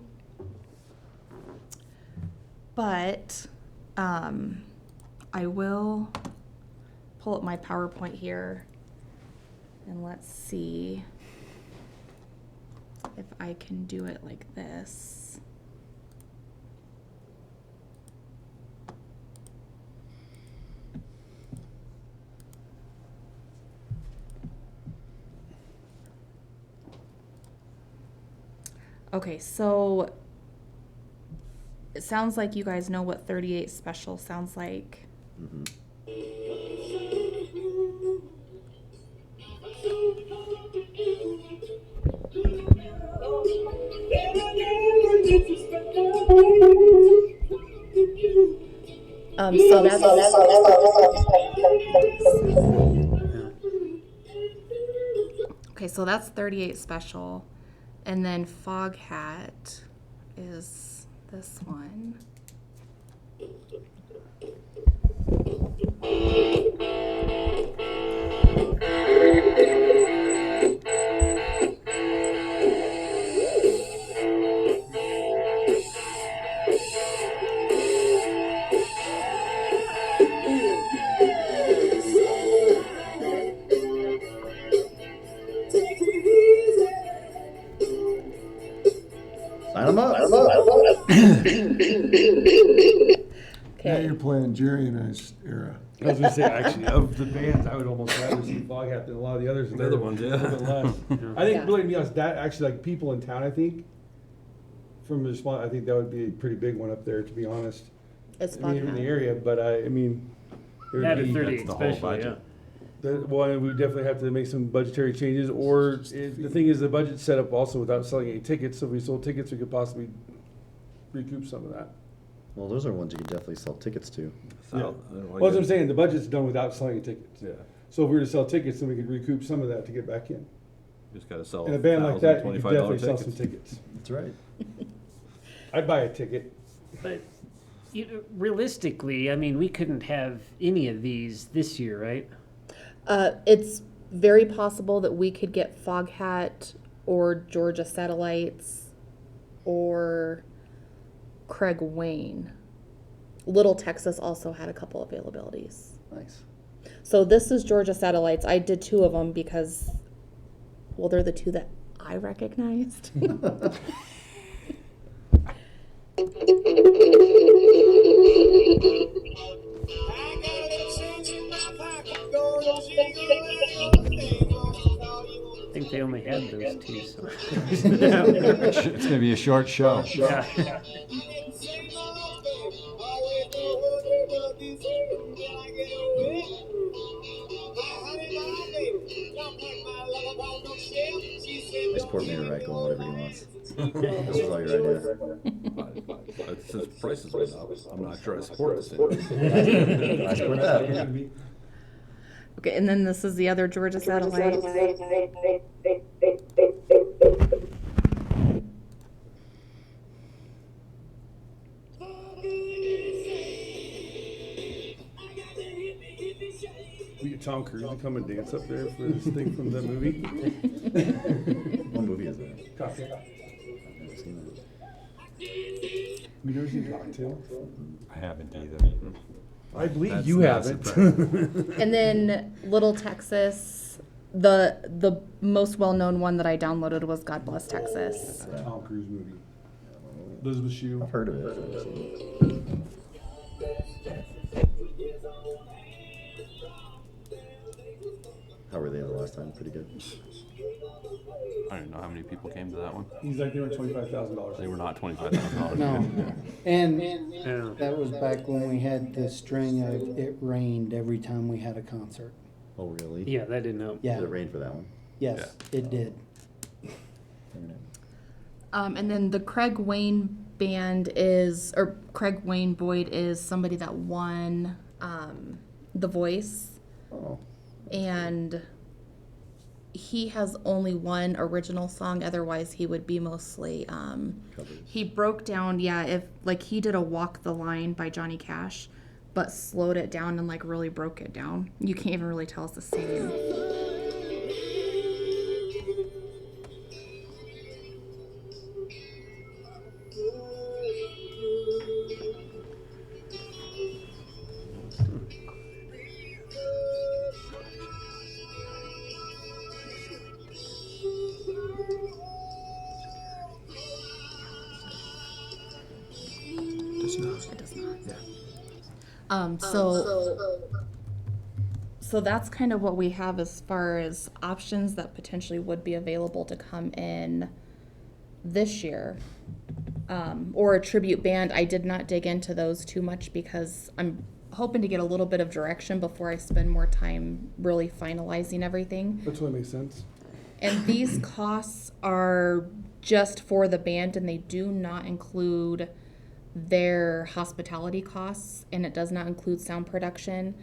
But I will pull up my PowerPoint here and let's see if I can do it like this. Okay, so it sounds like you guys know what 38 special sounds like. So that's okay, so that's 38 special. And then Fog Hat is this one. Sign them up. Now you're playing Jerry and I's era. I was gonna say, actually, of the bands, I would almost rather see Fog Hat than a lot of the others. The other ones, yeah. A little bit less. I think, really, to be honest, that actually, like, people in town, I think, from the spot, I think that would be a pretty big one up there, to be honest. It's I mean, Fog in the Hat. area, but I mean, it would That be- is 38 That's the whole special, yeah. budget. Well, we definitely have to make some budgetary changes, or the thing is, the budget's set up also without selling any tickets, so if we sold tickets, we could possibly recoup some of that. Well, those are ones you can definitely sell tickets to. Yeah. Well, that's what I'm saying, the budget's done without selling tickets. Yeah. So if we were to sell tickets, then we could recoup some of that to get back in. Just gotta sell In a band like that, you could $1,025 definitely sell some tickets. That's right. I'd buy a ticket. But realistically, I mean, we couldn't have any of these this year, right? It's very possible that we could get Fog Hat or Georgia Satellites or Craig Wayne. Little Texas also had a couple availabilities. Nice. So this is Georgia Satellites. I did 2 of them because, well, they're the 2 that I recognized. I think they only had those 2, so. It's gonna be a short show. Yeah. Nice Port Mayor right going whatever he wants. This was all your idea. Since prices went up, I'm not sure I support this anymore. I support that. Okay, and then this is the other Georgia Satellites. We get Tom Cruise to come and dance up there for this thing from the movie. What movie is that? Cocktail. I've never seen that. You never seen Cocktail? I haven't either. I believe That's you not haven't. surprising. And then Little Texas, the most well-known one that I downloaded was God Bless Texas. That's a Tom Cruise movie. Elizabeth Shue. I've heard of it. I've never seen it. How were they the last time? Pretty good. I don't know how many people came to that one. He's like, they were $25,000. They were not $25,000. No. And Yeah. that was back when we had the string of it rained every time we had a concert. Oh, really? Yeah, that didn't help. Yeah. Did it rain for that one? Yes, it did. Very And then the Craig Wayne band is, or Craig Wayne Boyd is somebody that won The Voice. Oh. And he has only one original song, otherwise he would be mostly he broke down, yeah, if like he did a Walk the Line by Johnny Cash, but slowed it down and like really broke it down. You can't even really tell it's the same. It does not. So that's kind of what we have as far as options that potentially would be available to come in this year. Or a tribute band. I did not dig into those too much because I'm hoping to get a little bit of direction before I spend more time really finalizing everything. That totally makes sense. And these costs are just for the band, and they do not include their hospitality costs, and it does not include sound production,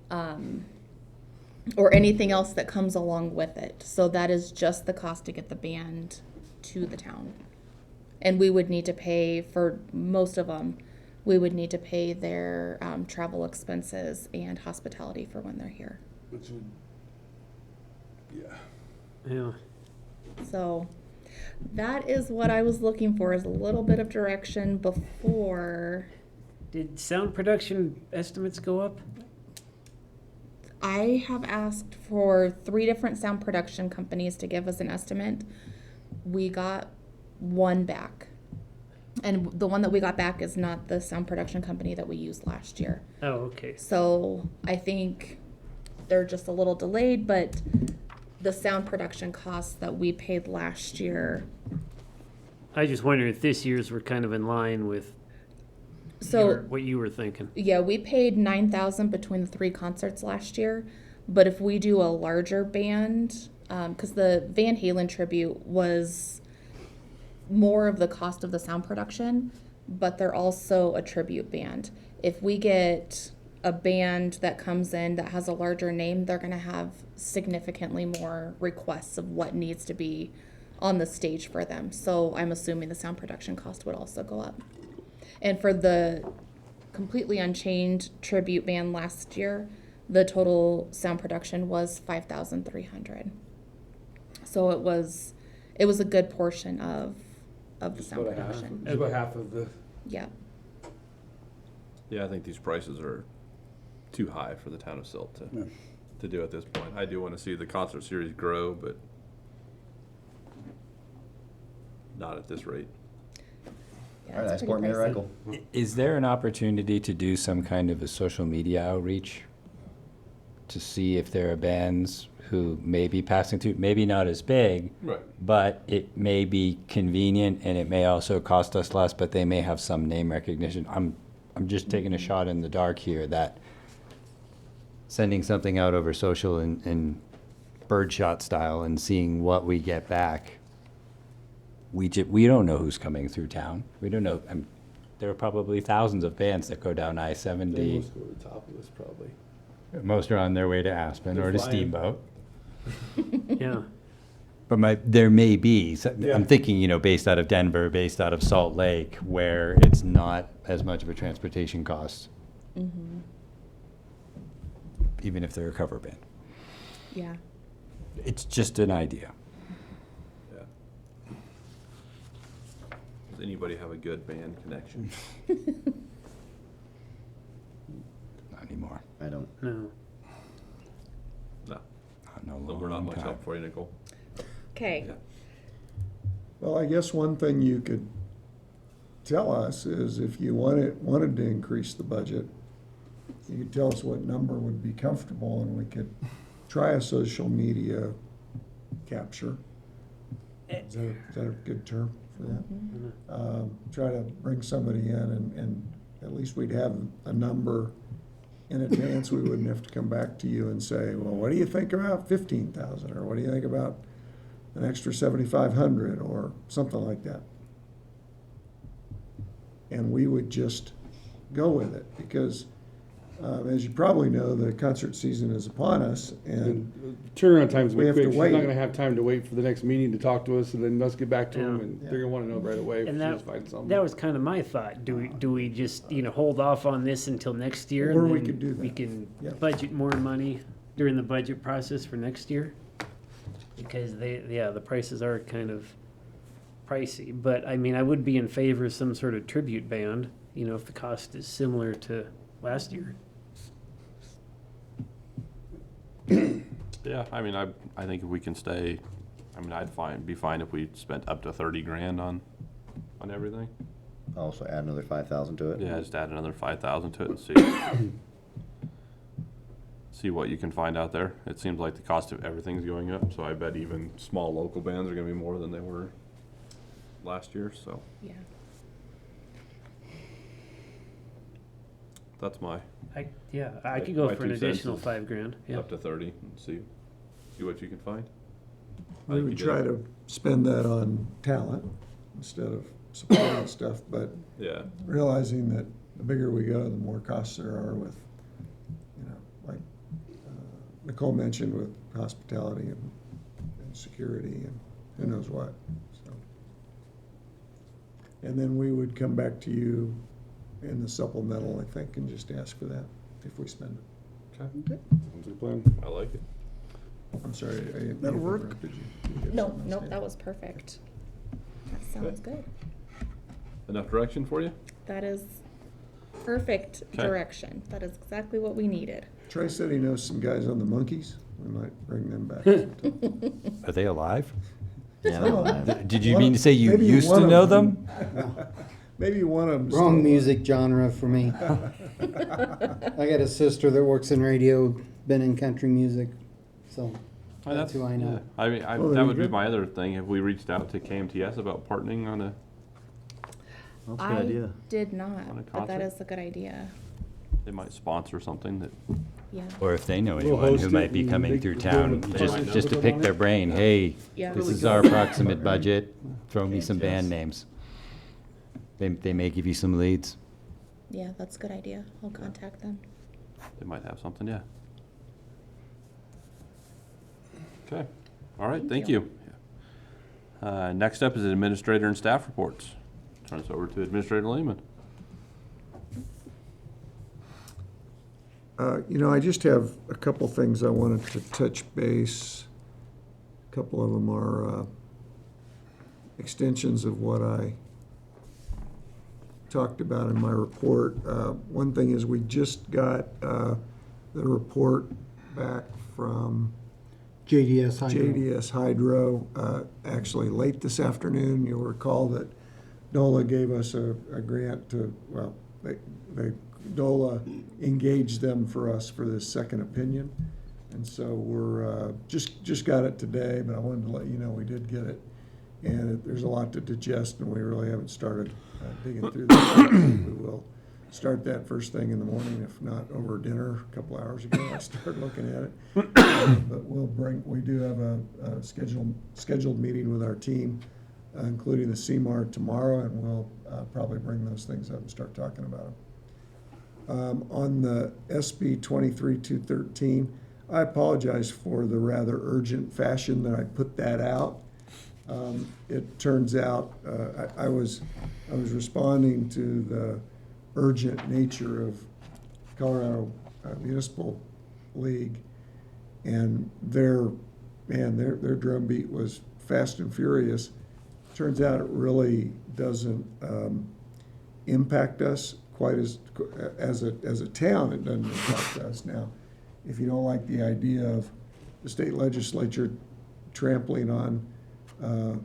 or anything else that comes along with it. So that is just the cost to get the band to the town. And we would need to pay for most of them. We would need to pay their travel expenses and hospitality for when they're here. Which would, yeah. Yeah. So that is what I was looking for, is a little bit of direction before. Did sound production estimates go up? I have asked for 3 different sound production companies to give us an estimate. We got one back. And the one that we got back is not the sound production company that we used last year. Oh, okay. So I think they're just a little delayed, but the sound production costs that we paid last year. I just wondered if this year's were kind of in line with what you were thinking. Yeah, we paid $9,000 between the 3 concerts last year. But if we do a larger band, because the Van Halen tribute was more of the cost of the sound production, but they're also a tribute band. If we get a band that comes in that has a larger name, they're going to have significantly more requests of what needs to be on the stage for them. So I'm assuming the sound production cost would also go up. And for the completely unchained tribute band last year, the total sound production was $5,300. So it was a good portion of the sound production. About half of the. Yeah. Yeah, I think these prices are too high for the town of Silt to do at this point. I do want to see the concert series grow, but not at this rate. Yeah, All right, it's I support pretty Mayor pricey. Eichel. Is there an opportunity to do some kind of a social media outreach to see if there are bands who may be passing through, maybe not as big, Right. but it may be convenient and it may also cost us less, but they may have some name recognition. I'm just taking a shot in the dark here that sending something out over social in birdshot style and seeing what we get back. We don't know who's coming through town. We don't know. There are probably thousands of bands that go down I-70. They most go to the top of this probably. Most are on their way to Aspen They're or to flying. Steamboat. Yeah. But there may be, Yeah. I'm thinking, based out of Denver, based out of Salt Lake, where it's not as much of a transportation cost, Mm-hmm. even if they're a cover band. Yeah. It's just an idea. Yeah. Does anybody have a good band connection? Not anymore. I don't. No. No. No So we're not long much time. help for you, Nicole. Okay. Yeah. Well, I guess one thing you could tell us is if you wanted to increase the budget, you could tell us what number would be comfortable, and we could try a social media capture. Is that a good term for that? Try to bring somebody in, and at least we'd have a number in advance. We wouldn't have to come back to you and say, well, what do you think about 15,000, or what do you think about an extra 7,500 or something like that. And we would just go with it because, as you probably know, the concert season is upon us and Turnaround times we be have quick. to She's wait. not gonna have time to wait for the next meeting to talk to us and then us get back to them Yeah. and they're gonna wanna know right away if And she that, just finds something. that was kind of my thought. Do we just, hold off on this until next year? Or and we then could do that. We can Yeah. budget more money during the budget process for next year? Because the prices are kind of pricey. But I mean, I would be in favor of some sort of tribute band, if the cost is similar to last year. Yeah, I mean, I think if we can stay, I mean, be fine if we spent up to 30 grand on everything. Also add another 5,000 to it. Yeah, just add another 5,000 to it and see what you can find out there. It seems like the cost of everything's going up, so I bet even small local bands are gonna be more than they were last year, so. Yeah. That's my. I could go my for an 2 cents additional is $5,000. Yeah. Up to 30 and see what you can find. I We think would you did try it. to spend that on talent instead of supporting stuff, but Yeah. realizing that the bigger we go, the more costs there are with, like Nicole mentioned with hospitality and security and who knows what, so. And then we would come back to you in the supplemental, I think, and just ask for that if we spend it. Okay. Sounds like a plan. I like it. I'm sorry. That'll work. Interrupted you. You had No, something else nope, to that add? was perfect. That sounds good. Enough direction for you? That is perfect Okay. direction. That is exactly what we needed. Trey said he knows some guys on the Monkeys. We might bring them back. sometime. Are they alive? Yeah, they're alive. Did you mean to say you Maybe used one to of know them? Maybe one of them. Wrong music genre for me. I got a sister that works in radio, been in country music, so that's who I know. Yeah. I mean, Well, there that you would be go. my other thing. Have we reached out to KMTS about partnering on a? That's a good idea. Did On a not, but that concert? is a good idea. They might sponsor something that. Yeah. Or if they know We'll anyone host who it might be and coming make- through do town, it with just partners. to pick their brain, hey, Yeah. this is our approximate budget, throw me some band names. They may give you some leads. Yeah, that's a good idea. I'll contact them. They might have something, yeah. Okay, all right, thank you. Next up is administrator and staff reports. Turn this over to Administrator Lehman. I just have a couple things I wanted to touch base. A couple of them are extensions of what I talked about in my report. One thing is we just got the report back from JDS Hydro. JDS Hydro, actually late this afternoon. You'll recall that DOLA gave us a grant to, DOLA engaged them for us for this second opinion. And so we're, just got it today, but I wanted to let you know we did get it. And there's a lot to digest, and we really haven't started digging through that. We will start that first thing in the morning, if not over dinner. A couple hours ago, I started looking at it. But we do have a scheduled meeting with our team, including the CMAR tomorrow, and we'll probably bring those things up and start talking about them. On the SB 23-213, I apologize for the rather urgent fashion that I put that out. It turns out I was responding to the urgent nature of Colorado Municipal League, and their drumbeat was fast and furious. Turns out it really doesn't impact us quite as a town. It doesn't impact us now. If you don't like the idea of the state legislature trampling on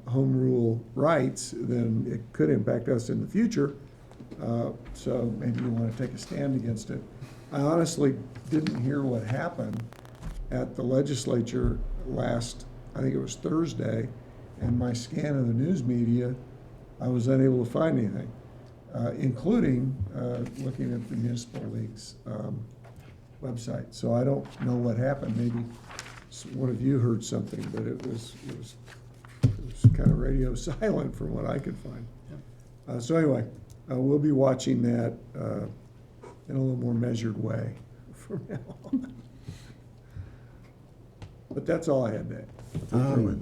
home rule rights, then it could impact us in the future. So maybe you want to take a stand against it. I honestly didn't hear what happened at the legislature last, I think it was Thursday, and my scan of the news media, I was unable to find anything, including looking at the Municipal League's website. So I don't know what happened. Maybe one of you heard something, but it was It was kind of radio silent from what I could find. So anyway, we'll be watching that in a little more measured way from now on. But that's all I had to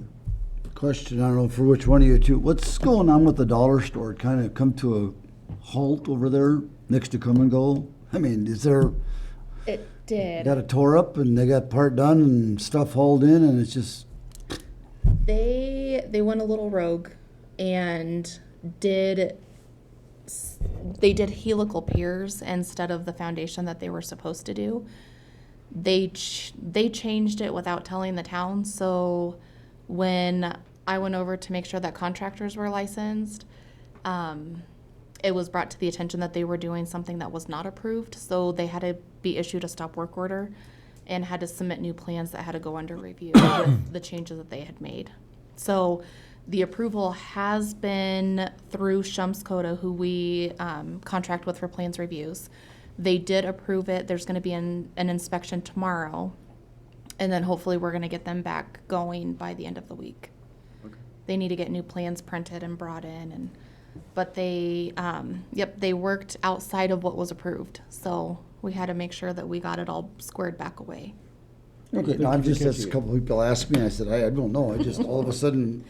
Question, I don't know for which one of you two. What's going on with the dollar store? It kind of come to a halt over there next to Come and Go? I mean, is there, It did. got it tore up and they got part done and stuff hauled in and it's just, They went a little rogue and did helical piers instead of the foundation that they were supposed to do. They changed it without telling the town. So when I went over to make sure that contractors were licensed, it was brought to the attention that they were doing something that was not approved. So they had to be issued a stop work order and had to submit new plans that had to go under review with the changes that they had made. So the approval has been through Shumscoda, who we contract with for plans reviews. They did approve it. There's going to be an inspection tomorrow. And then hopefully we're going to get them back going by the end of the week. Okay. They need to get new plans printed and brought in. But they, they worked outside of what was approved. So we had to make sure that we got it all squared back away. okay, no, I'm just, that's a couple people asked me, I said, I don't know, I just, all of a sudden,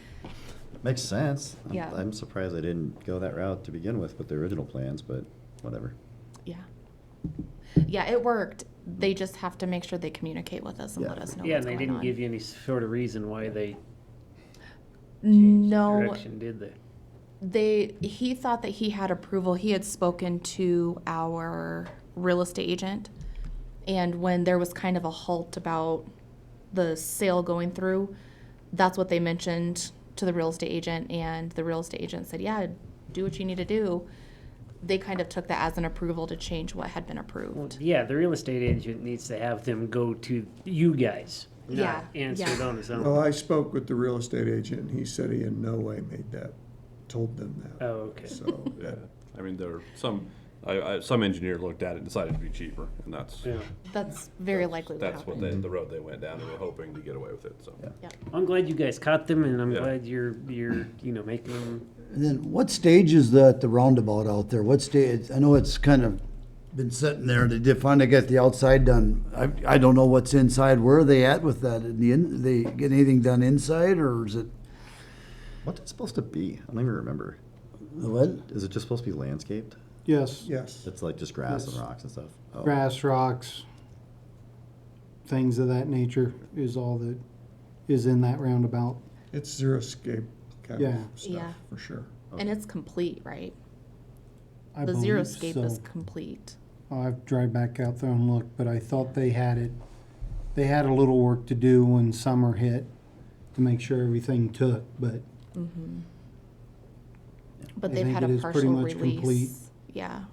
Makes sense. Yeah. I'm surprised I didn't go that route to begin with the original plans, but whatever. Yeah. Yeah, it worked. They just have to make sure they communicate with us and let us know Yeah, what's and they going didn't on. give you any sort of reason why they No, direction, did they? he thought that he had approval. He had spoken to our real estate agent. And when there was kind of a halt about the sale going through, that's what they mentioned to the real estate agent. And the real estate agent said, yeah, do what you need to do. They kind of took that as an approval to change what had been approved. Yeah, the real estate agent needs to have them go to you guys, not Yeah, answer yeah. it on his own. Well, I spoke with the real estate agent, and he said he in no way told them that. Oh, okay. So, Yeah, I mean, there are some engineer looked at it and decided to be cheaper, and that's, Yeah. That's very likely what that's happened. what the road they went down, and were hoping to get away with it, so. I'm glad you guys caught them, and I'm Yeah. glad you're making them. and then what stage is the roundabout out there? What stage, I know it's kind of been sitting there, they did finally get the outside done. I don't know what's inside, where are they at with that? They get anything done inside, or is it, What's it supposed to be? I don't even remember. what? Is it just supposed to be landscaped? Yes, yes. It's like just grass Yes. and rocks and stuff? Oh. grass, rocks, things of that nature is all that is in that roundabout. It's xeriscape kind Yeah. of stuff, Yeah. for sure. And it's complete, right? I The believe xeriscape so. is complete. I'll have to drive back out there and look, but I thought they had it, they had a little work to do when summer hit to make sure everything took, but But I they've think had it a is pretty partial much complete. release. Yeah.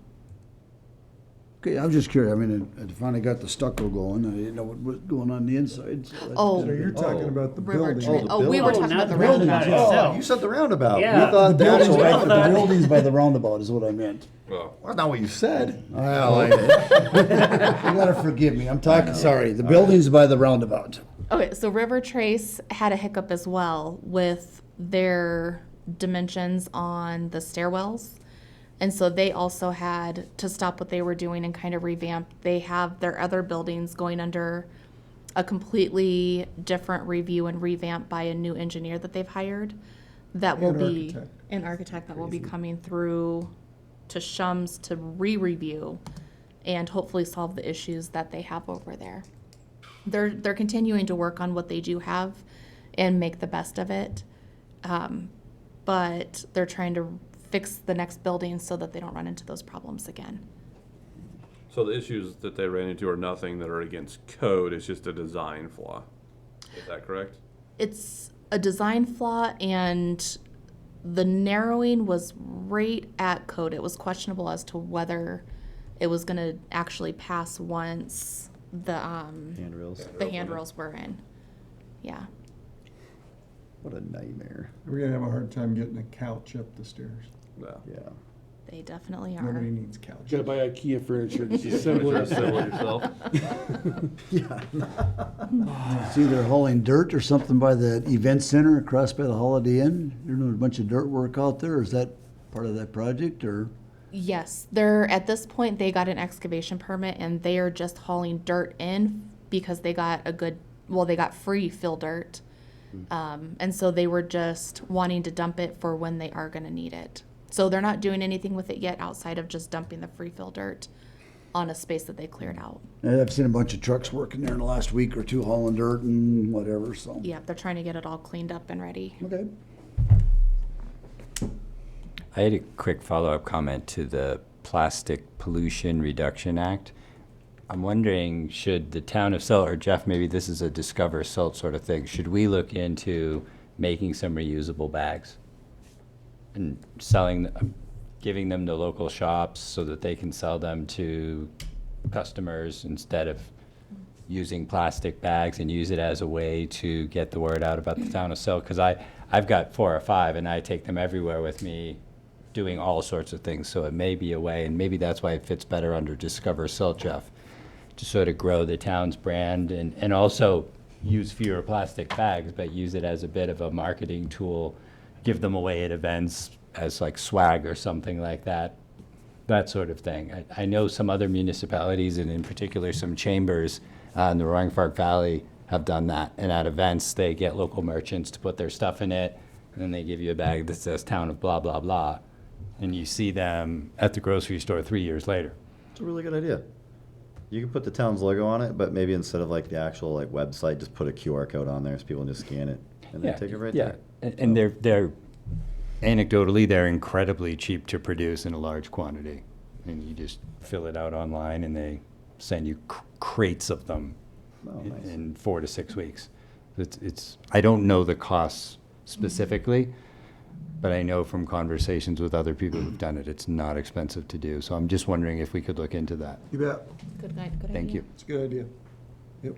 Okay, I'm just curious, I mean, I finally got the stucco going, I didn't know what was going on the inside. So that's Oh. So good. you're talking about the River building. Trail. Oh, we were talking about the building roundabout. itself. Oh, you said the roundabout. Yeah. We thought The that buildings, was right, what the buildings by the roundabout is what I meant. Well, That's not what you said. Well, you gotta forgive me, I'm talking, sorry, the buildings by the roundabout. Okay, so River Trace had a hiccup as well with their dimensions on the stairwells. And so they also had to stop what they were doing and kind of revamp. They have their other buildings going under a completely different review and revamp by a new engineer that they've hired. That will And be architect. an architect that will be coming through to Shums to re-review and hopefully solve the issues that they have over there. They're continuing to work on what they do have and make the best of it. But they're trying to fix the next building so that they don't run into those problems again. so the issues that they ran into are nothing that are against code, it's just a design flaw. Is that correct? It's a design flaw and the narrowing was right at code. It was questionable as to whether it was gonna actually pass once the Handrails. handrails were in. Yeah. What a nightmare. We're gonna have a hard time getting a couch up the stairs. No. Yeah. They definitely Nobody are. needs couches. Gotta buy IKEA furniture, just assemble it. Assemble it yourself. See, they're hauling dirt or something by the event center across by the Holiday Inn. There's a bunch of dirt work out there. Is that part of that project or? Yes, they're, at this point, they got an excavation permit and they are just hauling dirt in because they got they got free fill dirt. And so they were just wanting to dump it for when they are gonna need it. So they're not doing anything with it yet outside of just dumping the free fill dirt on a space that they cleared out. I've seen a bunch of trucks working there in the last week or two hauling dirt and whatever, so. Yeah, they're trying to get it all cleaned up and ready. Okay. I had a quick follow-up comment to the Plastic Pollution Reduction Act. I'm wondering, should the town of Silt, or Jeff, maybe this is a Discover Silt sort of thing, should we look into making some reusable bags and giving them to local shops so that they can sell them to customers instead of using plastic bags, and use it as a way to get the word out about the town of Silt? Because I've got 4 or 5 and I take them everywhere with me, doing all sorts of things, so it may be a way, and maybe that's why it fits better under Discover Silt, Jeff, to sort of grow the town's brand and also use fewer plastic bags, but use it as a bit of a marketing tool, give them away at events as like swag or something like that, that sort of thing. I know some other municipalities, and in particular some chambers in the Roaring Fork Valley, have done that, and at events they get local merchants to put their stuff in it, and then they give you a bag that says town of blah blah blah, and you see them at the grocery store 3 years later. It's a really good idea. You can put the town's logo on it, but maybe instead of like the actual like website, just put a QR code on there so people can just scan it and then take it right there. And they're anecdotally, they're incredibly cheap to produce in a large quantity. And you just fill it out online and they send you crates of them in 4 to 6 weeks. It's I don't know the costs specifically, but I know from conversations with other people who've done it, it's not expensive to do. So I'm just wondering if we could look into that. You bet. Good idea. Thank you. It's a good idea. Yep.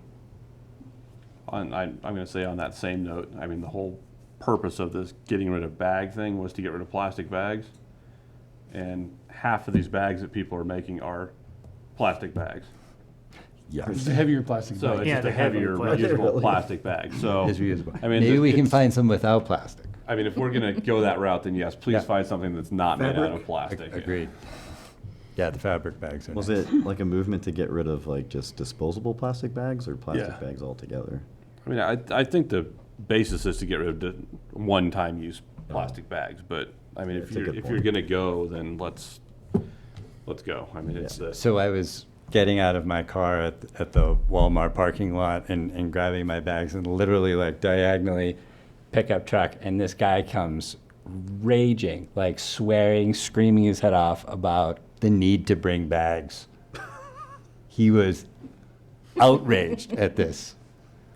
I'm going to say on that same note, I mean, the whole purpose of this getting rid of bag thing was to get rid of plastic bags. And half of these bags that people are making are plastic bags. Yeah. It's a heavier plastic So bag. it's just a heavier reusable plastic bag. So It's reusable. I mean, Maybe we can it's- find some without plastic. I mean, if we're going to go that route, then yes, please find something that's not made out of plastic. Agreed. Yeah, the fabric bags are Was nice. it like a movement to get rid of like just disposable plastic bags or plastic Yeah. bags altogether? I mean, I think the basis is to get rid of the one-time use plastic bags, but I mean, That's a good if point. you're gonna go, then let's go. I mean, it's the. So I was getting out of my car at the Walmart parking lot and grabbing my bags, and literally like diagonally pickup truck, and this guy comes raging, like swearing, screaming his head off about the need to bring bags. He was outraged at this,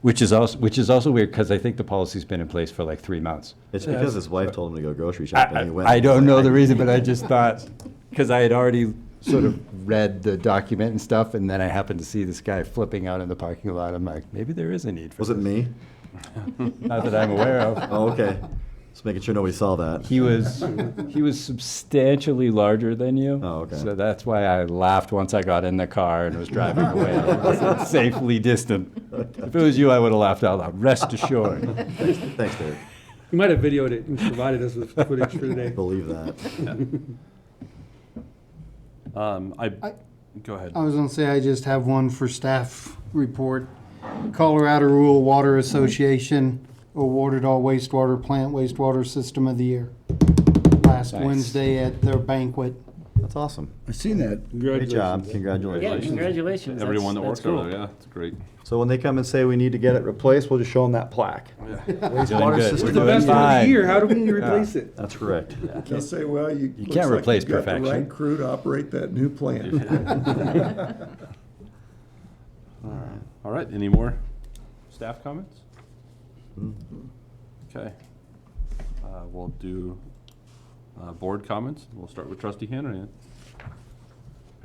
which is also weird because I think the policy's been in place for like 3 months. It's because his wife told him to go grocery shopping. and he went. I don't know the reason, but I just thought, because I had already sort of read the document and stuff, and then I happened to see this guy flipping out in the parking lot. I'm like, maybe there is a need for Was it me? Not that I'm aware of. Oh, okay. Just making sure nobody saw that. He was substantially larger than you. Oh, okay. So that's why I laughed once I got in the car and was driving away. I wasn't safely distant. If it was you, I would have laughed out loud. Rest assured. Thanks, Derek. You might have videoed it and provided us with footage for today. Believe that. Go ahead. I was gonna say, I just have one for staff report. Colorado Rural Water Association awarded all wastewater plant wastewater system of the year last Nice. Wednesday at their banquet. That's awesome. I've seen that. Great job. Yeah, Congratulations. congratulations. Everyone that That's works cool. over there, yeah, it's great. So when they come and say we need to get it replaced, we'll just show them that plaque. Wastewater It's system. the best one of the year. How do we replace it? That's correct. They'll say, well, you. You looks can't like replace you've got the perfection. right crew to operate that new plant. All right, any more staff comments? Okay. We'll do board comments. We'll start with Trustee Hanrahan.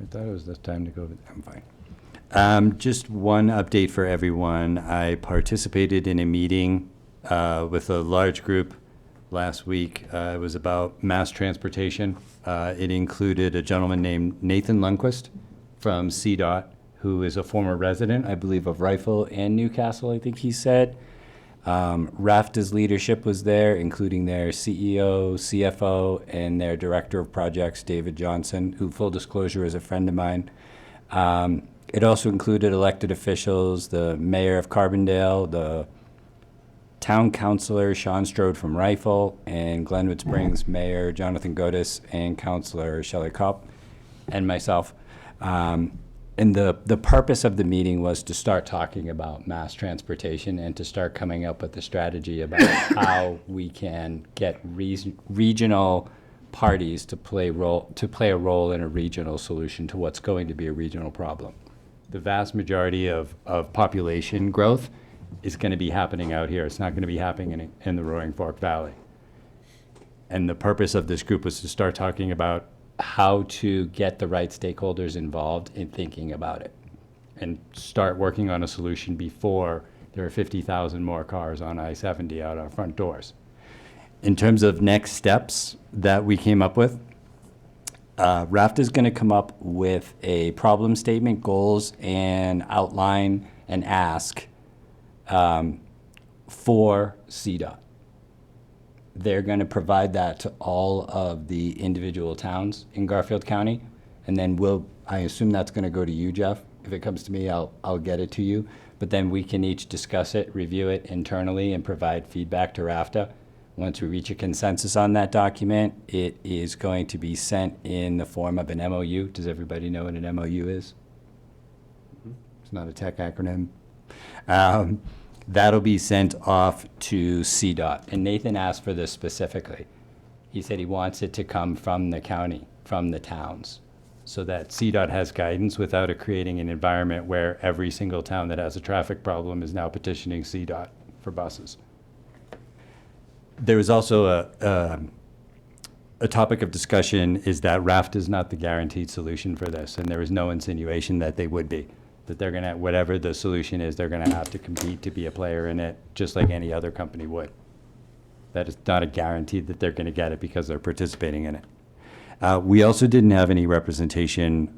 I thought it was the time to go. I'm fine. Just one update for everyone. I participated in a meeting with a large group last week. It was about mass transportation. It included a gentleman named Nathan Lundquist from CDOT, who is a former resident, I believe, of Rifle and Newcastle, I think he said. RAFTA's leadership was there, including their CEO, CFO, and their director of projects, David Johnson, who, full disclosure, is a friend of mine. It also included elected officials, the mayor of Carbondale, the town councilor, Sean Strode from Rifle, and Glenwood Springs Mayor Jonathan Godis, and Councilor Shelley Kopp, and myself. And the purpose of the meeting was to start talking about mass transportation and to start coming up with a strategy about how we can get regional parties to play a role in a regional solution to what's going to be a regional problem. The vast majority of population growth is going to be happening out here. It's not going to be happening in the Roaring Fork Valley. And the purpose of this group was to start talking about how to get the right stakeholders involved in thinking about it and start working on a solution before there are 50,000 more cars on I-70 out our front doors. In terms of next steps that we came up with, RAFTA is going to come up with a problem statement, goals, and outline and ask for CDOT. They're going to provide that to all of the individual towns in Garfield County, and then I assume that's going to go to you, Jeff. If it comes to me, I'll get it to you. But then we can each discuss it, review it internally, and provide feedback to RAFTA. Once we reach a consensus on that document, it is going to be sent in the form of an MOU. Does everybody know what an MOU is? It's not a tech acronym. That'll be sent off to CDOT. And Nathan asked for this specifically. He said he wants it to come from the county, from the towns, so that CDOT has guidance without it creating an environment where every single town that has a traffic problem is now petitioning CDOT for buses. There was also a topic of discussion is that RAFTA is not the guaranteed solution for this, and there is no insinuation that they would be. That they're going to, whatever the solution is, they're going to have to compete to be a player in it, just like any other company would. That is not a guarantee that they're going to get it because they're participating in it. We also didn't have any representation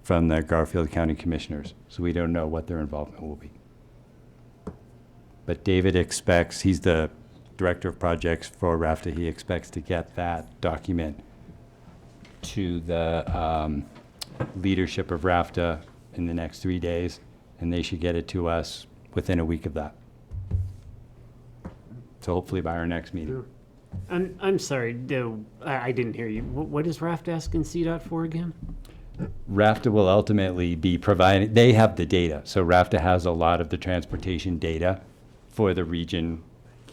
from the Garfield County Commissioners, so we don't know what their involvement will be. But David expects, he's the director of projects for RAFTA, he expects to get that document to the leadership of RAFTA in the next 3 days, and they should get it to us within a week of that. So hopefully by our next meeting. I'm sorry, I didn't hear you. What is RAFT asking CDOT for again? RAFTA will ultimately be providing, they have the data. So RAFTA has a lot of the transportation data for the region,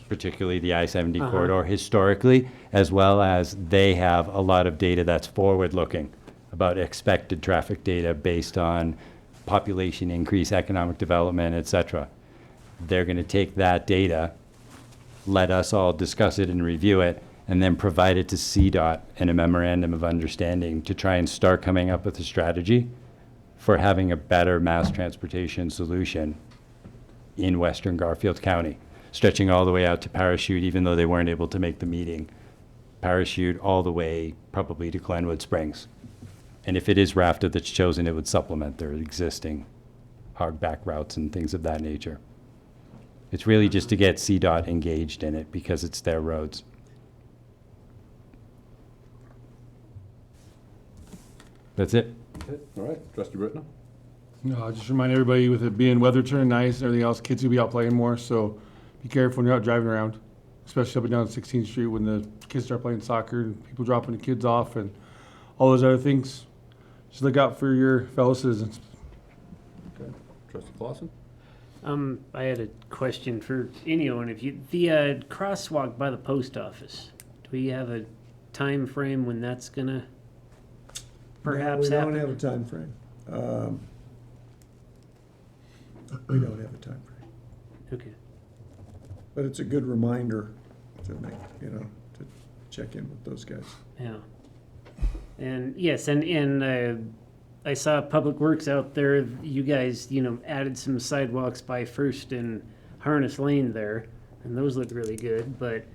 particularly the I-70 corridor historically, as well as they have a lot of data that's forward-looking about expected traffic data based on population increase, economic development, et cetera. They're going to take that data, let us all discuss it and review it, and then provide it to CDOT in a memorandum of understanding to try and start coming up with a strategy for having a better mass transportation solution in Western Garfield County, stretching all the way out to Parachute, even though they weren't able to make the meeting. Parachute all the way probably to Glenwood Springs. And if it is RAFTA that's chosen, it would supplement their existing hogback routes and things of that nature. It's really just to get CDOT engaged in it because it's their roads. That's it. All right, Trustee Britton. No, I'll just remind everybody with it being weather turning nice and everything else, kids will be out playing more, so be careful when you're out driving around, especially up and down 16th Street when the kids start playing soccer and people dropping the kids off and all those other things. Just look out for your fellow citizens. Okay, Trustee Clausen. I had a question for anyone. If you the crosswalk by the post office, do we have a time frame when that's gonna perhaps happen? We don't have a time frame. We don't have a time frame. Okay. But it's a good reminder to make, to check in with those guys. Yeah. And yes, and I saw Public Works out there. You guys, added some sidewalks by First and Harness Lane there, and those look really good. But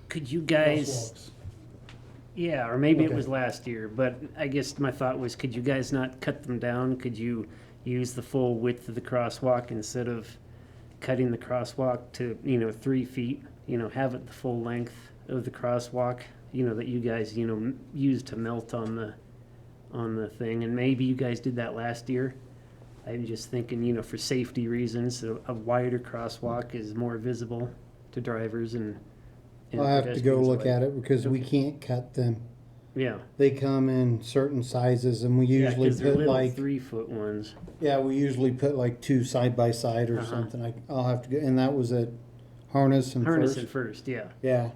Could you guys, Crosswalks. yeah, or maybe it Okay. was last year, but I guess my thought was, could you guys not cut them down? Could you use the full width of the crosswalk instead of cutting the crosswalk to, 3 feet? Have it the full length of the crosswalk, that you guys, use to melt on the thing. And maybe you guys did that last year. I'm just thinking, for safety reasons, a wider crosswalk is more visible to drivers and I'll have to go pedestrians look alike. at it because we Okay. can't cut them. Yeah. They come in certain sizes and we Yeah, usually 'cause they're put little like, 3-foot ones. yeah, we usually put like 2 side by side or Uh-huh. something. I'll have to go, and that was at Harness and Harness First. and First, yeah. Yeah.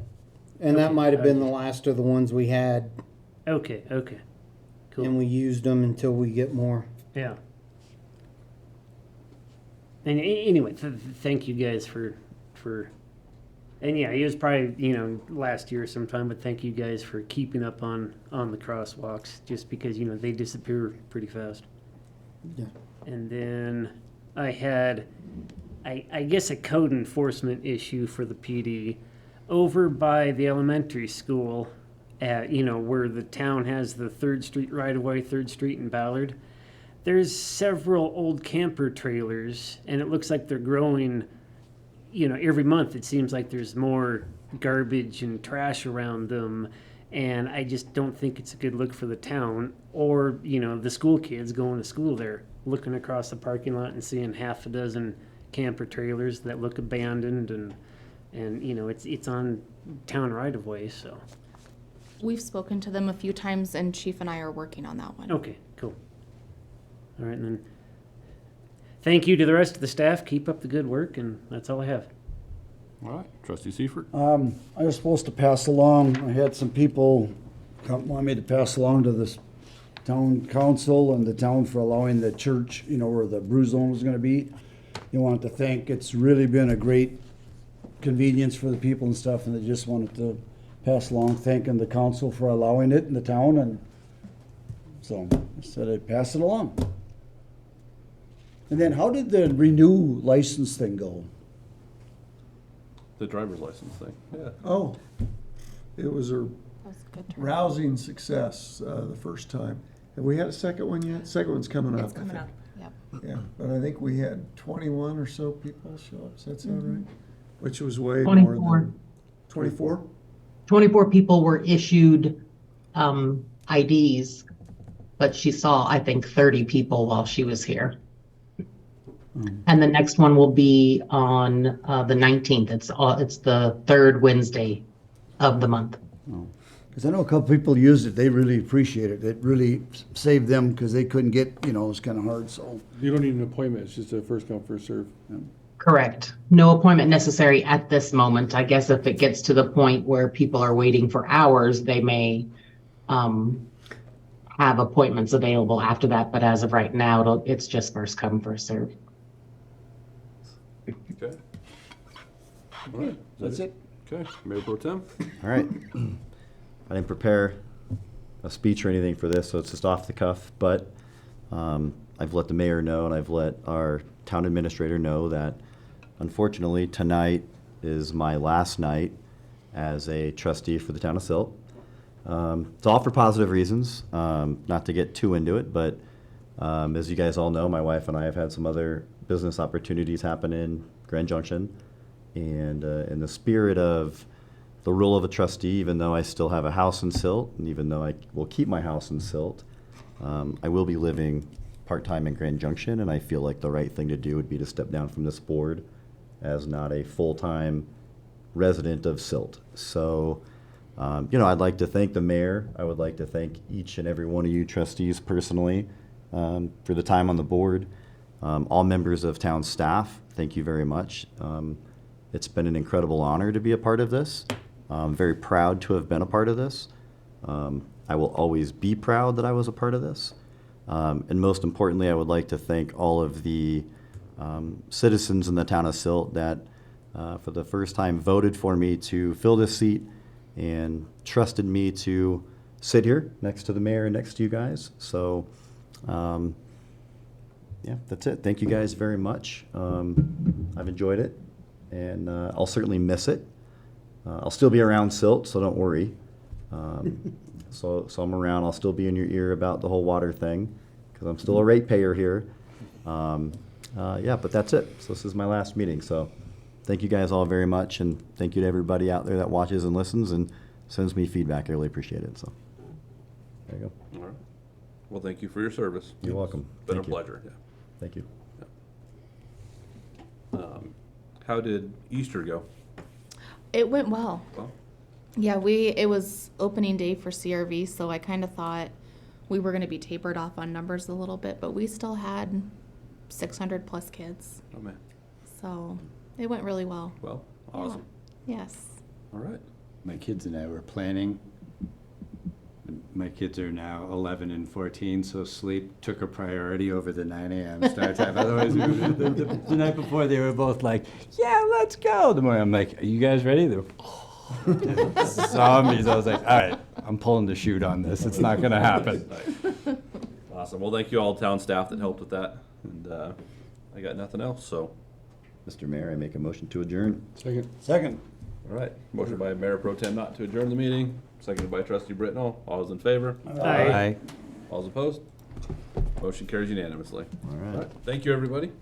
And that Okay, might have been the okay. last of the ones we had. Okay, cool. And we used them until we get more. Yeah. And anyway, thank you guys for, and yeah, it was probably, last year sometime, but thank you guys for keeping up on the crosswalks, just because, they disappear pretty fast. Yeah. And then I had, I guess, a code enforcement issue for the PD over by the elementary school at, where the town has the 3rd Street right-of-way, 3rd Street in Ballard. There's several old camper trailers, and it looks like they're growing, every month. It seems like there's more garbage and trash around them, and I just don't think it's a good look for the town or, the school kids going to school there, looking across the parking lot and seeing half a dozen camper trailers that look abandoned, and it's on town right-of-way, so. We've spoken to them a few times, and Chief and I are working on that one. Okay, cool. All right, and then thank you to the rest of the staff. Keep up the good work, and that's all I have. All right, Trustee Seifert. I was supposed to pass along, I had some people want me to pass along to this town council and the town for allowing the church, where the brew zone was gonna be. You want to thank, it's really been a great convenience for the people and stuff, and they just wanted to pass along thanking the council for allowing it in the town, and so I said I'd pass it along. And then how did the renew license thing go? The driver's license thing, yeah. Oh, it was a That was a good turn. rousing success the first time. Have we had a second one yet? Second one's coming up. It's I coming think. up, yep. Yeah, but I think we had 21 or so people show up. Does that sound right? Which was way 24. more than 24. 24 people were issued IDs, but she saw, I think, 30 people while she was here. And the next one will be on the 19th. It's the 3rd Wednesday of the month. Because I know a couple people used it, they really appreciate it. It really saved them because they couldn't get, it was kind of hard, so. You don't need an appointment, it's just a first come, first serve. Correct. No appointment necessary at this moment. I guess if it gets to the point where people are waiting for hours, they may have appointments available after that. But as of right now, it's just first come, first serve. Okay. All right. That's it. Okay, Mayor Pro Tem. All right. I didn't prepare a speech or anything for this, so it's just off the cuff, but I've let the mayor know and I've let our town administrator know that unfortunately tonight is my last night as a trustee for the town of Silt. It's all for positive reasons, not to get too into it, but as you guys all know, my wife and I have had some other business opportunities happen in Grand Junction. And in the spirit of the role of a trustee, even though I still have a house in Silt, and even though I will keep my house in Silt, I will be living part-time in Grand Junction, and I feel like the right thing to do would be to step down from this board as not a full-time resident of Silt. So, I'd like to thank the mayor. I would like to thank each and every one of you trustees personally for the time on the board. All members of town staff, thank you very much. It's been an incredible honor to be a part of this. I'm very proud to have been a part of this. I will always be proud that I was a part of this. And most importantly, I would like to thank all of the citizens in the town of Silt that for the first time voted for me to fill this seat and trusted me to sit here next to the mayor and next to you guys. So, yeah, that's it. Thank you guys very much. I've enjoyed it, and I'll certainly miss it. I'll still be around Silt, so don't worry. So I'm around. I'll still be in your ear about the whole water thing, because I'm still a ratepayer here. Yeah, but that's it. So this is my last meeting. So thank you guys all very much, and thank you to everybody out there that watches and listens and sends me feedback. I really appreciate it. So there you go. All right. Well, thank you for your service. You're welcome. Been Thank a you. pleasure. Yeah. Thank you. How did Easter go? It went well. Well, Yeah, it was opening day for CRV, so I kind of thought we were going to be tapered off on numbers a little bit, but we still had 600 plus kids. oh man. So it went really well. Well, awesome. Yes. All right. My kids and I were planning. My kids are now 11 and 14, so sleep took a priority over the 9 a.m. start time. Otherwise, the night before, they were both like, yeah, let's go. The morning, I'm like, are you guys ready? They're zombies. I was like, all right, I'm pulling the chute on this. It's not going to happen. Awesome. Well, thank you all town staff that helped with that. And I got nothing else, so. Mr. Mayor, I make a motion to adjourn. Second. All right. Motion by Mayor Pro Tem not to adjourn the meeting. Seconded by Trustee Britnell. All those in favor? Aye. All those opposed? Motion carries unanimously. All right. Thank you, everybody.